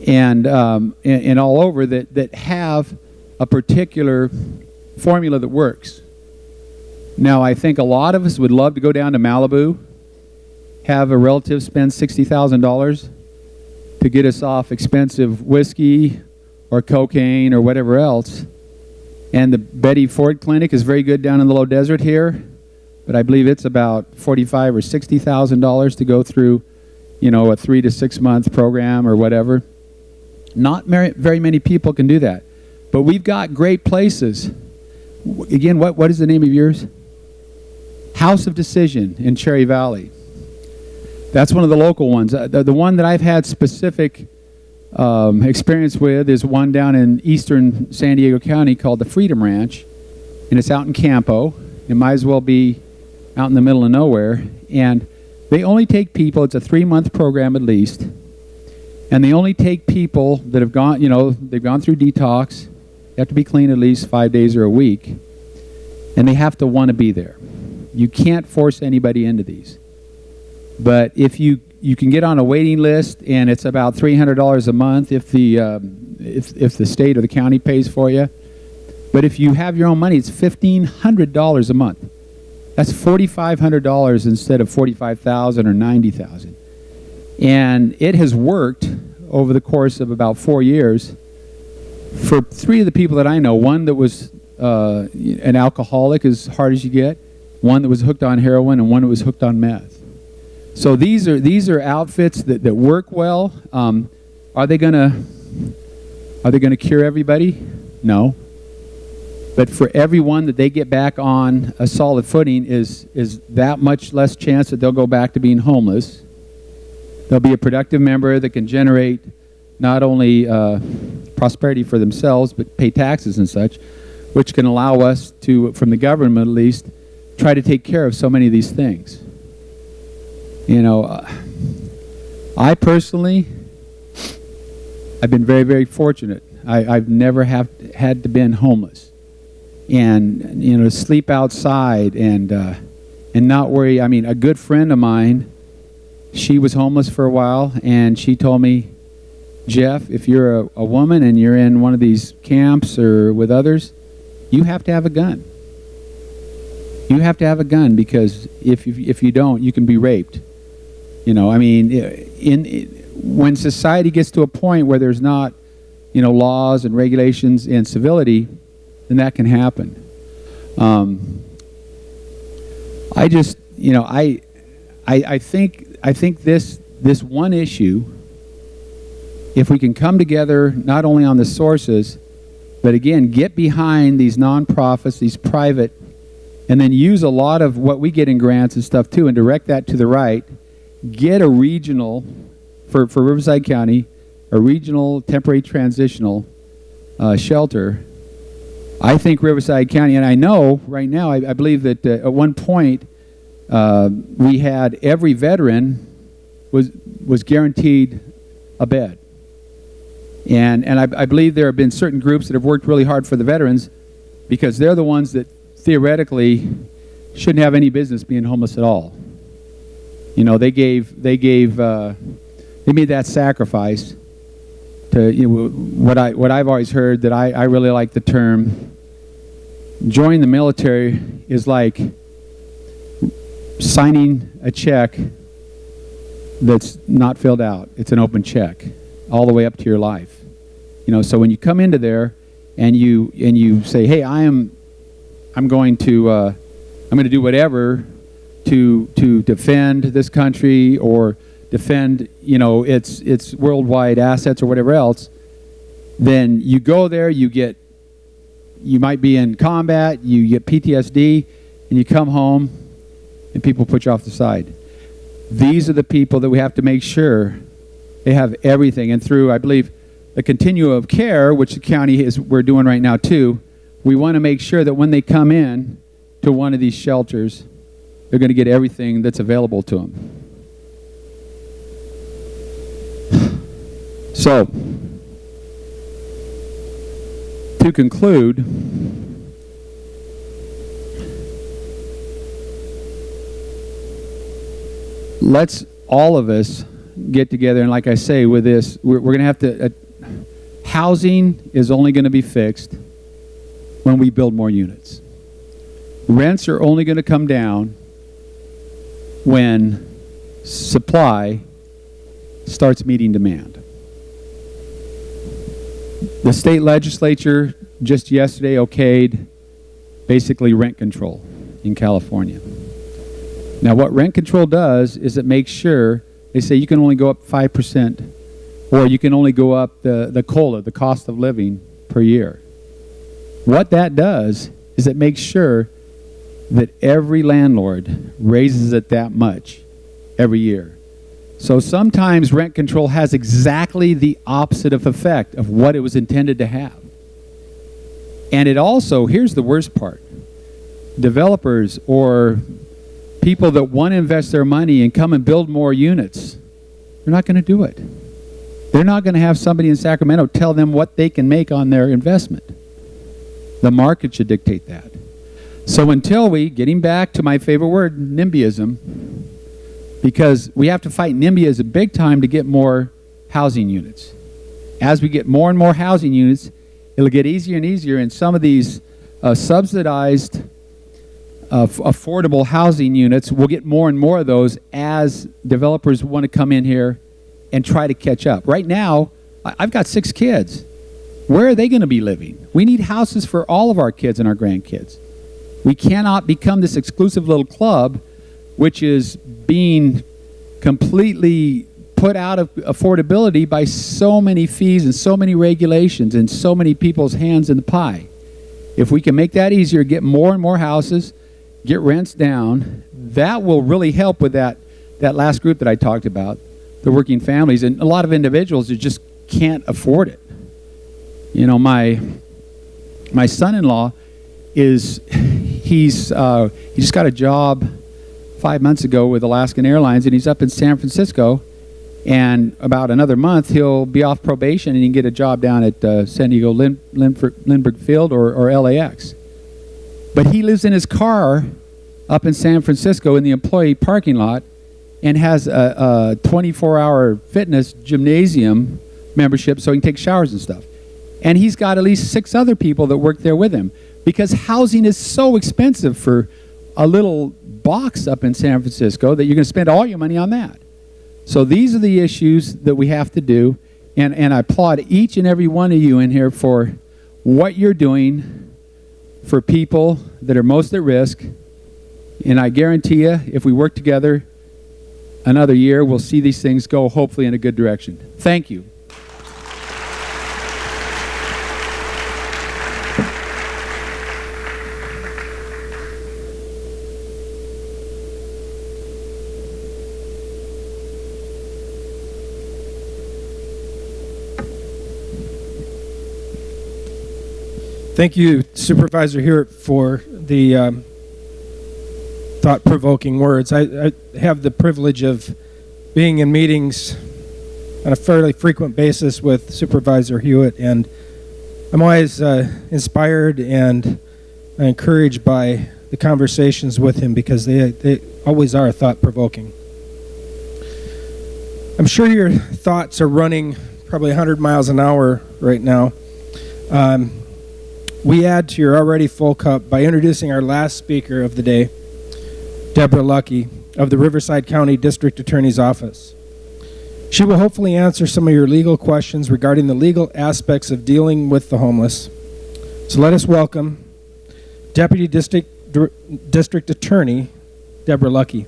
and all over that have a particular formula that works. Now, I think a lot of us would love to go down to Malibu, have a relative spend $60,000, to get us off expensive whiskey or cocaine or whatever else. And the Betty Ford Clinic is very good down in the low desert here, but I believe it's about $45,000 or $60,000 to go through, a 3 to 6 month program or whatever. Not very many people can do that, but we've got great places. Again, what is the name of yours? House of Decision in Cherry Valley. That's one of the local ones. The one that I've had specific experience with is one down in eastern San Diego County called the Freedom Ranch, and it's out in Campo. It might as well be out in the middle of nowhere, and they only take people, it's a 3-month program at least, and they only take people that have gone, they've gone through detox, they have to be clean at least 5 days or a week, and they have to want to be there. You can't force anybody into these. But if you can get on a waiting list, and it's about $300 a month if the state or the county pays for you. But if you have your own money, it's $1,500 a month. That's $4,500 instead of $45,000 or $90,000. And it has worked over the course of about 4 years for 3 of the people that I know. One that was an alcoholic, as hard as you get. One that was hooked on heroin, and one that was hooked on meth. So these are outfits that work well. Are they gonna cure everybody? No. But for everyone that they get back on a solid footing is that much less chance that they'll go back to being homeless. They'll be a productive member that can generate not only prosperity for themselves, but pay taxes and such, which can allow us to, from the government at least, try to take care of so many of these things. I personally, I've been very, very fortunate. I've never had to been homeless, and to sleep outside and not worry. I mean, a good friend of mine, she was homeless for a while, and she told me, Jeff, if you're a woman and you're in one of these camps or with others, you have to have a gun. You have to have a gun, because if you don't, you can be raped. When society gets to a point where there's not, laws and regulations and civility, then that can happen. I think this one issue, if we can come together not only on the sources, but again, get behind these nonprofits, these private, and then use a lot of what we get in grants and stuff too, and direct that to the right. Get a regional, for Riverside County, a regional temporary transitional shelter. I think Riverside County, and I know right now, I believe that at one point we had every veteran was guaranteed a bed. And I believe there have been certain groups that have worked really hard for the veterans, because they're the ones that theoretically shouldn't have any business being homeless at all. They made that sacrifice to, what I've always heard, that I really like the term, joining the military is like signing a check that's not filled out. It's an open check all the way up to your life. So when you come into there and you say, hey, I'm going to do whatever to defend this country, or defend its worldwide assets or whatever else, then you go there, you might be in combat, you get PTSD, and you come home and people put you off the side. These are the people that we have to make sure they have everything. And through, I believe, the continuum of care, which the county we're doing right now too, we want to make sure that when they come in to one of these shelters, they're going to get everything that's available to them. So, to conclude, let's all of us get together, and like I say, with this, we're going to have to, housing is only going to be fixed when we build more units. Rents are only going to come down when supply starts meeting demand. The state legislature just yesterday okayed basically rent control in California. Now, what rent control does is it makes sure, they say you can only go up 5%, or you can only go up the COLA, the cost of living, per year. What that does is it makes sure that every landlord raises it that much every year. So sometimes rent control has exactly the opposite of effect of what it was intended to have. And it also, here's the worst part, developers or people that want to invest their money and come and build more units, they're not going to do it. They're not going to have somebody in Sacramento tell them what they can make on their investment. The market should dictate that. So until we, getting back to my favorite word, NIMBYism, because we have to fight NIMBYism big time to get more housing units. As we get more and more housing units, it'll get easier and easier, and some of these subsidized affordable housing units, we'll get more and more of those as developers want to come in here and try to catch up. Right now, I've got 6 kids. Where are they going to be living? We need houses for all of our kids and our grandkids. We cannot become this exclusive little club which is being completely put out of affordability by so many fees and so many regulations and so many people's hands in the pie. If we can make that easier, get more and more houses, get rents down, that will really help with that last group that I talked about, the working families, and a lot of individuals who just can't afford it. You know, my son-in-law he's just got a job 5 months ago with Alaskan Airlines, and he's up in San Francisco, and about another month he'll be off probation and he can get a job down at San Diego Lindbergh Field or LAX. But he lives in his car up in San Francisco in the employee parking lot and has a 24-hour fitness gymnasium membership so he can take showers and stuff. And he's got at least 6 other people that work there with him because housing is so expensive for a little box up in San Francisco that you're going to spend all your money on that. So these are the issues that we have to do, and I applaud each and every one of you in here for what you're doing for people that are most at risk, and I guarantee you, if we work together another year, we'll see these things go hopefully in a good direction. Thank you. Thank you, Supervisor Hewitt, for the thought-provoking words. I have the privilege of being in meetings on a fairly frequent basis with Supervisor Hewitt, and I'm always inspired and encouraged by the conversations with him because they always are thought-provoking. I'm sure your thoughts are running probably 100 miles an hour right now. We add to your already full cup by introducing our last speaker of the day, Deborah Lucky of the Riverside County District Attorney's Office. She will hopefully answer some of your legal questions regarding the legal aspects of dealing with the homeless. So let us welcome Deputy District Attorney Deborah Lucky.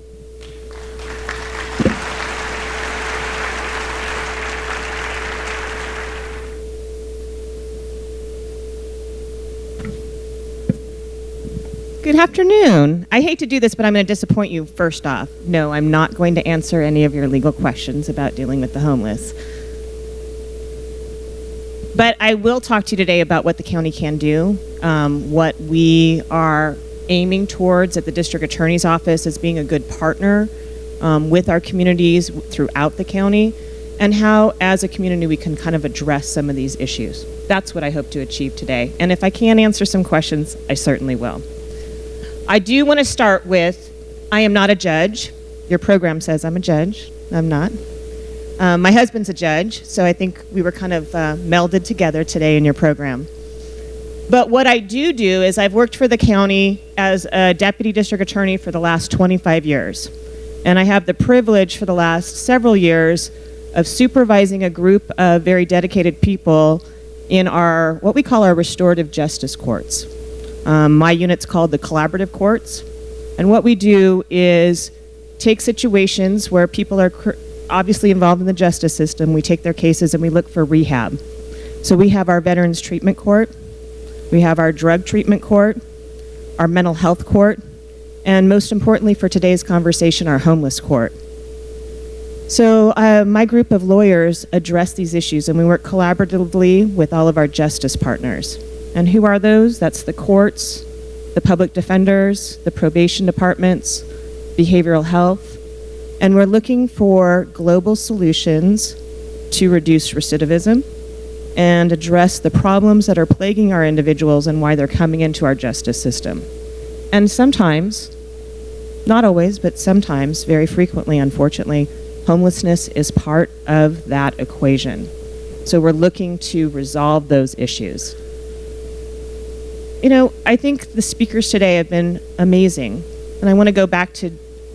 Good afternoon. I hate to do this, but I'm going to disappoint you first off. No, I'm not going to answer any of your legal questions about dealing with the homeless. But I will talk to you today about what the county can do, what we are aiming towards at the District Attorney's Office as being a good partner with our communities throughout the county, and how, as a community, we can kind of address some of these issues. That's what I hope to achieve today. And if I can answer some questions, I certainly will. I do want to start with, I am not a judge. Your program says I'm a judge. I'm not. My husband's a judge, so I think we were kind of melded together today in your program. But what I do is I've worked for the county as a deputy district attorney for the last 25 years. And I have the privilege for the last several years of supervising a group of very dedicated people in our, what we call our restorative justice courts. My unit's called the collaborative courts. And what we do is take situations where people are obviously involved in the justice system, we take their cases and we look for rehab. So we have our veterans treatment court, we have our drug treatment court, our mental health court, and most importantly for today's conversation, our homeless court. So my group of lawyers address these issues, and we work collaboratively with all of our justice partners. And who are those? That's the courts, the public defenders, the probation departments, behavioral health. And we're looking for global solutions to reduce recidivism and address the problems that are plaguing our individuals and why they're coming into our justice system. And sometimes, not always, but sometimes, very frequently, unfortunately, homelessness is part of that equation. So we're looking to resolve those issues. You know, I think the speakers today have been amazing. And I want to go back to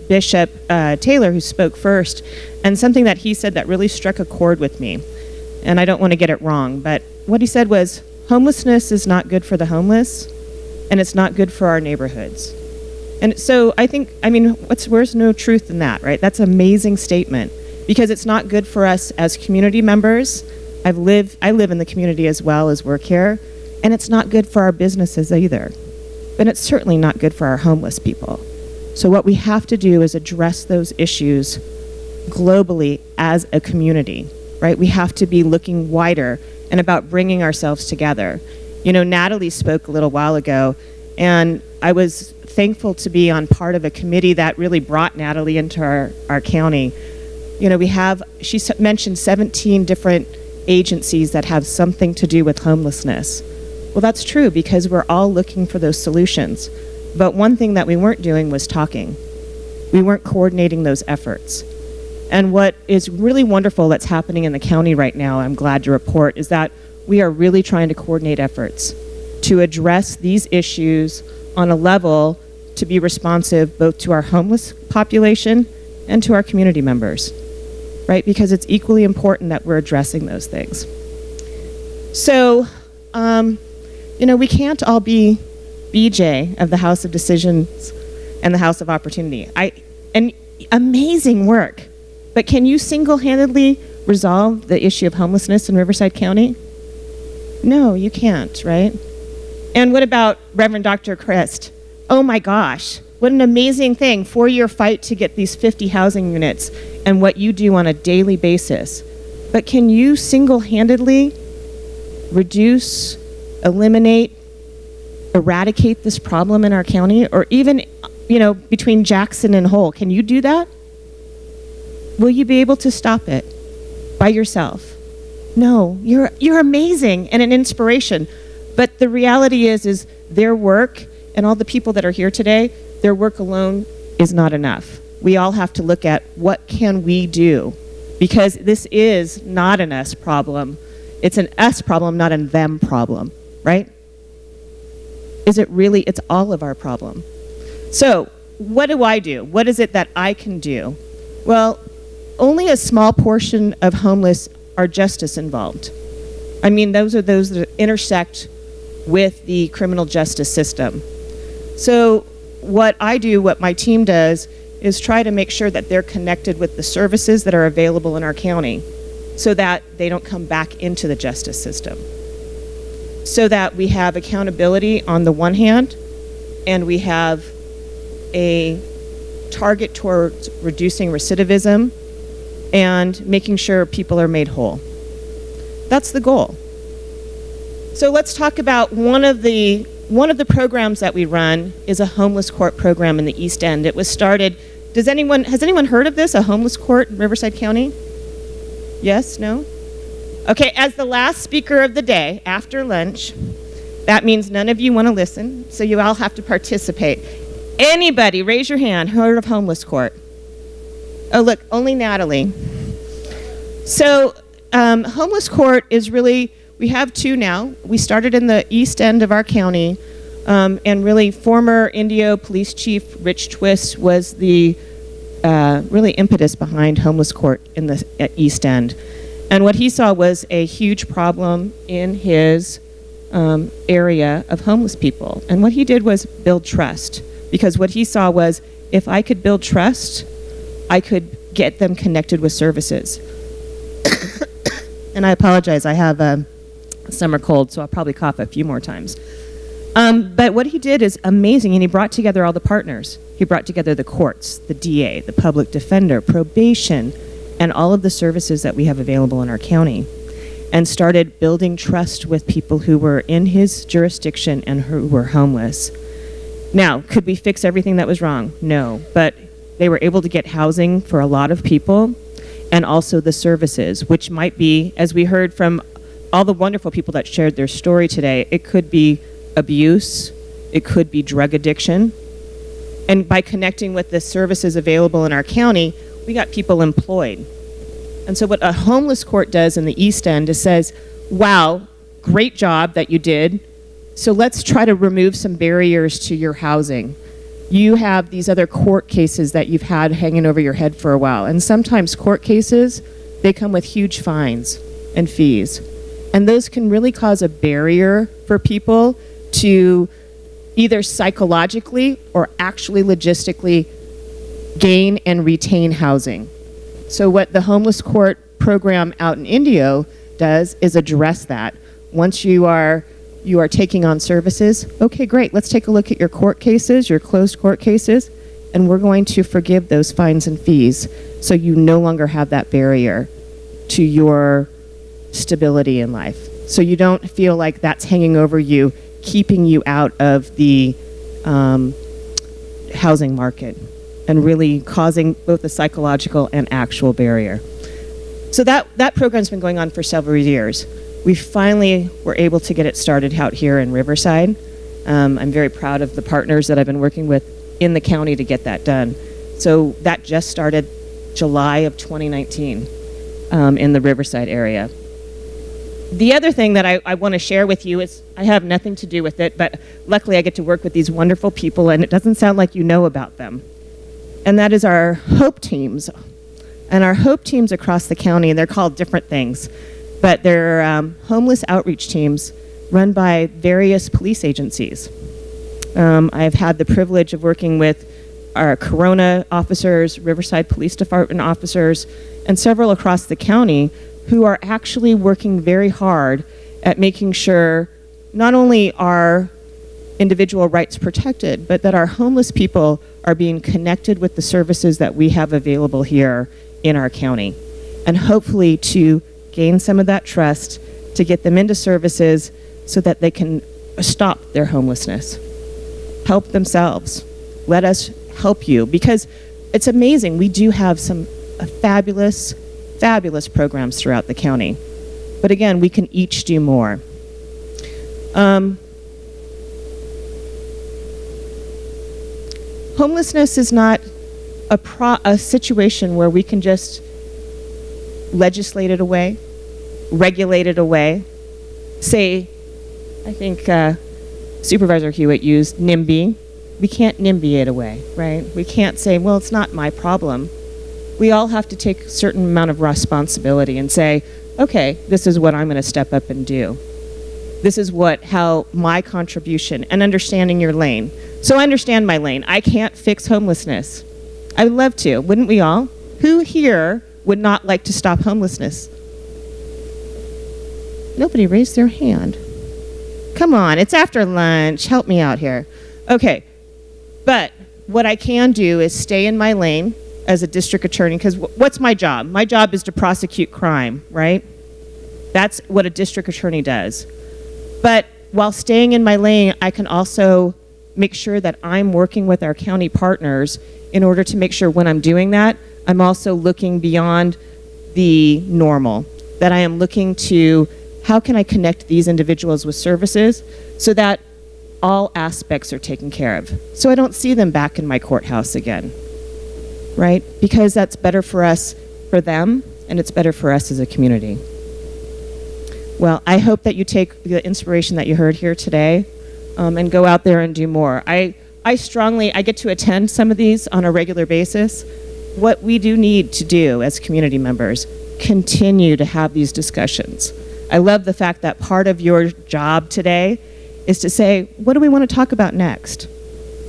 Bishop Taylor, who spoke first, and something that he said that really struck a chord with me. And I don't want to get it wrong, but what he said was, homelessness is not good for the homeless, and it's not good for our neighborhoods. And so I think, I mean, where's no truth in that, right? That's an amazing statement, because it's not good for us as community members. I live in the community as well as work here, and it's not good for our businesses either. But it's certainly not good for our homeless people. So what we have to do is address those issues globally as a community, right? We have to be looking wider and about bringing ourselves together. You know, Natalie spoke a little while ago, and I was thankful to be on part of a committee that really brought Natalie into our county. You know, she mentioned 17 different agencies that have something to do with homelessness. Well, that's true, because we're all looking for those solutions. But one thing that we weren't doing was talking. We weren't coordinating those efforts. And what is really wonderful that's happening in the county right now, I'm glad to report, is that we are really trying to coordinate efforts to address these issues on a level to be responsive both to our homeless population and to our community members, right? Because it's equally important that we're addressing those things. So, you know, we can't all be BJ of the House of Decisions and the House of Opportunity. And amazing work. But can you single-handedly resolve the issue of homelessness in Riverside County? No, you can't, right? And what about Reverend Dr. Christ? Oh my gosh, what an amazing thing, 4-year fight to get these 50 housing units and what you do on a daily basis. But can you single-handedly reduce, eliminate, eradicate this problem in our county? Or even, you know, between Jackson and Hull, can you do that? Will you be able to stop it by yourself? No, you're amazing and an inspiration. But the reality is their work and all the people that are here today, their work alone is not enough. We all have to look at what can we do, because this is not an us problem. It's an us problem, not a them problem, right? Is it really? It's all of our problem. So what do I do? What is it that I can do? Well, only a small portion of homeless are justice involved. I mean, those are those that intersect with the criminal justice system. So what I do, what my team does, is try to make sure that they're connected with the services that are available in our county so that they don't come back into the justice system. So that we have accountability on the one hand, and we have a target towards reducing recidivism and making sure people are made whole. That's the goal. So let's talk about one of the programs that we run is a homeless court program in the East End. It was started, has anyone heard of this, a homeless court in Riverside County? Yes, no? Okay, as the last speaker of the day, after lunch, that means none of you want to listen, so you all have to participate. Anybody, raise your hand, heard of homeless court? Oh, look, only Natalie. So homeless court is really, we have two now. We started in the east end of our county, and really former Indio Police Chief Rich Twist was the really impetus behind homeless court in the East End. And what he saw was a huge problem in his area of homeless people. And what he did was build trust, because what he saw was, if I could build trust, I could get them connected with services. And I apologize, I have a summer cold, so I'll probably cough a few more times. But what he did is amazing, and he brought together all the partners. He brought together the courts, the DA, the public defender, probation, and all of the services that we have available in our county, and started building trust with people who were in his jurisdiction and who were homeless. Now, could we fix everything that was wrong? No, but they were able to get housing for a lot of people, and also the services, which might be, as we heard from all the wonderful people that shared their story today, it could be abuse, it could be drug addiction. And by connecting with the services available in our county, we got people employed. And so what a homeless court does in the East End is says, wow, great job that you did, so let's try to remove some barriers to your housing. You have these other court cases that you've had hanging over your head for a while, and sometimes court cases, they come with huge fines and fees. And those can really cause a barrier for people to either psychologically or actually logistically gain and retain housing. So what the homeless court program out in Indio does is address that. Once you are taking on services, okay, great, let's take a look at your court cases, your closed court cases, and we're going to forgive those fines and fees so you no longer have that barrier to your stability in life. So you don't feel like that's hanging over you, keeping you out of the housing market, and really causing both a psychological and actual barrier. So that program's been going on for several years. We finally were able to get it started out here in Riverside. I'm very proud of the partners that I've been working with in the county to get that done. So that just started July of 2019 in the Riverside area. The other thing that I want to share with you is, I have nothing to do with it, but luckily I get to work with these wonderful people, and it doesn't sound like you know about them. And that is our HOPE teams. And our HOPE teams across the county, and they're called different things, but they're homeless outreach teams run by various police agencies. I've had the privilege of working with our Corona officers, Riverside Police Department officers, and several across the county who are actually working very hard at making sure not only are individual rights protected, but that our homeless people are being connected with the services that we have available here in our county. And hopefully to gain some of that trust, to get them into services so that they can stop their homelessness, help themselves. Let us help you, because it's amazing. We do have some fabulous programs throughout the county. But again, we can each do more. Homelessness is not a situation where we can just legislate it away, regulate it away. Say, I think Supervisor Hewitt used NIMBY. We can't NIMBY it away, right? We can't say, well, it's not my problem. We all have to take a certain amount of responsibility and say, okay, this is what I'm going to step up and do. This is how my contribution, and understanding your lane. So I understand my lane. I can't fix homelessness. I would love to, wouldn't we all? Who here would not like to stop homelessness? Nobody raised their hand. Come on, it's after lunch. Help me out here. Okay, but what I can do is stay in my lane as a district attorney, because what's my job? My job is to prosecute crime, right? That's what a district attorney does. But while staying in my lane, I can also make sure that I'm working with our county partners in order to make sure when I'm doing that, I'm also looking beyond the normal, that I am looking to how can I connect these individuals with services so that all aspects are taken care of, so I don't see them back in my courthouse again, right? Because that's better for us, for them, and it's better for us as a community. Well, I hope that you take the inspiration that you heard here today and go out there and do more. I get to attend some of these on a regular basis. What we do need to do as community members continue to have these discussions. I love the fact that part of your job today is to say, what do we want to talk about next?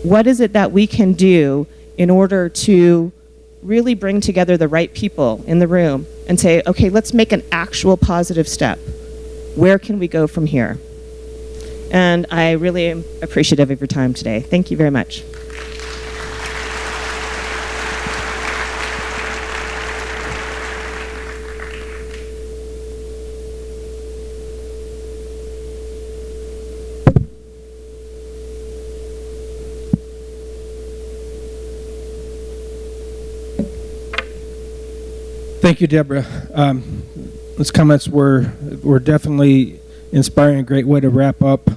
What is it that we can do in order to really bring together the right people in the room and say, okay, let's make an actual positive step. Where can we go from here? And I really am appreciative of your time today. Thank you very much. Thank you, Deborah. Those comments were definitely inspiring, a great way to wrap up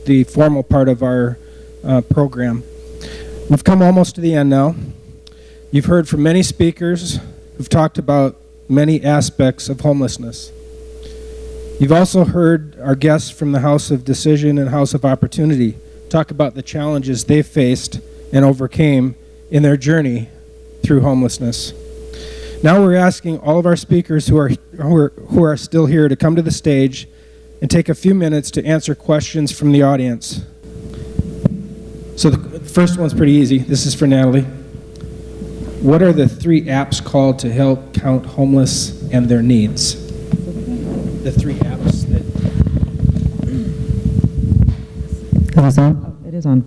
the formal part of our program. We've come almost to the end now. You've heard from many speakers who've talked about many aspects of homelessness. You've also heard our guests from the House of Decision and House of Opportunity talk about the challenges they faced and overcame in their journey through homelessness. Now we're asking all of our speakers who are still here to come to the stage and take a few minutes to answer questions from the audience. So the first one's pretty easy. This is for Natalie. What are the 3 apps called to help count homeless and their needs? The 3 apps that... It is on? Oh, it is on.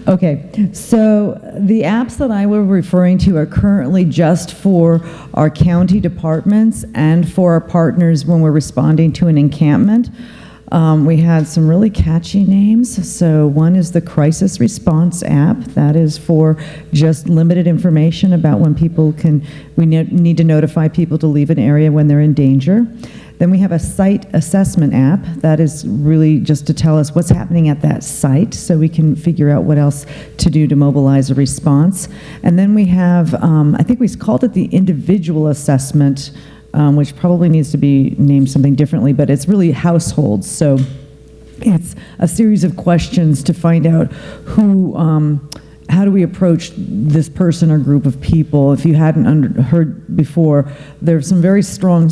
Okay, so the apps that I was referring to are currently just for our county departments and for our partners when we're responding to an encampment. We had some really catchy names. So one is the Crisis Response app. That is for just limited information about when people we need to notify people to leave an area when they're in danger. Then we have a site assessment app. That is really just to tell us what's happening at that site so we can figure out what else to do to mobilize a response. And then we have, I think we called it the individual assessment, which probably needs to be named something differently, but it's really households. So it's a series of questions to find out how do we approach this person or group of people. If you hadn't heard before, there's some very strong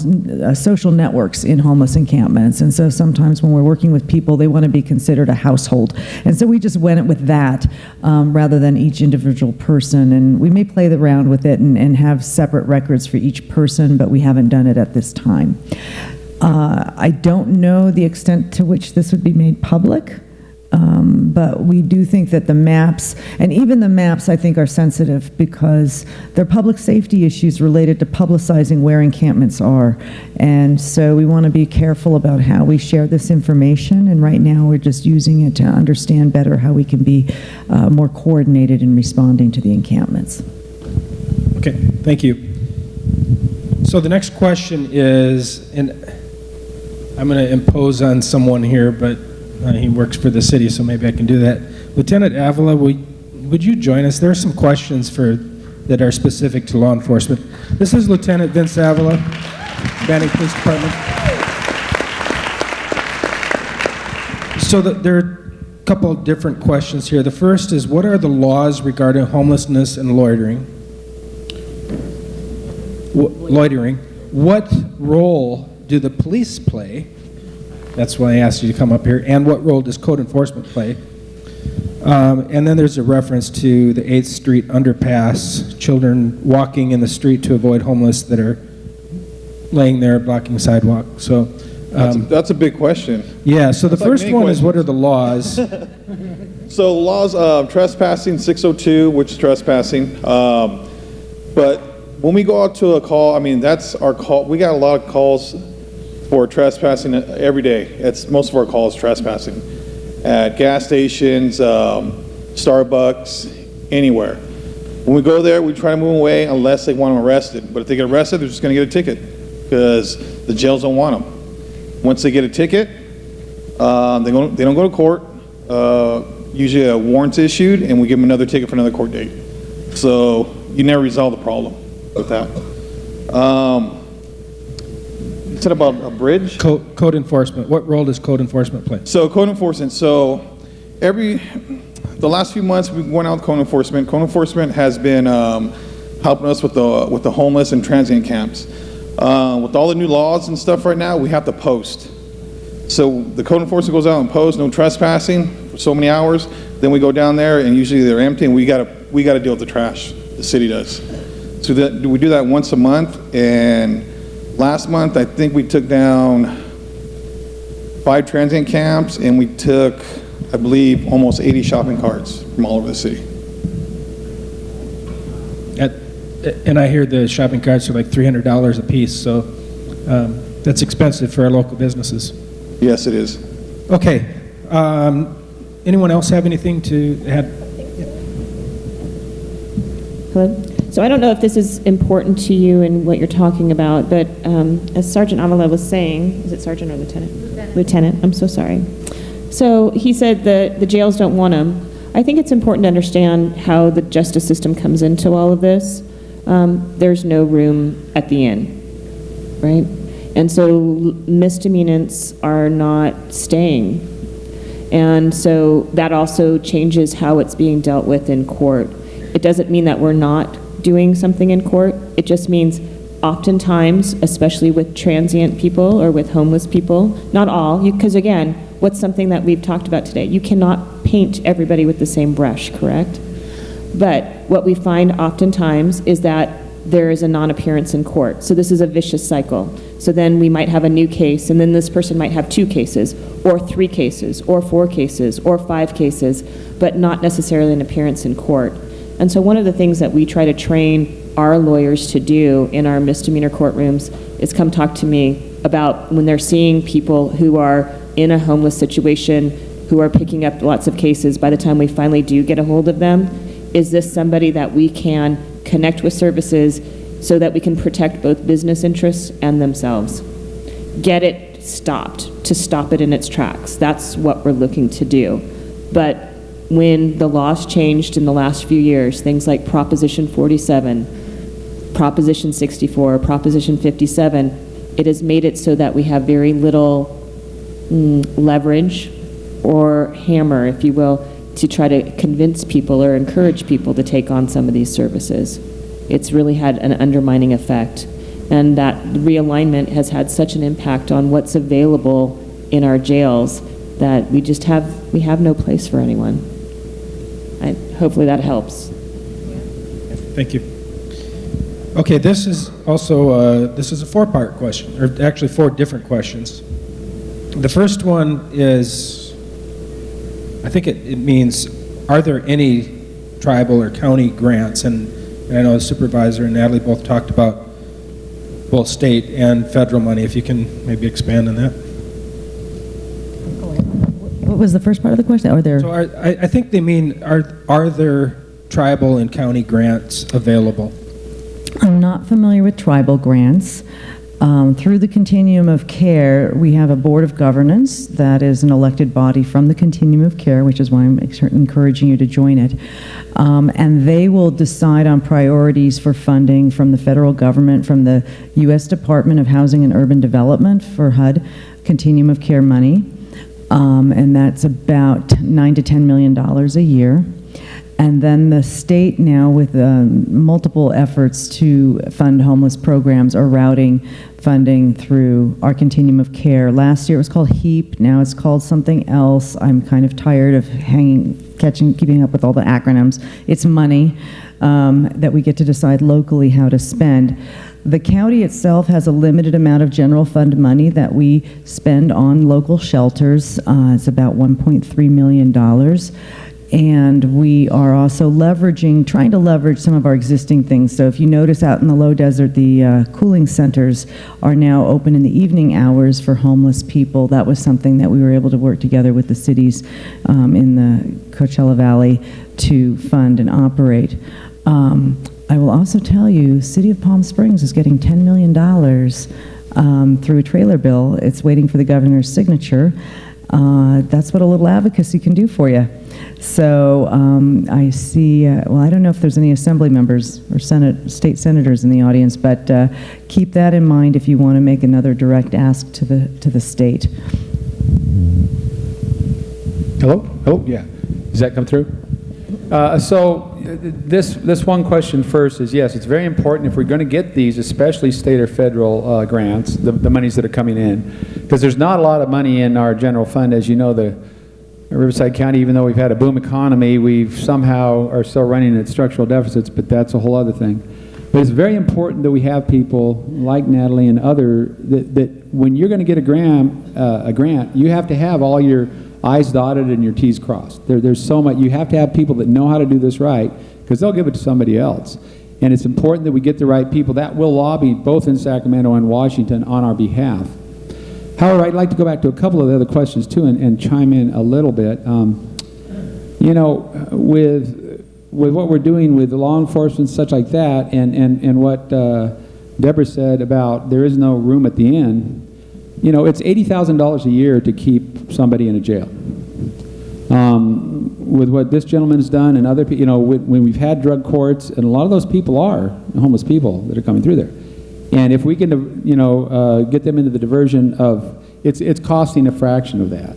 social networks in homeless encampments, and so sometimes when we're working with people, they want to be considered a household. And so we just went with that rather than each individual person, and we may play around with it and have separate records for each person, but we haven't done it at this time. I don't know the extent to which this would be made public. But we do think that the maps, and even the maps I think are sensitive because they're public safety issues related to publicizing where encampments are. And so we want to be careful about how we share this information, and right now we're just using it to understand better how we can be more coordinated in responding to the encampments. Okay, thank you. So the next question is, and I'm going to impose on someone here, but he works for the city, so maybe I can do that. Lieutenant Avila, would you join us? There are some questions that are specific to law enforcement. This is Lieutenant Vince Avila, Banning Police Department. So there are a couple of different questions here. The first is, what are the laws regarding homelessness and loitering? What role do the police play? That's why I asked you to come up here. And what role does code enforcement play? And then there's a reference to the 8th Street underpass, children walking in the street to avoid homeless that are laying there blocking sidewalk. So that's a big question. Yeah, so the first one is, what are the laws? So laws of trespassing, 602, which is trespassing. But when we go out to a call, I mean, that's our call. We got a lot of calls for trespassing every day. It's most of our calls trespassing at gas stations, Starbucks, anywhere. When we go there, we try to move them away unless they want them arrested. But if they get arrested, they're just going to get a ticket because the jails don't want them. Once they get a ticket, they don't go to court. Usually a warrant's issued, and we give them another ticket for another court date. So you never resolve the problem with that. You said about a bridge? Code enforcement. What role does code enforcement play? So code enforcement. So the last few months we went out with code enforcement. Code enforcement has been helping us with the homeless and transient camps. With all the new laws and stuff right now, we have to post. So the code enforcement goes out and posts, no trespassing for so many hours. Then we go down there and usually they're empty and we gotta deal with the trash. The city does. So we do that once a month. And last month, I think we took down 5 transient camps and we took, I believe, almost 80 shopping carts from all over the city. And I hear the shopping carts are like $300 a piece, so that's expensive for our local businesses. Yes, it is. Okay. Anyone else have anything to add? Hello. So I don't know if this is important to you and what you're talking about, but as Sergeant Avila was saying, is it Sergeant or Lieutenant? Lieutenant, I'm so sorry. So he said that the jails don't want him. I think it's important to understand how the justice system comes into all of this. There's no room at the inn, right? And so misdemeanants are not staying. And so that also changes how it's being dealt with in court. It doesn't mean that we're not doing something in court. It just means oftentimes, especially with transient people or with homeless people, not all, because again, what's something that we've talked about today? You cannot paint everybody with the same brush, correct? But what we find oftentimes is that there is a non-appearance in court. So this is a vicious cycle. So then we might have a new case, and then this person might have 2 cases, or 3 cases, or 4 cases, or 5 cases, but not necessarily an appearance in court. And so one of the things that we try to train our lawyers to do in our misdemeanor courtrooms is come talk to me about when they're seeing people who are in a homeless situation, who are picking up lots of cases. By the time we finally do get a hold of them, is this somebody that we can connect with services so that we can protect both business interests and themselves? Get it stopped, to stop it in its tracks. That's what we're looking to do. But when the laws changed in the last few years, things like Proposition 47, Proposition 64, Proposition 57, it has made it so that we have very little leverage or hammer, if you will, to try to convince people or encourage people to take on some of these services. It's really had an undermining effect. And that realignment has had such an impact on what's available in our jails that we have no place for anyone. Hopefully that helps. Thank you. Okay, this is also this is a 4-part question, or actually 4 different questions. The first one is, I think it means, are there any tribal or county grants? And I know the supervisor and Natalie both talked about both state and federal money. If you can maybe expand on that. What was the first part of the question? Are there? So I think they mean, are there tribal and county grants available? I'm not familiar with tribal grants. Through the Continuum of Care, we have a Board of Governance that is an elected body from the Continuum of Care, which is why I'm encouraging you to join it. And they will decide on priorities for funding from the federal government, from the U.S. Department of Housing and Urban Development for HUD, Continuum of Care money. And that's about $9 to $10 million a year. And then the state now, with multiple efforts to fund homeless programs, are routing funding through our Continuum of Care. Last year it was called HEAP, now it's called something else. I'm kind of tired of keeping up with all the acronyms. It's money that we get to decide locally how to spend. The county itself has a limited amount of general fund money that we spend on local shelters. It's about $1.3 million. And we are also trying to leverage some of our existing things. So if you notice out in the low desert, the cooling centers are now open in the evening hours for homeless people. That was something that we were able to work together with the cities in the Coachella Valley to fund and operate. I will also tell you, City of Palm Springs is getting $10 million through a trailer bill. It's waiting for the governor's signature. That's what a little advocacy can do for you. So I see, well, I don't know if there's any assembly members or state senators in the audience, but keep that in mind if you want to make another direct ask to the state. Hello? Oh, yeah. Does that come through? So this one question first is, yes, it's very important if we're going to get these, especially state or federal grants, the monies that are coming in, because there's not a lot of money in our general fund. As you know, the Riverside County, even though we've had a boom economy, we've somehow are still running at structural deficits, but that's a whole other thing. But it's very important that we have people like Natalie and that when you're going to get a grant, you have to have all your I's dotted and your T's crossed. There's so much. You have to have people that know how to do this right, because they'll give it to somebody else. And it's important that we get the right people that will lobby both in Sacramento and Washington on our behalf. However, I'd like to go back to a couple of the other questions too and chime in a little bit. You know, with what we're doing with law enforcement, such like that, and what Deborah said about there is no room at the inn, you know, it's $80,000 a year to keep somebody in a jail. With what this gentleman's done and other people, you know, when we've had drug courts, and a lot of those people are homeless people that are coming through there. And if we can, you know, get them into the diversion of, it's costing a fraction of that.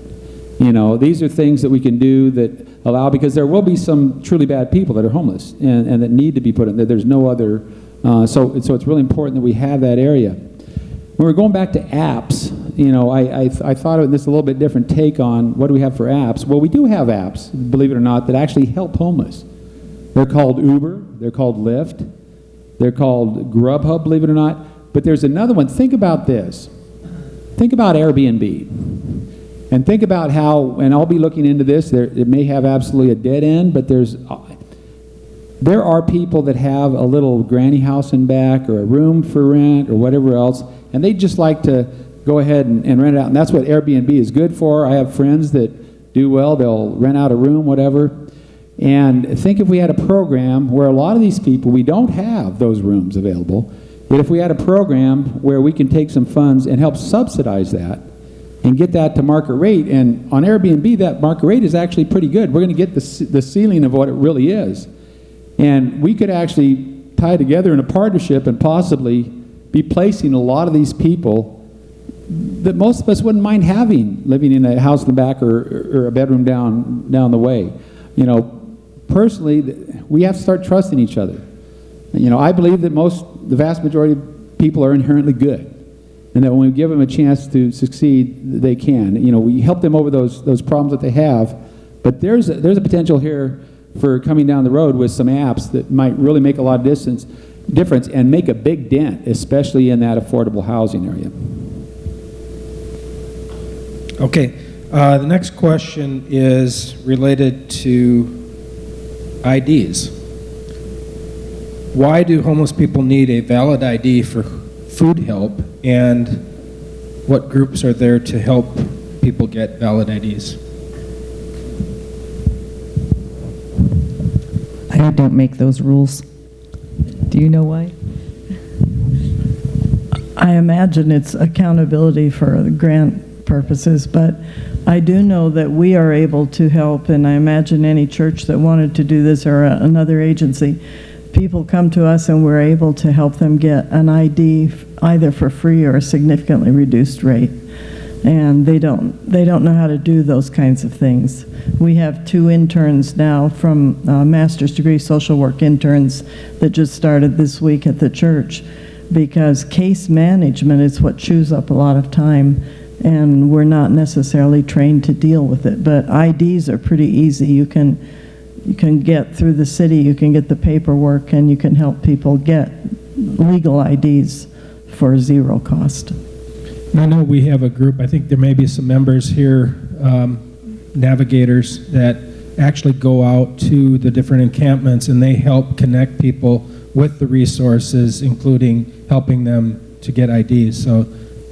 You know, these are things that we can do that allow, because there will be some truly bad people that are homeless and that need to be put in there. There's no other, so it's really important that we have that area. When we're going back to apps, you know, I thought of this a little bit different take on what do we have for apps. Well, we do have apps, believe it or not, that actually help homeless. They're called Uber, they're called Lyft, they're called Grubhub, believe it or not. But there's another one. Think about this. Think about Airbnb. And think about how, and I'll be looking into this, it may have absolutely a dead end, but there are people that have a little granny house in back or a room for rent or whatever else, and they just like to go ahead and rent it out. And that's what Airbnb is good for. I have friends that do well. They'll rent out a room, whatever. And think if we had a program where a lot of these people, we don't have those rooms available, but if we had a program where we can take some funds and help subsidize that and get that to market rate. And on Airbnb, that market rate is actually pretty good. We're going to get the ceiling of what it really is. And we could actually tie together in a partnership and possibly be placing a lot of these people that most of us wouldn't mind having, living in a house in the back or a bedroom down the way. You know, personally, we have to start trusting each other. You know, I believe that the vast majority of people are inherently good, and that when we give them a chance to succeed, they can. You know, we help them over those problems that they have, but there's a potential here for coming down the road with some apps that might really make a lot of difference and make a big dent, especially in that affordable housing area. Okay, the next question is related to IDs. Why do homeless people need a valid ID for food help, and what groups are there to help people get valid IDs? I don't make those rules. Do you know why? I imagine it's accountability for the grant purposes, but I do know that we are able to help, and I imagine any church that wanted to do this or another agency, people come to us and we're able to help them get an ID either for free or a significantly reduced rate. And they don't know how to do those kinds of things. We have 2 interns now from master's degree social work interns that just started this week at the church, because case management is what chews up a lot of time, and we're not necessarily trained to deal with it. But IDs are pretty easy. You can get through the city, you can get the paperwork, and you can help people get legal IDs for 0 cost. I know we have a group, I think there may be some members here, navigators, that actually go out to the different encampments and they help connect people with the resources, including helping them to get IDs. So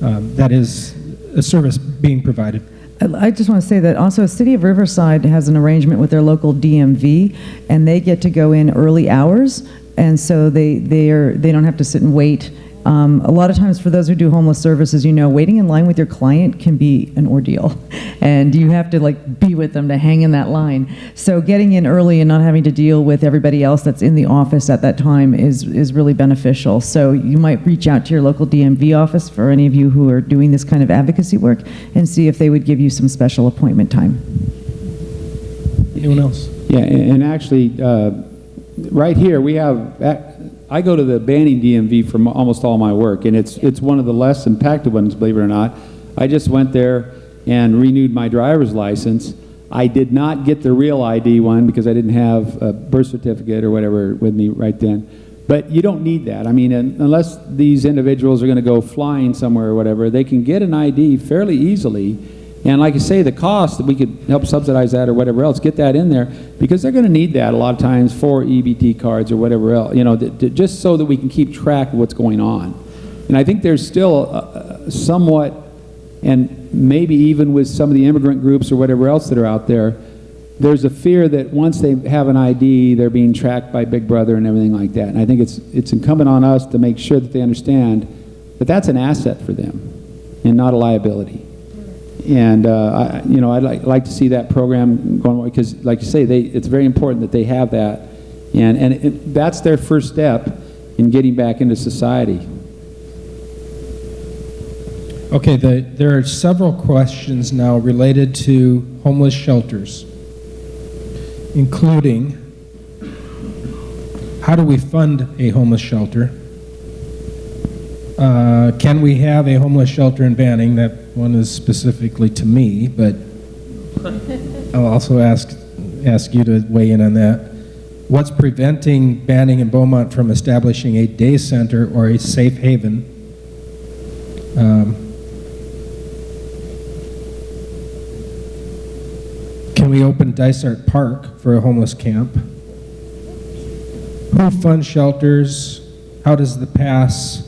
that is a service being provided. I just want to say that also City of Riverside has an arrangement with their local DMV, and they get to go in early hours, and so they don't have to sit and wait. A lot of times for those who do homeless services, you know, waiting in line with your client can be an ordeal, and you have to like be with them to hang in that line. So getting in early and not having to deal with everybody else that's in the office at that time is really beneficial. So you might reach out to your local DMV office for any of you who are doing this kind of advocacy work and see if they would give you some special appointment time. Anyone else? Yeah, and actually, right here we have, I go to the Banning DMV for almost all my work, and it's one of the less impacted ones, believe it or not. I just went there and renewed my driver's license. I did not get the real ID one because I didn't have a birth certificate or whatever with me right then. But you don't need that. I mean, unless these individuals are going to go flying somewhere or whatever, they can get an ID fairly easily. And like I say, the cost, we could help subsidize that or whatever else, get that in there, because they're going to need that a lot of times for EBT cards or whatever else, you know, just so that we can keep track of what's going on. And I think there's still somewhat, and maybe even with some of the immigrant groups or whatever else that are out there, there's a fear that once they have an ID, they're being tracked by Big Brother and everything like that. And I think it's incumbent on us to make sure that they understand that that's an asset for them and not a liability. And I'd like to see that program going, because, like you say, it's very important that they have that, and that's their first step in getting back into society. Okay, there are several questions now related to homeless shelters, including how do we fund a homeless shelter? Can we have a homeless shelter in Banning? That one is specifically to me, but I'll also ask you to weigh in on that. What's preventing Banning and Beaumont from establishing a day center or a safe haven? Can we open Dysart Park for a homeless camp? Who funds shelters? How does the pass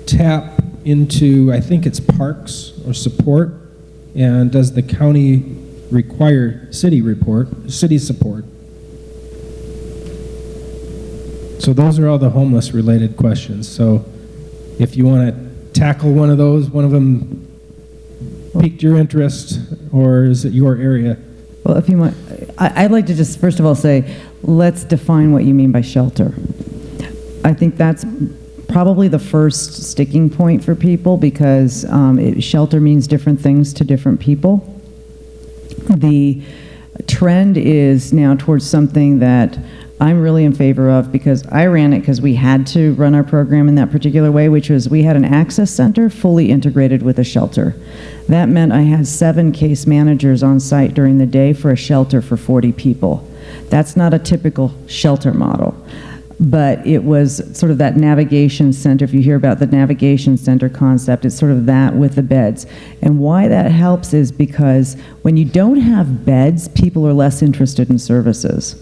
tap into, I think it's parks or support? And does the county require city support? So those are all the homeless related questions. So if you want to tackle one of those, one of them piqued your interest, or is it your area? Well, if you want, I'd like to just first of all say, let's define what you mean by shelter. I think that's probably the first sticking point for people, because shelter means different things to different people. The trend is now towards something that I'm really in favor of, because I ran it because we had to run our program in that particular way, which was we had an access center fully integrated with a shelter. That meant I had 7 case managers on site during the day for a shelter for 40 people. That's not a typical shelter model, but it was sort of that navigation center. If you hear about the navigation center concept, it's sort of that with the beds. And why that helps is because when you don't have beds, people are less interested in services.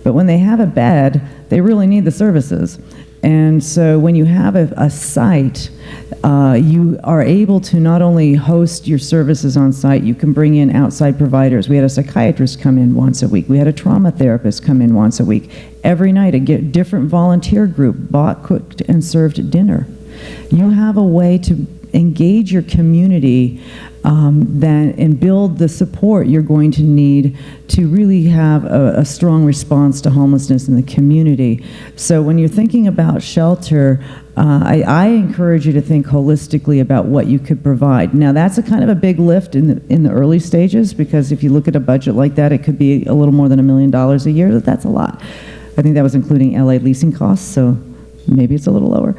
But when they have a bed, they really need the services. And so when you have a site, you are able to not only host your services on site, you can bring in outside providers. We had a psychiatrist come in once a week. We had a trauma therapist come in once a week. Every night, a different volunteer group bought, cooked, and served dinner. You have a way to engage your community and build the support you're going to need to really have a strong response to homelessness in the community. So when you're thinking about shelter, I encourage you to think holistically about what you could provide. Now, that's a kind of a big lift in the early stages, because if you look at a budget like that, it could be a little more than $1 million a year. That's a lot. I think that was including LA leasing costs, so maybe it's a little lower.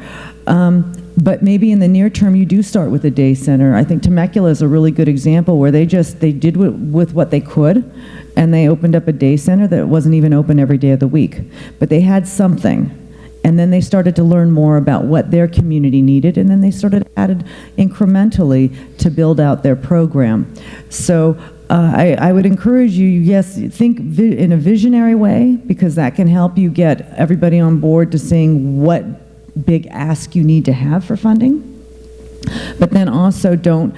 But maybe in the near term, you do start with a day center. I think Temecula is a really good example where they did with what they could, and they opened up a day center that wasn't even open every day of the week. But they had something, and then they started to learn more about what their community needed, and then they added incrementally to build out their program. So I would encourage you, yes, think in a visionary way, because that can help you get everybody on board to seeing what big ask you need to have for funding. But then also don't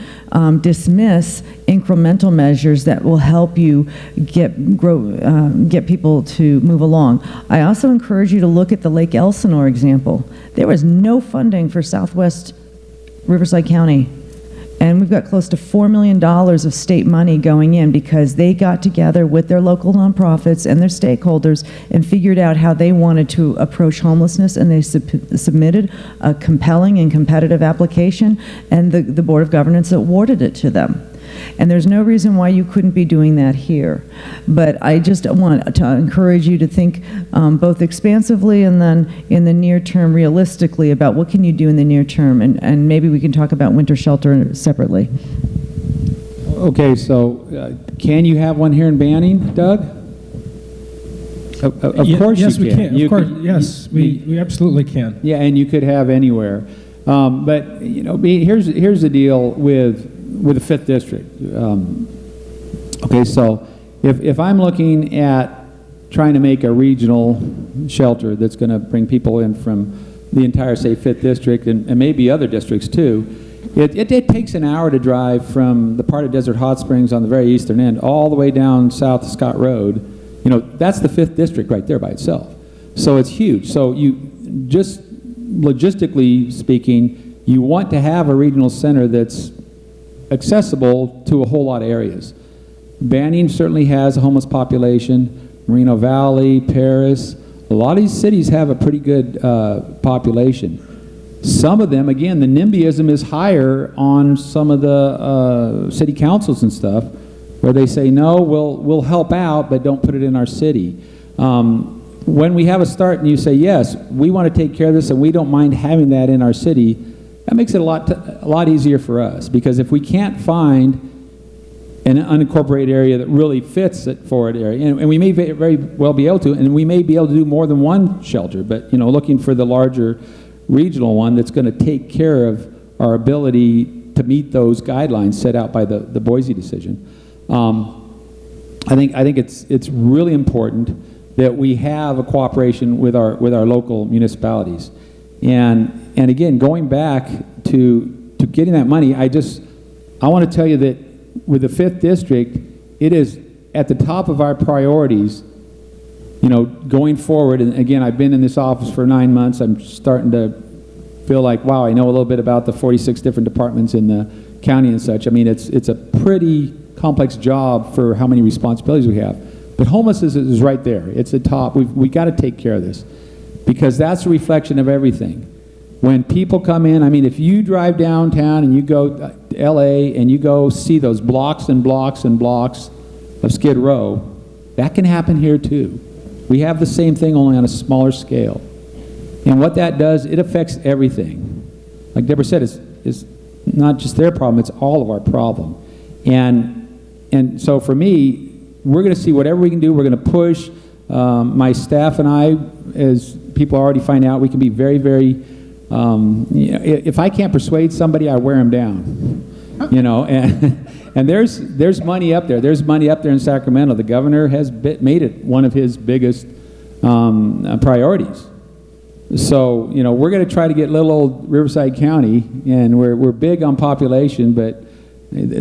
dismiss incremental measures that will help you get people to move along. I also encourage you to look at the Lake Elsinore example. There was no funding for Southwest Riverside County. And we've got close to $4 million of state money going in because they got together with their local nonprofits and their stakeholders and figured out how they wanted to approach homelessness, and they submitted a compelling and competitive application, and the Board of Governance awarded it to them. And there's no reason why you couldn't be doing that here. But I just want to encourage you to think both expansively and then in the near term realistically about what can you do in the near term, and maybe we can talk about winter shelter separately. Okay, so can you have one here in Banning, Doug? Of course yes, you can. Yes, we can. Of course, yes, we absolutely can. Yeah, and you could have anywhere. But, you know, here's the deal with the 5th District. Okay, so if I'm looking at trying to make a regional shelter that's going to bring people in from the entire, say, 5th District and maybe other districts too, it takes an hour to drive from the part of Desert Hot Springs on the very eastern end all the way down south of Scott Road. You know, that's the 5th District right there by itself. So it's huge. So you just logistically speaking, you want to have a regional center that's accessible to a whole lot of areas. Banning certainly has a homeless population. Moreno Valley, Paris, a lot of these cities have a pretty good population. Some of them, again, the NIMBYism is higher on some of the city councils and stuff, where they say, no, we'll help out, but don't put it in our city. When we have a start and you say, yes, we want to take care of this and we don't mind having that in our city, that makes it a lot easier for us. Because if we can't find an unincorporated area that really fits it for an area, and we may very well be able to, and we may be able to do more than one shelter, but you know, looking for the larger regional one that's going to take care of our ability to meet those guidelines set out by the Boise decision. I think it's really important that we have a cooperation with our local municipalities, and again, going back to getting that money, I want to tell you that with the 5th District, it is at the top of our priorities, you know, going forward. And again, I've been in this office for 9 months. I'm starting to feel like, wow, I know a little bit about the 46 different departments in the county and such. I mean, it's a pretty complex job for how many responsibilities we have. But homelessness is right there. It's the top. We got to take care of this, because that's a reflection of everything. When people come in, I mean, if you drive downtown and you go to LA and you go see those blocks and blocks and blocks of Skid Row, that can happen here too. We have the same thing, only on a smaller scale. And what that does, it affects everything. Like Deborah said, it's not just their problem, it's all of our problem. And so for me, we're going to see whatever we can do. We're going to push. My staff and I, as people already find out, we can be very, very, you know, if I can't persuade somebody, I wear them down. You know, and there's money up there. There's money up there in Sacramento. The governor has made it one of his biggest priorities. So, you know, we're going to try to get little old Riverside County, and we're big on population, but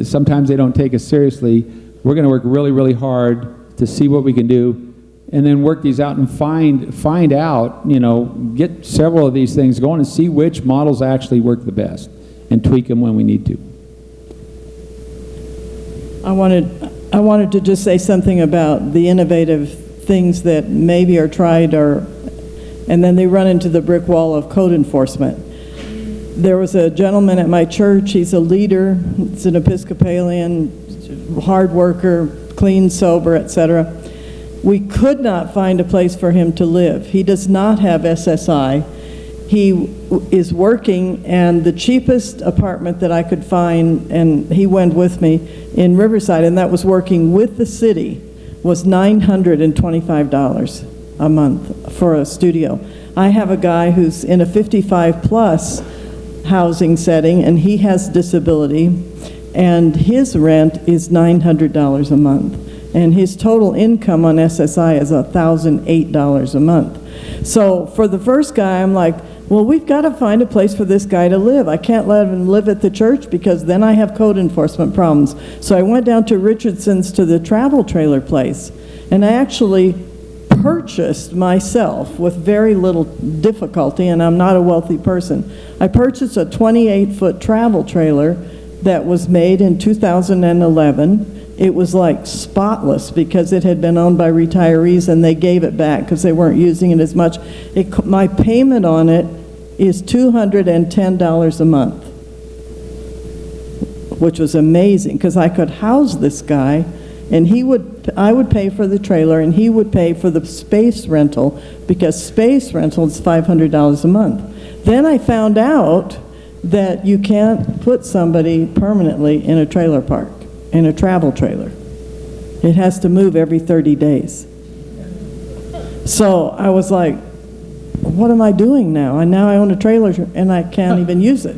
sometimes they don't take us seriously. We're going to work really, really hard to see what we can do, and then work these out and find out, you know, get several of these things going and see which models actually work the best, and tweak them when we need to. I wanted to just say something about the innovative things that maybe are tried, and then they run into the brick wall of code enforcement. There was a gentleman at my church. He's a leader. He's an Episcopalian, hard worker, clean, sober, etc. We could not find a place for him to live. He does not have SSI. He is working, and the cheapest apartment that I could find, and he went with me, in Riverside, and that was working with the city, was $925 a month for a studio. I have a guy who's in a 55-plus housing setting, and he has disability, and his rent is $900 a month, and his total income on SSI is $1,008 a month. So for the first guy, I'm like, well, we've got to find a place for this guy to live. I can't let him live at the church because then I have code enforcement problems. So I went down to Richardson's to the travel trailer place, and I actually purchased myself with very little difficulty, and I'm not a wealthy person. I purchased a 28-foot travel trailer that was made in 2011. It was like spotless because it had been owned by retirees, and they gave it back because they weren't using it as much. My payment on it is $210 a month. which was amazing because I could house this guy, and I would pay for the trailer, and he would pay for the space rental, because space rental is $500 a month. Then I found out that you can't put somebody permanently in a trailer park, in a travel trailer. It has to move every 30 days. So I was like, what am I doing now? And now I own a trailer and I can't even use it.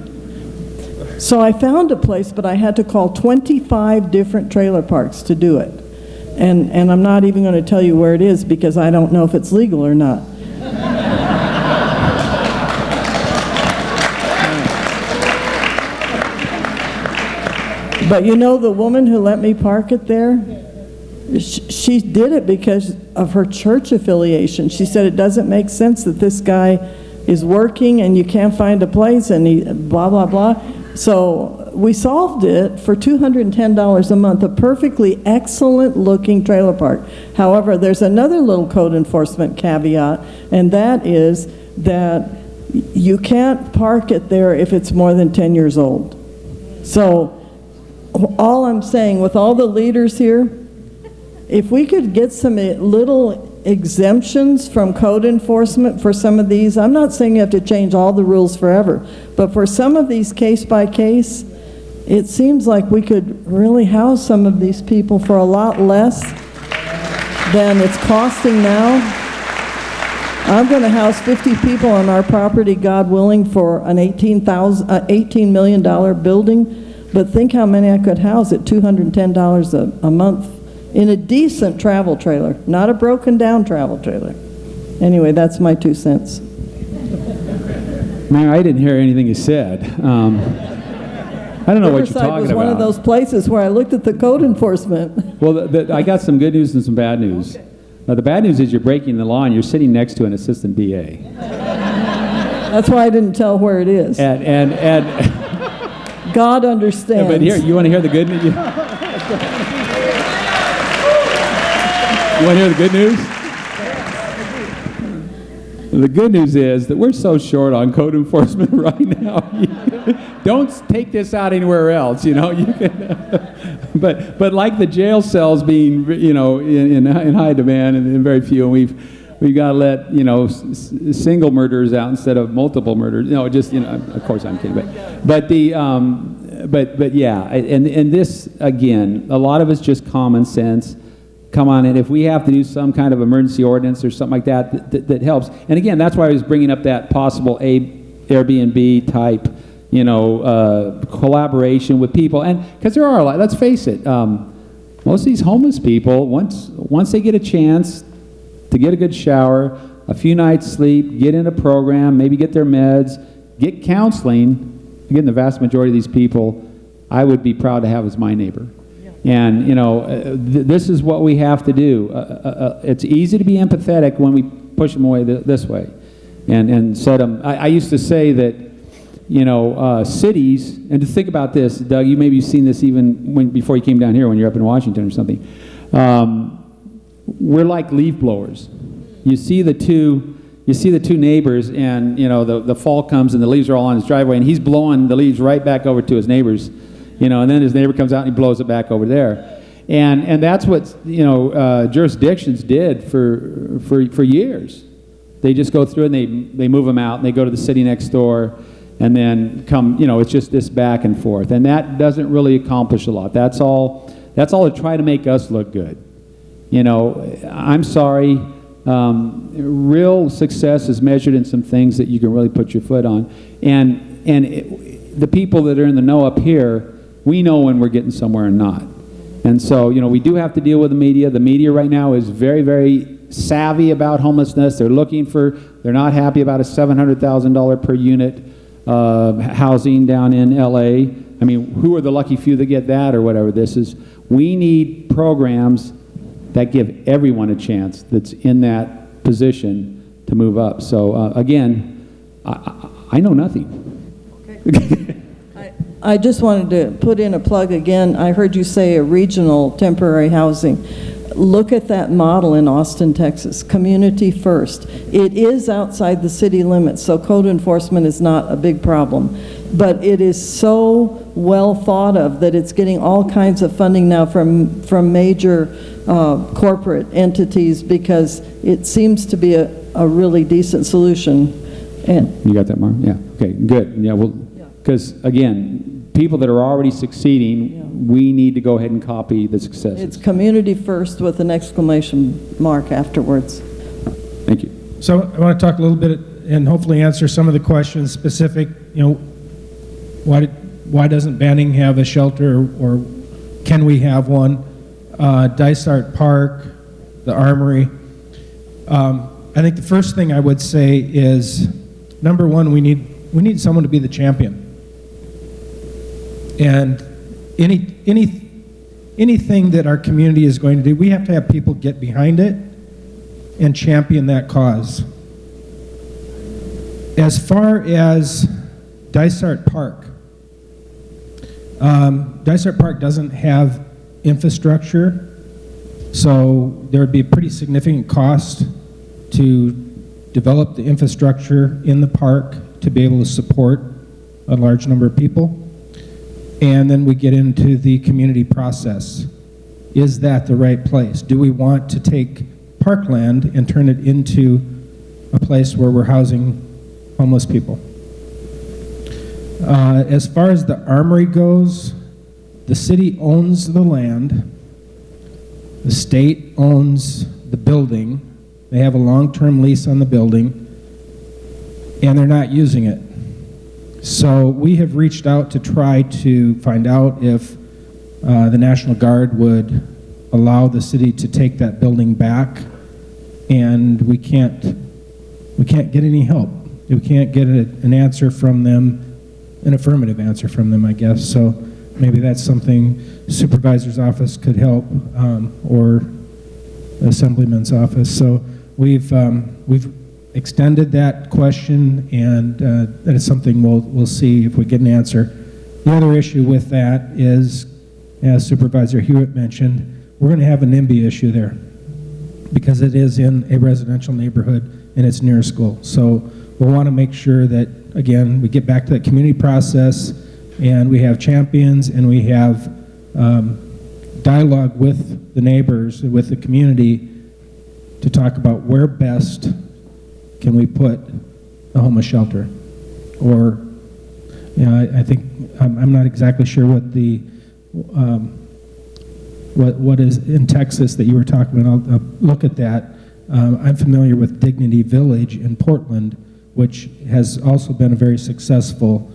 So I found a place, but I had to call 25 different trailer parks to do it. And I'm not even going to tell you where it is because I don't know if it's legal or not. But you know, the woman who let me park it there, she did it because of her church affiliation. She said it doesn't make sense that this guy is working and you can't find a place and he blah, blah, blah. So we solved it for $210 a month, a perfectly excellent looking trailer park. However, there's another little code enforcement caveat, and that is that you can't park it there if it's more than 10 years old. So all I'm saying, with all the leaders here, if we could get some little exemptions from code enforcement for some of these, I'm not saying you have to change all the rules forever, but for some of these case by case, it seems like we could really house some of these people for a lot less than it's costing now. I'm going to house 50 people on our property, God willing, for an $18 million building. But think how many I could house at $210 a month in a decent travel trailer, not a broken down travel trailer. Anyway, that's my 2 cents. Man, I didn't hear anything you said. I don't know what you're talking about. Riverside was one of those places where I looked at the code enforcement. Well, I got some good news and some bad news. The bad news is you're breaking the law and you're sitting next to an assistant DA. That's why I didn't tell where it is. And God understands. But here, you want to hear the good news? You want to hear the good news? The good news is that we're so short on code enforcement right now. Don't take this out anywhere else, you know. You can, but like the jail cells being, you know, in high demand and very few, we've got to let, you know, single murderers out instead of multiple murders. No, just, you know, of course I'm kidding, but yeah, and this again, a lot of it's just common sense. Come on, and if we have to do some kind of emergency ordinance or something like that helps. And again, that's why I was bringing up that possible Airbnb type, you know, collaboration with people. And because there are a lot, let's face it, most of these homeless people, once they get a chance to get a good shower, a few nights sleep, get in a program, maybe get their meds, get counseling, again, the vast majority of these people I would be proud to have as my neighbor. And, you know, this is what we have to do. It's easy to be empathetic when we push them away this way and set them. I used to say that, you know, cities, and to think about this, Doug, maybe you've seen this even before you came down here when you're up in Washington or something. We're like leaf blowers. You see the two neighbors, and, you know, the fall comes and the leaves are all on his driveway, and he's blowing the leaves right back over to his neighbors. You know, and then his neighbor comes out and he blows it back over there, and that's what, you know, jurisdictions did for years. They just go through and they move them out and they go to the city next door, and then come. You know, it's just this back and forth, and that doesn't really accomplish a lot. That's all to try to make us look good. You know, I'm sorry. Real success is measured in some things that you can really put your foot on, and the people that are in the know up here, we know when we're getting somewhere and not. And so, you know, we do have to deal with the media. The media right now is very, very savvy about homelessness. They're not happy about a $700,000 per unit housing down in LA. I mean, who are the lucky few that get that or whatever this is? We need programs that give everyone a chance that's in that position to move up. So again, I know nothing. Okay. I just wanted to put in a plug again. I heard you say a regional temporary housing. look at that model in Austin, Texas, community first. It is outside the city limits, so code enforcement is not a big problem. But it is so well thought of that it's getting all kinds of funding now from major corporate entities because it seems to be a really decent solution. And you got that, Mark? Yeah. Okay, good. Yeah, well, because again, people that are already succeeding, we need to go ahead and copy the successes. it's community first with an exclamation mark afterwards. Thank you. So I want to talk a little bit and hopefully answer some of the questions specific, why doesn't Banning have a shelter, or can we have one? Dysart Park, the Armory. I think the first thing I would say is, number one, we need someone to be the champion. And anything that our community is going to do, we have to have people get behind it and champion that cause. As far as Dysart Park, Dysart Park doesn't have infrastructure, so there would be a pretty significant cost to develop the infrastructure in the park to be able to support a large number of people. And then we get into the community process. Is that the right place? Do we want to take parkland and turn it into a place where we're housing homeless people? As far as the Armory goes, the city owns the land, the state owns the building, they have a long-term lease on the building, and they're not using it. So we have reached out to try to find out if the National Guard would allow the city to take that building back, and we can't get any help. We can't get an answer from them, an affirmative answer from them, I guess. So maybe that's something supervisor's office could help, or the assemblyman's office. So we've extended that question, and that is something we'll see if we get an answer. The other issue with that is, as Supervisor Hewitt mentioned, we're going to have a NIMBY issue there because it is in a residential neighborhood and it's near a school. So we'll want to make sure that, again, we get back to that community process and we have champions and we have dialogue with the neighbors, with the community, to talk about where best can we put a homeless shelter. Or, I think, I'm not exactly sure what the, what is in Texas that you were talking about. I'll look at that. I'm familiar with Dignity Village in Portland, which has also been a very successful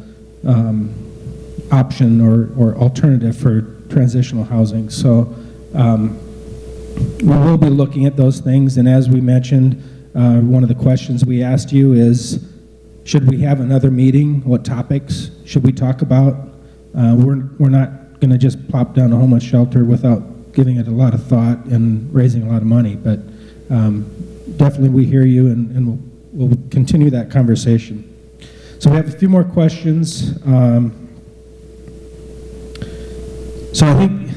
option or alternative for transitional housing. So we will be looking at those things, and as we mentioned, one of the questions we asked you is, should we have another meeting? What topics should we talk about? We're not going to just plop down a homeless shelter without giving it a lot of thought and raising a lot of money, but definitely we hear you, and we'll continue that conversation. So we have a few more questions. So I think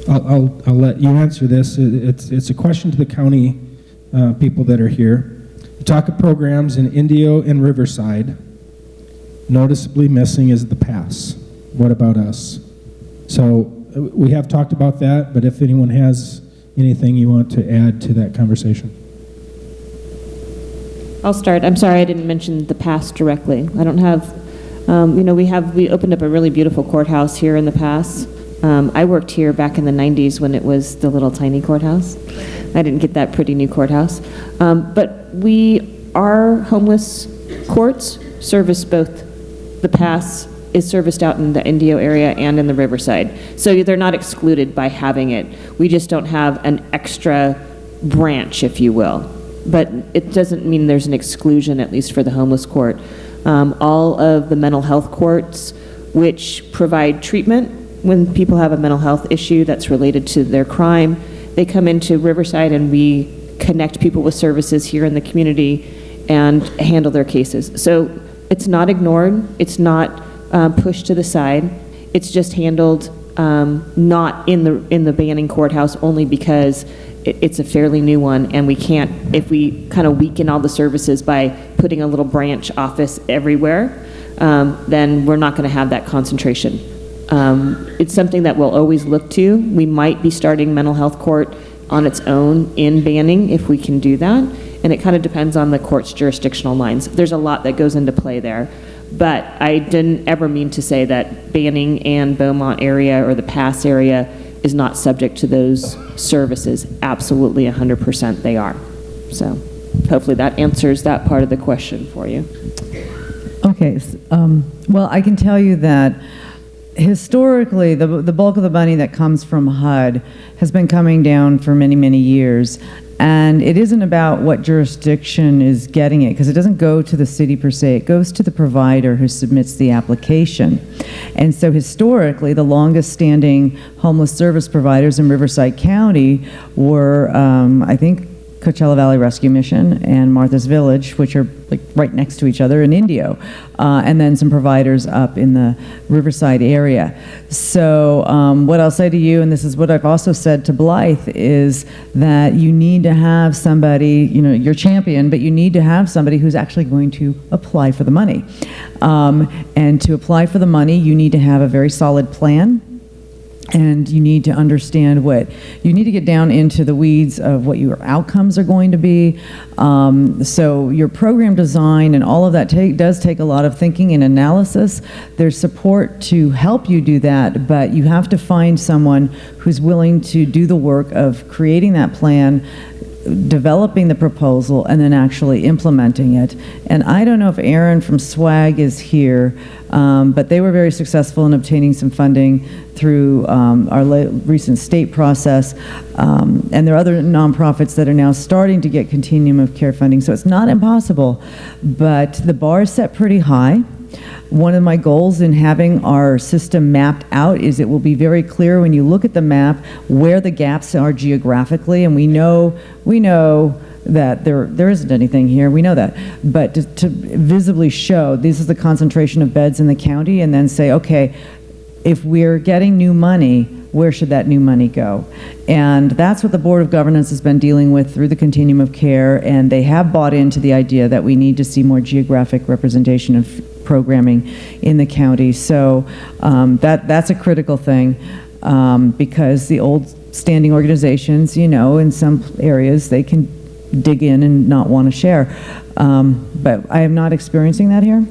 I'll let you answer this. It's a question to the county people that are here. You talk of programs in Indio and Riverside. Noticeably missing is the pass. What about us? So we have talked about that, but if anyone has anything you want to add to that conversation. I'll start. I'm sorry I didn't mention the pass directly. I don't have, we opened up a really beautiful courthouse here in the pass. I worked here back in the 90s when it was the little tiny courthouse. I didn't get that pretty new courthouse. But our homeless courts service both. The pass is serviced out in the Indio area and in the Riverside. So they're not excluded by having it. We just don't have an extra branch, if you will. But it doesn't mean there's an exclusion, at least for the homeless court. All of the mental health courts, which provide treatment when people have a mental health issue that's related to their crime, they come into Riverside and we connect people with services here in the community and handle their cases. So it's not ignored, it's not pushed to the side, it's just handled not in the Banning courthouse, only because it's a fairly new one, and we can't, if we kind of weaken all the services by putting a little branch office everywhere, then we're not going to have that concentration. It's something that we'll always look to. We might be starting mental health court on its own in Banning if we can do that, and it kind of depends on the court's jurisdictional lines. There's a lot that goes into play there, but I didn't ever mean to say that Banning and Beaumont area or the Pass area is not subject to those services. Absolutely 100% they are. So hopefully that answers that part of the question for you. Okay, well, I can tell you that historically, the bulk of the money that comes from HUD has been coming down for many, many years. And it isn't about what jurisdiction is getting it, because it doesn't go to the city per se. It goes to the provider who submits the application. And so historically, the longest standing homeless service providers in Riverside County were, I think, Coachella Valley Rescue Mission and Martha's Village, which are like right next to each other in Indio, and then some providers up in the Riverside area. So what I'll say to you, and this is what I've also said to Blythe, is that you need to have somebody, your champion, but you need to have somebody who's actually going to apply for the money. And to apply for the money, you need to have a very solid plan. And you need to understand you need to get down into the weeds of what your outcomes are going to be. So your program design and all of that does take a lot of thinking and analysis. There's support to help you do that, but you have to find someone who's willing to do the work of creating that plan, developing the proposal, and then actually implementing it. And I don't know if Aaron from SWAG is here, but they were very successful in obtaining some funding through our recent state process. And there are other nonprofits that are now starting to get continuum of care funding, so it's not impossible, but the bar is set pretty high. One of my goals in having our system mapped out is it will be very clear when you look at the map where the gaps are geographically, and we know that there isn't anything here, we know that, but to visibly show this is the concentration of beds in the county, and then say, okay, if we're getting new money, where should that new money go? And that's what the Board of Governance has been dealing with through the continuum of care, and they have bought into the idea that we need to see more geographic representation of programming in the county. So that's a critical thing, because the old standing organizations, in some areas, they can dig in and not want to share. But I am not experiencing that here.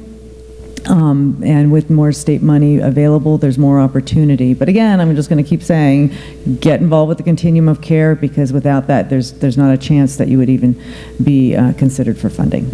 And with more state money available, there's more opportunity. But again, I'm just going to keep saying, get involved with the continuum of care, because without that, there's not a chance that you would even be considered for funding.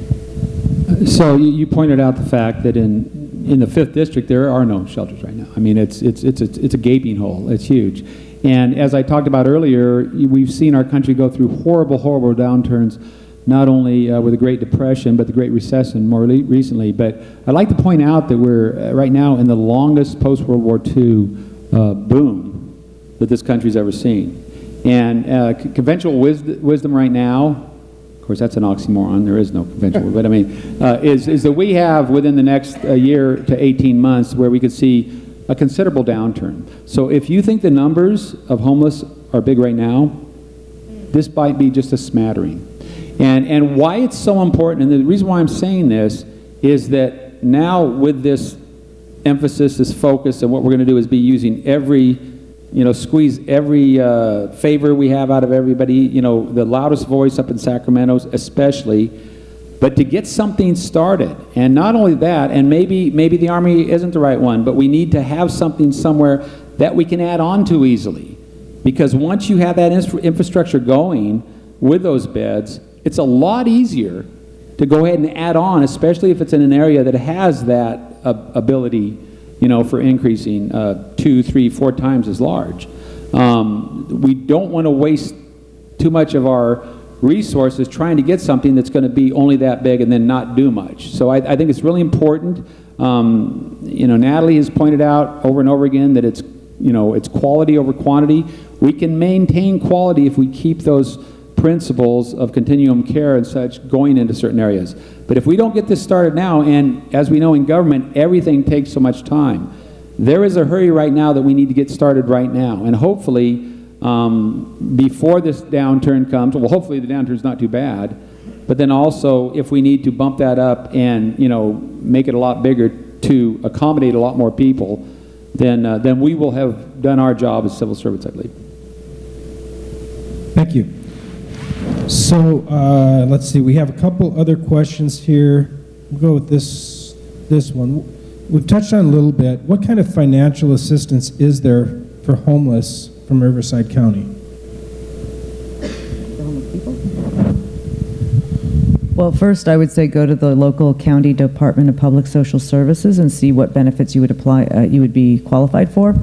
So you pointed out the fact that in the 5th District, there are no shelters right now. I mean, it's a gaping hole. It's huge. And as I talked about earlier, we've seen our country go through horrible, horrible downturns, not only with the Great Depression, but the Great Recession more recently. But I'd like to point out that we're right now in the longest post-World War II boom that this country's ever seen. And conventional wisdom right now, of course, that's an oxymoron. There is no conventional, but I mean, is that we have within the next year to 18 months where we could see a considerable downturn. So if you think the numbers of homeless are big right now, this might be just a smattering. And why it's so important, and the reason why I'm saying this, is that now with this emphasis, this focus, and what we're going to do is be using squeeze every favor we have out of everybody, the loudest voice up in Sacramento especially, but to get something started. And not only that, and maybe the Army isn't the right one, but we need to have something somewhere that we can add on to easily. Because once you have that infrastructure going with those beds, it's a lot easier to go ahead and add on, especially if it's in an area that has that ability, for increasing 2, 3, 4 times as large. We don't want to waste too much of our resources trying to get something that's going to be only that big and then not do much. So I think it's really important. Natalie has pointed out over and over again that it's quality over quantity. We can maintain quality if we keep those principles of continuum care and such going into certain areas. But if we don't get this started now, and as we know in government, everything takes so much time, There is a hurry right now that we need to get started right now, and hopefully before this downturn comes, well, hopefully the downturn's not too bad, but then also if we need to bump that up and, you know, make it a lot bigger to accommodate a lot more people, then we will have done our job as civil servants, I believe. Thank you. So let's see, we have a couple other questions here. We'll go with this one. We've touched on a little bit. What kind of financial assistance is there for homeless from Riverside County? Well, first I would say go to the local county Department of Public Social Services and see what benefits you would apply, you would be qualified for.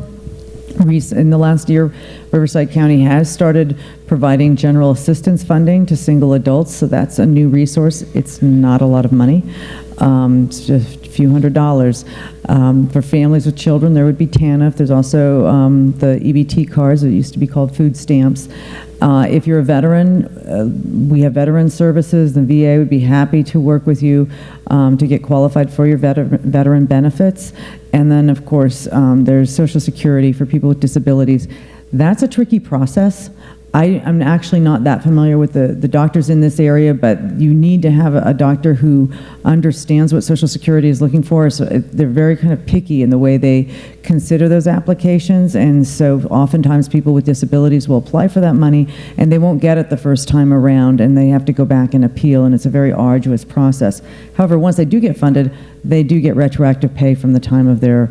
In the last year, Riverside County has started providing general assistance funding to single adults, so that's a new resource. It's not a lot of money. It's just a few $100s. For families with children, there would be TANF. There's also the EBT cards that used to be called food stamps. If you're a veteran, we have veteran services. The VA would be happy to work with you to get qualified for your veteran benefits. And then, of course, there's Social Security for people with disabilities. That's a tricky process. I'm actually not that familiar with the doctors in this area, but you need to have a doctor who understands what Social Security is looking for. So they're very kind of picky in the way they consider those applications, and so oftentimes people with disabilities will apply for that money and they won't get it the first time around, and they have to go back and appeal, and it's a very arduous process. However, once they do get funded, they do get retroactive pay from the time of their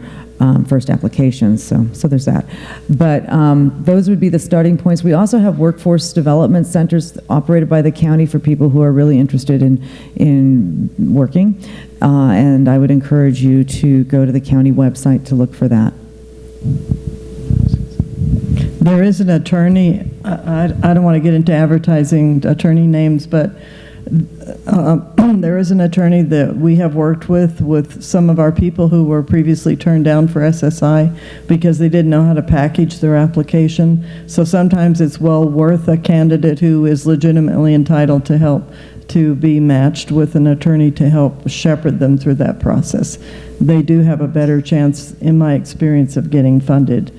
first applications, so there's that. But those would be the starting points. We also have workforce development centers operated by the county for people who are really interested in working, and I would encourage you to go to the county website to look for that. There is an attorney, I don't want to get into advertising attorney names, but there is an attorney that we have worked with some of our people who were previously turned down for SSI because they didn't know how to package their application. So sometimes it's well worth a candidate who is legitimately entitled to help to be matched with an attorney to help shepherd them through that process. They do have a better chance, in my experience, of getting funded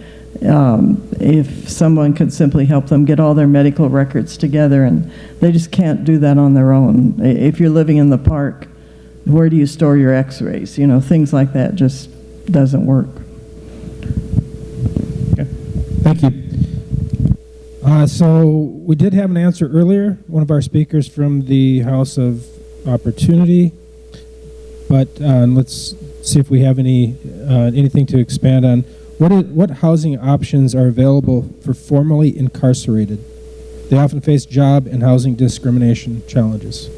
if someone could simply help them get all their medical records together, and they just can't do that on their own. If you're living in the park, where do you store your x-rays? You know, things like that just doesn't work. Okay. Thank you. So we did have an answer earlier, one of our speakers from the House of Opportunity, but let's see if we have anything to expand on. What housing options are available for formerly incarcerated? They often face job and housing discrimination challenges.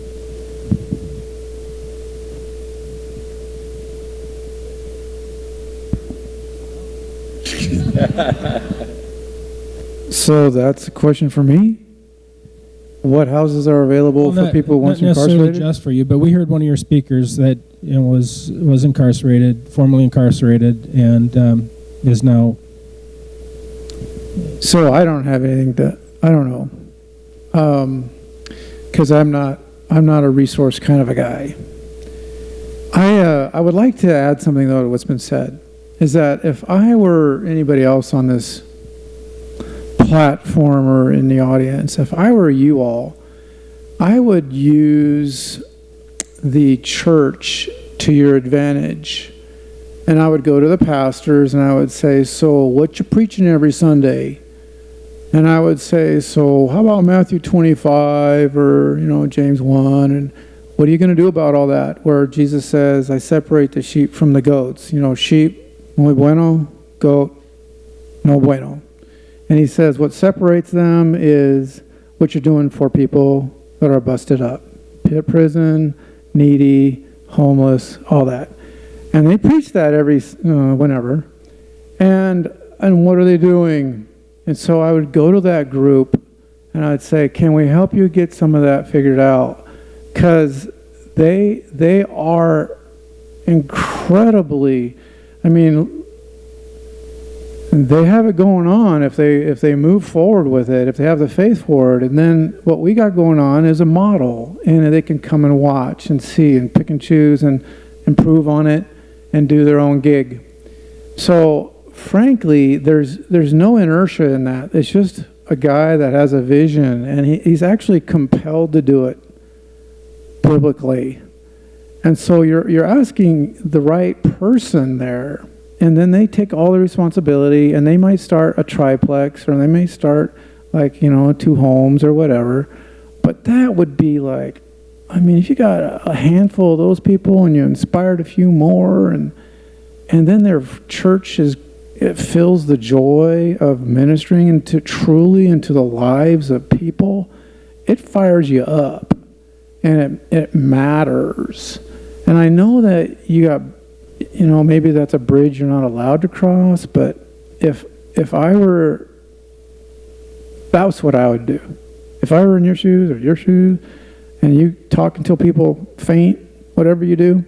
So that's a question for me? What houses are available for people once not necessarily incarcerated? just for you, but we heard one of your speakers that was incarcerated, formerly incarcerated, and is now. So I don't have anything that I don't know, because I'm not a resource kind of a guy. I would like to add something though to what's been said, is that if I were anybody else on this platform or in the audience, if I were you all, I would use the church to your advantage. And I would go to the pastors and I would say, so what you preaching every Sunday? And I would say, so how about Matthew 25 or, James 1? And what are you going to do about all that? Where Jesus says, I separate the sheep from the goats. Sheep, muy bueno, goat, no bueno. And he says, what separates them is what you're doing for people that are busted up. Prison, needy, homeless, all that. And they preach that every whenever. And what are they doing? And so I would go to that group and I'd say, can we help you get some of that figured out? Because they are incredibly, they have it going on if they move forward with it, if they have the faith for it. And then what we got going on is a model, and they can come and watch and see and pick and choose and improve on it and do their own gig. So frankly, there's no inertia in that. It's just a guy that has a vision, and he's actually compelled to do it biblically. And so you're asking the right person there, and then they take all the responsibility, and they might start a triplex, or they may start 2 homes or whatever. But that would be like, I mean, if you got a handful of those people and you inspired a few more, and then their church it fills the joy of ministering truly into the lives of people, it fires you up, and it matters. And I know that you got, maybe that's a bridge you're not allowed to cross, but if I were, that's what I would do. If I were in your shoes or your shoes, and you talk until people faint, whatever you do,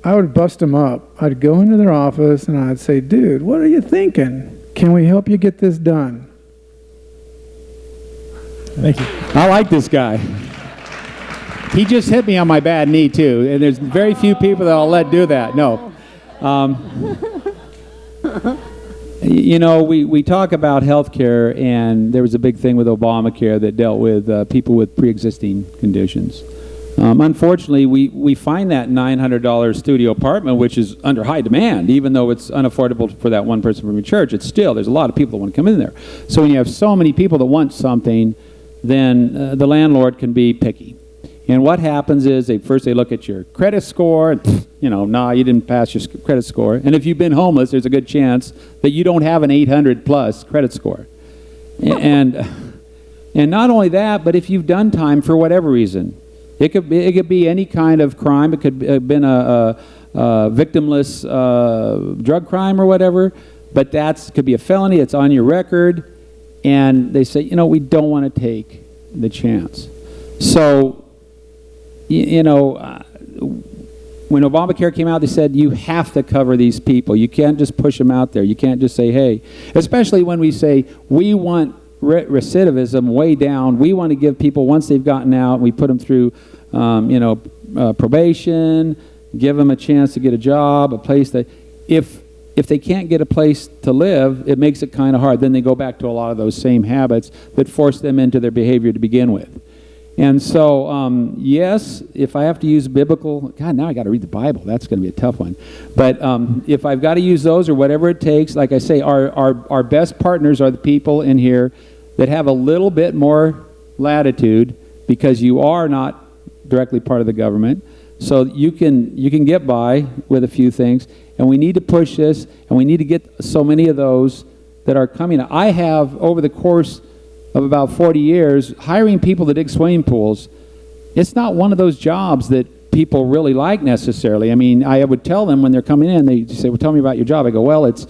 I would bust them up. I'd go into their office and I'd say, dude, what are you thinking? Can we help you get this done? Thank you. I like this guy. He just hit me on my bad knee, too. And there's very few people that I'll let do that. No. We talk about health care, and there was a big thing with Obamacare that dealt with people with pre-existing conditions. Unfortunately, we find that $900 studio apartment, which is under high demand, even though it's unaffordable for that one person from your church. It's still, there's a lot of people that want to come in there. So when you have so many people that want something, then the landlord can be picky. And what happens is first they look at your credit score, and you didn't pass your credit score. And if you've been homeless, there's a good chance that you don't have an 800 plus credit score. And not only that, but if you've done time for whatever reason, it could be any kind of crime. It could have been a victimless drug crime or whatever, but could be a felony. It's on your record, and they say, we don't want to take the chance. So, when Obamacare came out, they said you have to cover these people. You can't just push them out there. You can't just say, hey, especially when we say we want recidivism way down. We want to give people, once they've gotten out, we put them through, probation, give them a chance to get a job, a place that, if they can't get a place to live, it makes it kind of hard. Then they go back to a lot of those same habits that force them into their behavior to begin with. And so, yes, if I have to use biblical, God, now I got to read the Bible. That's going to be a tough one. But if I've got to use those or whatever it takes, like I say, our best partners are the people in here that have a little bit more latitude, because you are not directly part of the government. So you can get by with a few things. And we need to push this, and we need to get so many of those that are coming. I have, over the course of about 40 years, hiring people to dig swimming pools, it's not one of those jobs that people really like necessarily. I mean, I would tell them when they're coming in, they say, well, tell me about your job. I go, well, it's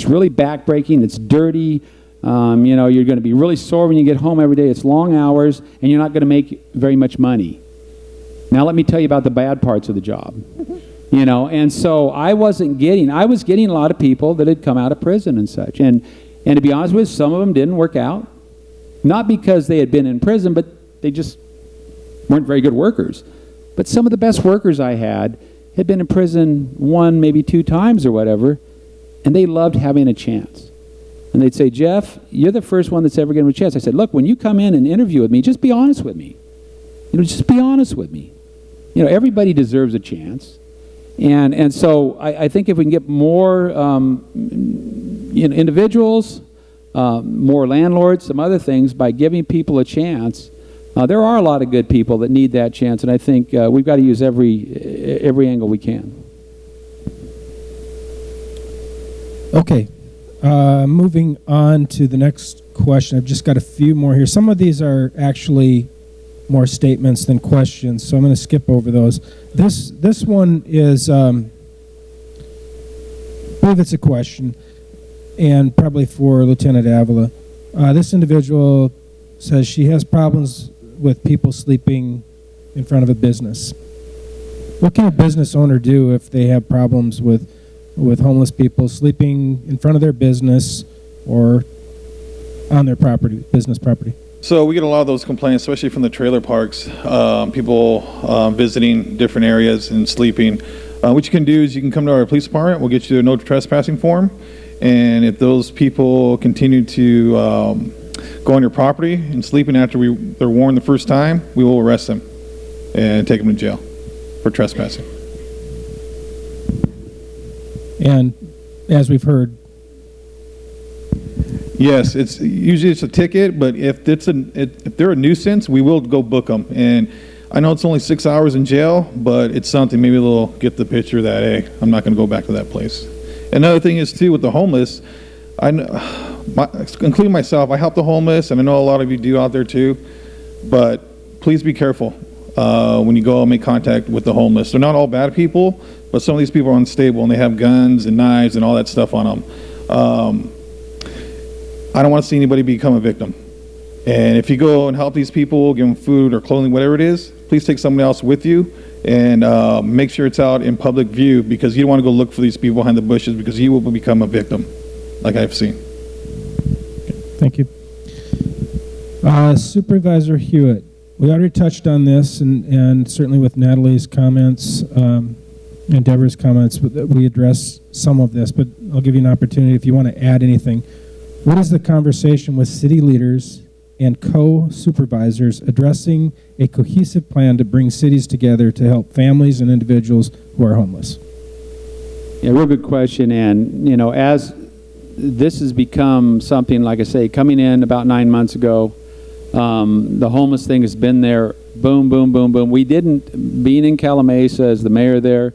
really backbreaking, it's dirty, you're going to be really sore when you get home every day, it's long hours, and you're not going to make very much money. Now let me tell you about the bad parts of the job. And so I was getting a lot of people that had come out of prison and such. And to be honest with you, some of them didn't work out. Not because they had been in prison, but they just weren't very good workers. But some of the best workers I had been in prison 1, maybe 2 times or whatever, and they loved having a chance. And they'd say, Jeff, you're the first one that's ever given a chance. I said, look, when you come in and interview with me, just be honest with me. Just be honest with me. Everybody deserves a chance. And so I think if we can get more individuals, more landlords, some other things, by giving people a chance. There are a lot of good people that need that chance, and I think we've got to use every angle we can. Okay, moving on to the next question. I've just got a few more here. Some of these are actually more statements than questions, so I'm going to skip over those. This one is, I believe it's a question, and probably for Lieutenant Avila. This individual says she has problems with people sleeping in front of a business. What can a business owner do if they have problems with homeless people sleeping in front of their business or on their property, business property? So we get a lot of those complaints, especially from the trailer parks, people visiting different areas and sleeping. What you can do is you can come to our police department. We'll get you a no trespassing form. And if those people continue to go on your property and sleeping after they're warned the first time, we will arrest them and take them to jail for trespassing. And as we've heard, yes, it's usually a ticket, but if they're a nuisance, we will go book them. And I know it's only 6 hours in jail, but it's something. Maybe they'll get the picture that, hey, I'm not going to go back to that place. Another thing is too with the homeless, including myself, I help the homeless, and I know a lot of you do out there too. But please be careful when you go and make contact with the homeless. They're not all bad people, but some of these people are unstable and they have guns and knives and all that stuff on them. I don't want to see anybody become a victim. And if you go and help these people, give them food or clothing, whatever it is, please take someone else with you and make sure it's out in public view, because you don't want to go look for these people behind the bushes, because you will become a victim, like I've seen. Thank you. Supervisor Hewitt, we already touched on this, and certainly with Natalie's comments and Deborah's comments, we addressed some of this, but I'll give you an opportunity if you want to add anything. What is the conversation with city leaders and co-supervisors addressing a cohesive plan to bring cities together to help families and individuals who are homeless? Yeah, real good question. And, you know, as this has become something, like I say, coming in about 9 months ago, the homeless thing has been there, boom, boom, boom, boom. We didn't, being in Calamasa as the mayor there,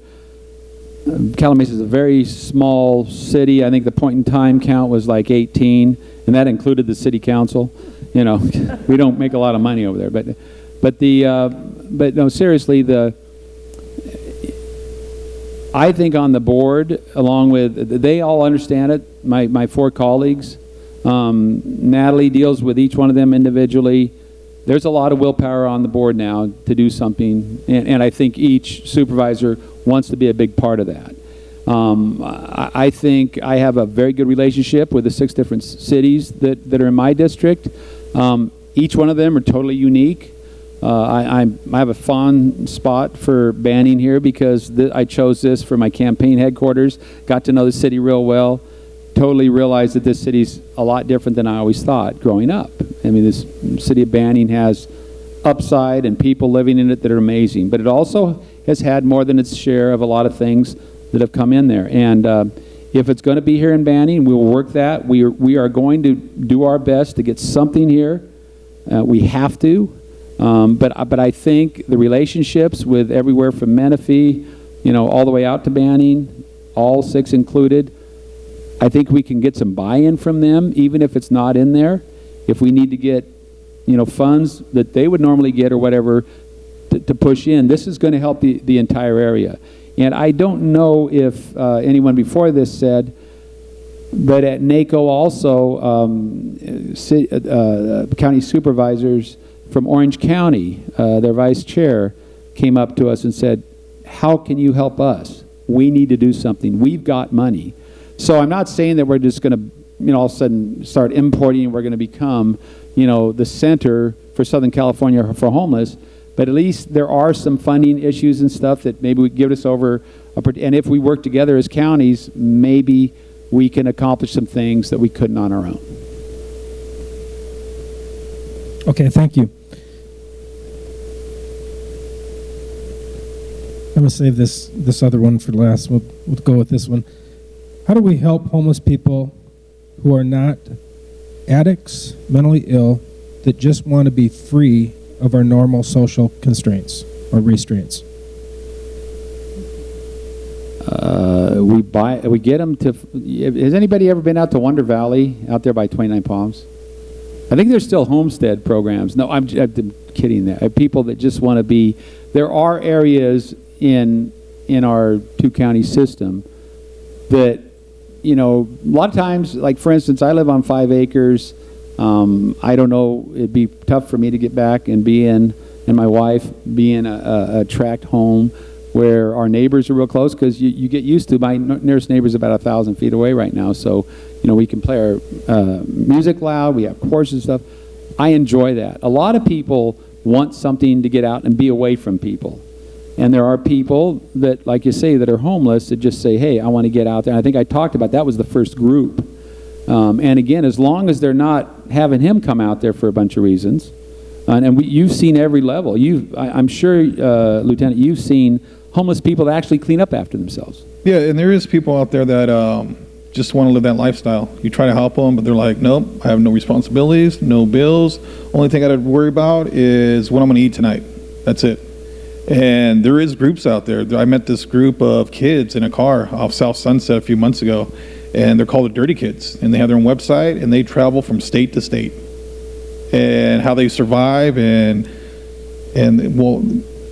Calamasa is a very small city. I think the point in time count was like 18, and that included the city council. You know, we don't make a lot of money over there, but no, seriously, I think on the board, along with, they all understand it. My 4 colleagues, Natalie deals with each one of them individually. There's a lot of willpower on the board now to do something, and I think each supervisor wants to be a big part of that. I think I have a very good relationship with the 6 different cities that are in my district. Each one of them are totally unique. I have a fond spot for Banning here because I chose this for my campaign headquarters, got to know the city real well, totally realized that this city's a lot different than I always thought growing up. I mean, this city of Banning has upside and people living in it that are amazing, but it also has had more than its share of a lot of things that have come in there. And if it's going to be here in Banning, we will work that. We are going to do our best to get something here. We have to. But I think the relationships with everywhere from Menifee, you know, all the way out to Banning, all 6 included, I think we can get some buy-in from them, even if it's not in there. If we need to get, you know, funds that they would normally get or whatever to push in, this is going to help the entire area. And I don't know if anyone before this said, but at NACO also, county supervisors from Orange County, their vice chair, came up to us and said, how can you help us? We need to do something. We've got money. So I'm not saying that we're just going to, you know, all of a sudden start importing and we're going to become, you know, the center for Southern California for homeless, but at least there are some funding issues and stuff that maybe would give us over, and if we work together as counties, maybe we can accomplish some things that we couldn't on our own. Okay, thank you. I'm going to save this other one for last. We'll go with this one. How do we help homeless people who are not addicts, mentally ill, that just want to be free of our normal social constraints or restraints? We get them to. Has anybody ever been out to Wonder Valley out there by 29 Palms? I think there's still homestead programs. No, I'm kidding. There people that just want to be. There are areas in our 2-county system that, you know, a lot of times, like for instance, I live on 5 acres. I don't know, it'd be tough for me to get back and be in, and my wife be in a tract home where our neighbors are real close, because you get used to, my nearest neighbor's about 1,000 feet away right now, so, you know, we can play our music loud, we have courses and stuff. I enjoy that. A lot of people want something to get out and be away from people. And there are people that, like you say, that are homeless that just say, hey, I want to get out there. And I think I talked about that was the first group. And again, as long as they're not having him come out there for a bunch of reasons, and you've seen every level. I'm sure, Lieutenant, you've seen homeless people that actually clean up after themselves. Yeah, and there is people out there that just want to live that lifestyle. You try to help them, but they're like, nope, I have no responsibilities, no bills. Only thing I have to worry about is what I'm going to eat tonight. That's it. And there is groups out there. I met this group of kids in a car off South Sunset a few months ago, and they're called the Dirty Kids, and they have their own website, and they travel from state to state. And how they survive, and well,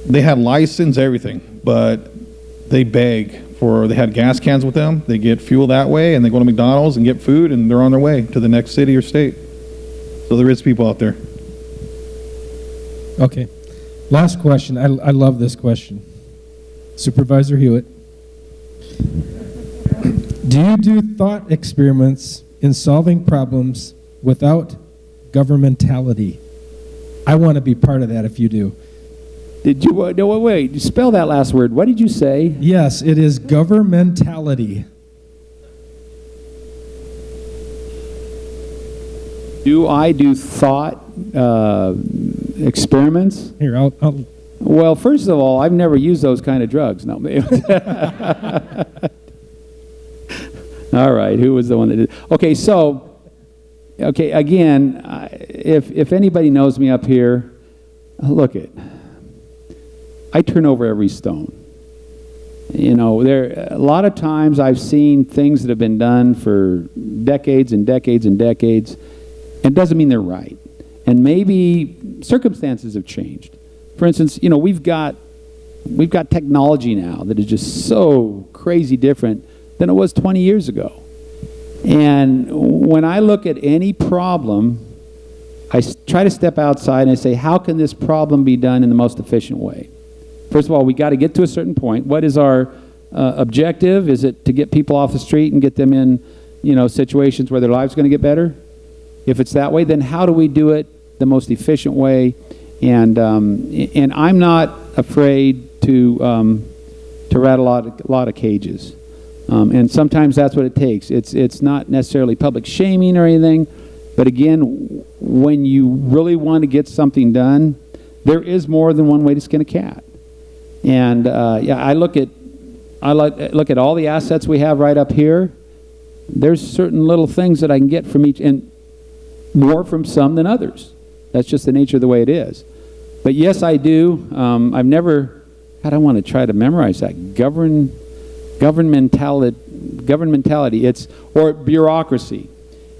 they had license, everything, but they beg for, they had gas cans with them, they get fuel that way, and they go to McDonald's and get food, and they're on their way to the next city or state. So there is people out there. Okay. Last question. I love this question. Supervisor Hewitt. Do you do thought experiments in solving problems without governmentality? I want to be part of that if you do. Did you, no, wait, spell that last word. What did you say? Yes, it is governmentality. Do I do thought experiments? Here, I'll... Well, first of all, I've never used those kind of drugs. No. All right, who was the one that did? Okay, so, okay, again, if anybody knows me up here, look it. I turn over every stone. You know, a lot of times I've seen things that have been done for decades and decades and decades, and it doesn't mean they're right. And maybe circumstances have changed. For instance, you know, we've got technology now that is just so crazy different than it was 20 years ago. And when I look at any problem, I try to step outside and I say, how can this problem be done in the most efficient way? First of all, we got to get to a certain point. What is our objective? Is it to get people off the street and get them in, you know, situations where their lives are going to get better? If it's that way, then how do we do it the most efficient way? And I'm not afraid to rattle a lot of cages. And sometimes that's what it takes. It's not necessarily public shaming or anything, but again, when you really want to get something done, there is more than one way to skin a cat. And yeah, I look at all the assets we have right up here. There's certain little things that I can get from each, and more from some than others. That's just the nature of the way it is. But yes, I do. I've never, God, I want to try to memorize that. Governmentality. It's, or bureaucracy.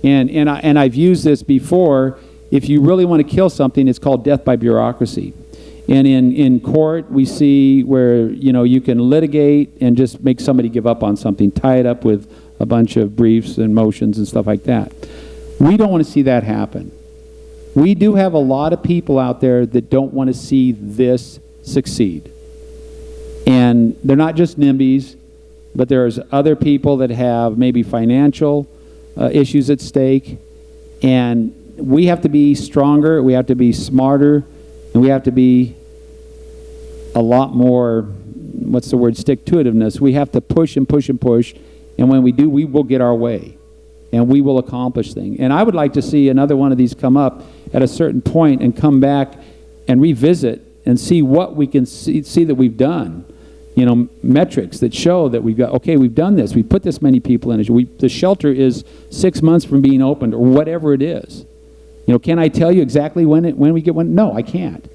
And I've used this before. If you really want to kill something, it's called death by bureaucracy. And in court, we see where, you know, you can litigate and just make somebody give up on something, tie it up with a bunch of briefs and motions and stuff like that. We don't want to see that happen. We do have a lot of people out there that don't want to see this succeed. And they're not just NIMBYs, but there's other people that have maybe financial issues at stake. And we have to be stronger, we have to be smarter, and we have to be a lot more, what's the word, stick-to-itiveness. We have to push and push and push, and when we do, we will get our way, and we will accomplish things. And I would like to see another one of these come up at a certain point and come back and revisit and see what we can see that we've done. You know, metrics that show that we've got, okay, we've done this, we put this many people in it. The shelter is 6 months from being opened, or whatever it is. You know, can I tell you exactly when we get one? No, I can't.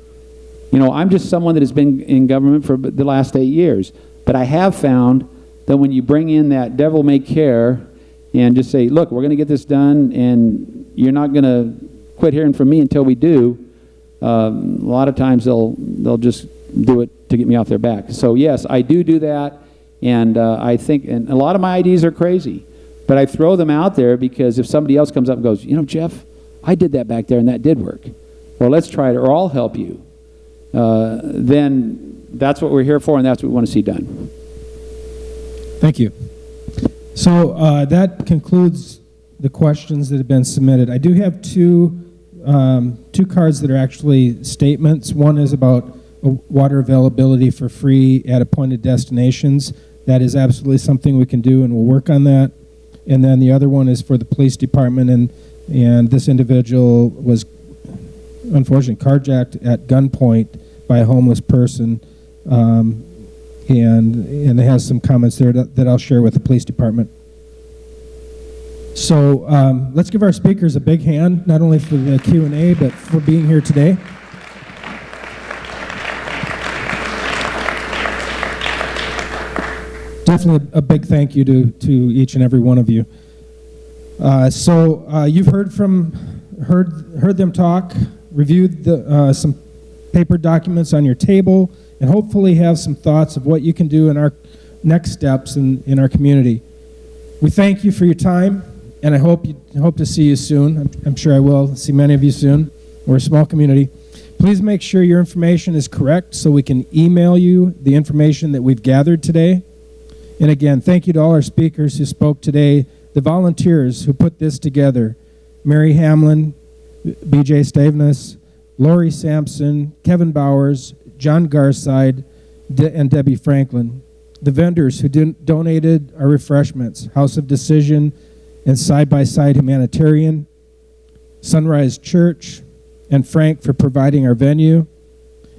You know, I'm just someone that has been in government for the last 8 years. But I have found that when you bring in that devil may care and just say, look, we're going to get this done, and you're not going to quit hearing from me until we do, a lot of times they'll just do it to get me off their back. So yes, I do that, and I think, and a lot of my ideas are crazy, but I throw them out there because if somebody else comes up and goes, you know, Jeff, I did that back there and that did work. Well, let's try it, or I'll help you. Then that's what we're here for, and that's what we want to see done. Thank you. So that concludes the questions that have been submitted. I do have two cards that are actually statements. One is about water availability for free at appointed destinations. That is absolutely something we can do, and we'll work on that. And then the other one is for the police department, and this individual was unfortunately carjacked at gunpoint by a homeless person, and it has some comments there that I'll share with the police department. So let's give our speakers a big hand, not only for the Q&A, but for being here today. Definitely a big thank you to each and every one of you. So you've heard them talk, reviewed some paper documents on your table, and hopefully have some thoughts of what you can do in our next steps in our community. We thank you for your time, and I hope to see you soon. I'm sure I will see many of you soon. We're a small community. Please make sure your information is correct so we can email you the information that we've gathered today. And again, thank you to all our speakers who spoke today, the volunteers who put this together, Mary Hamlin, BJ Staveness, Lori Sampson, Kevin Bowers, John Garside, and Debbie Franklin, the vendors who donated our refreshments, House of Decision and Side by Side Humanitarian, Sunrise Church, and Frank for providing our venue,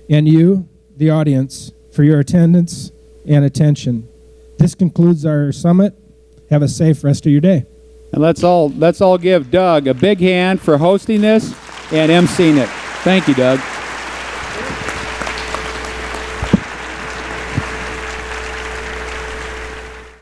and you, the audience, for your attendance and attention. This concludes our summit. Have a safe rest of your day. And let's all give Doug a big hand for hosting this and emceeing it. Thank you, Doug.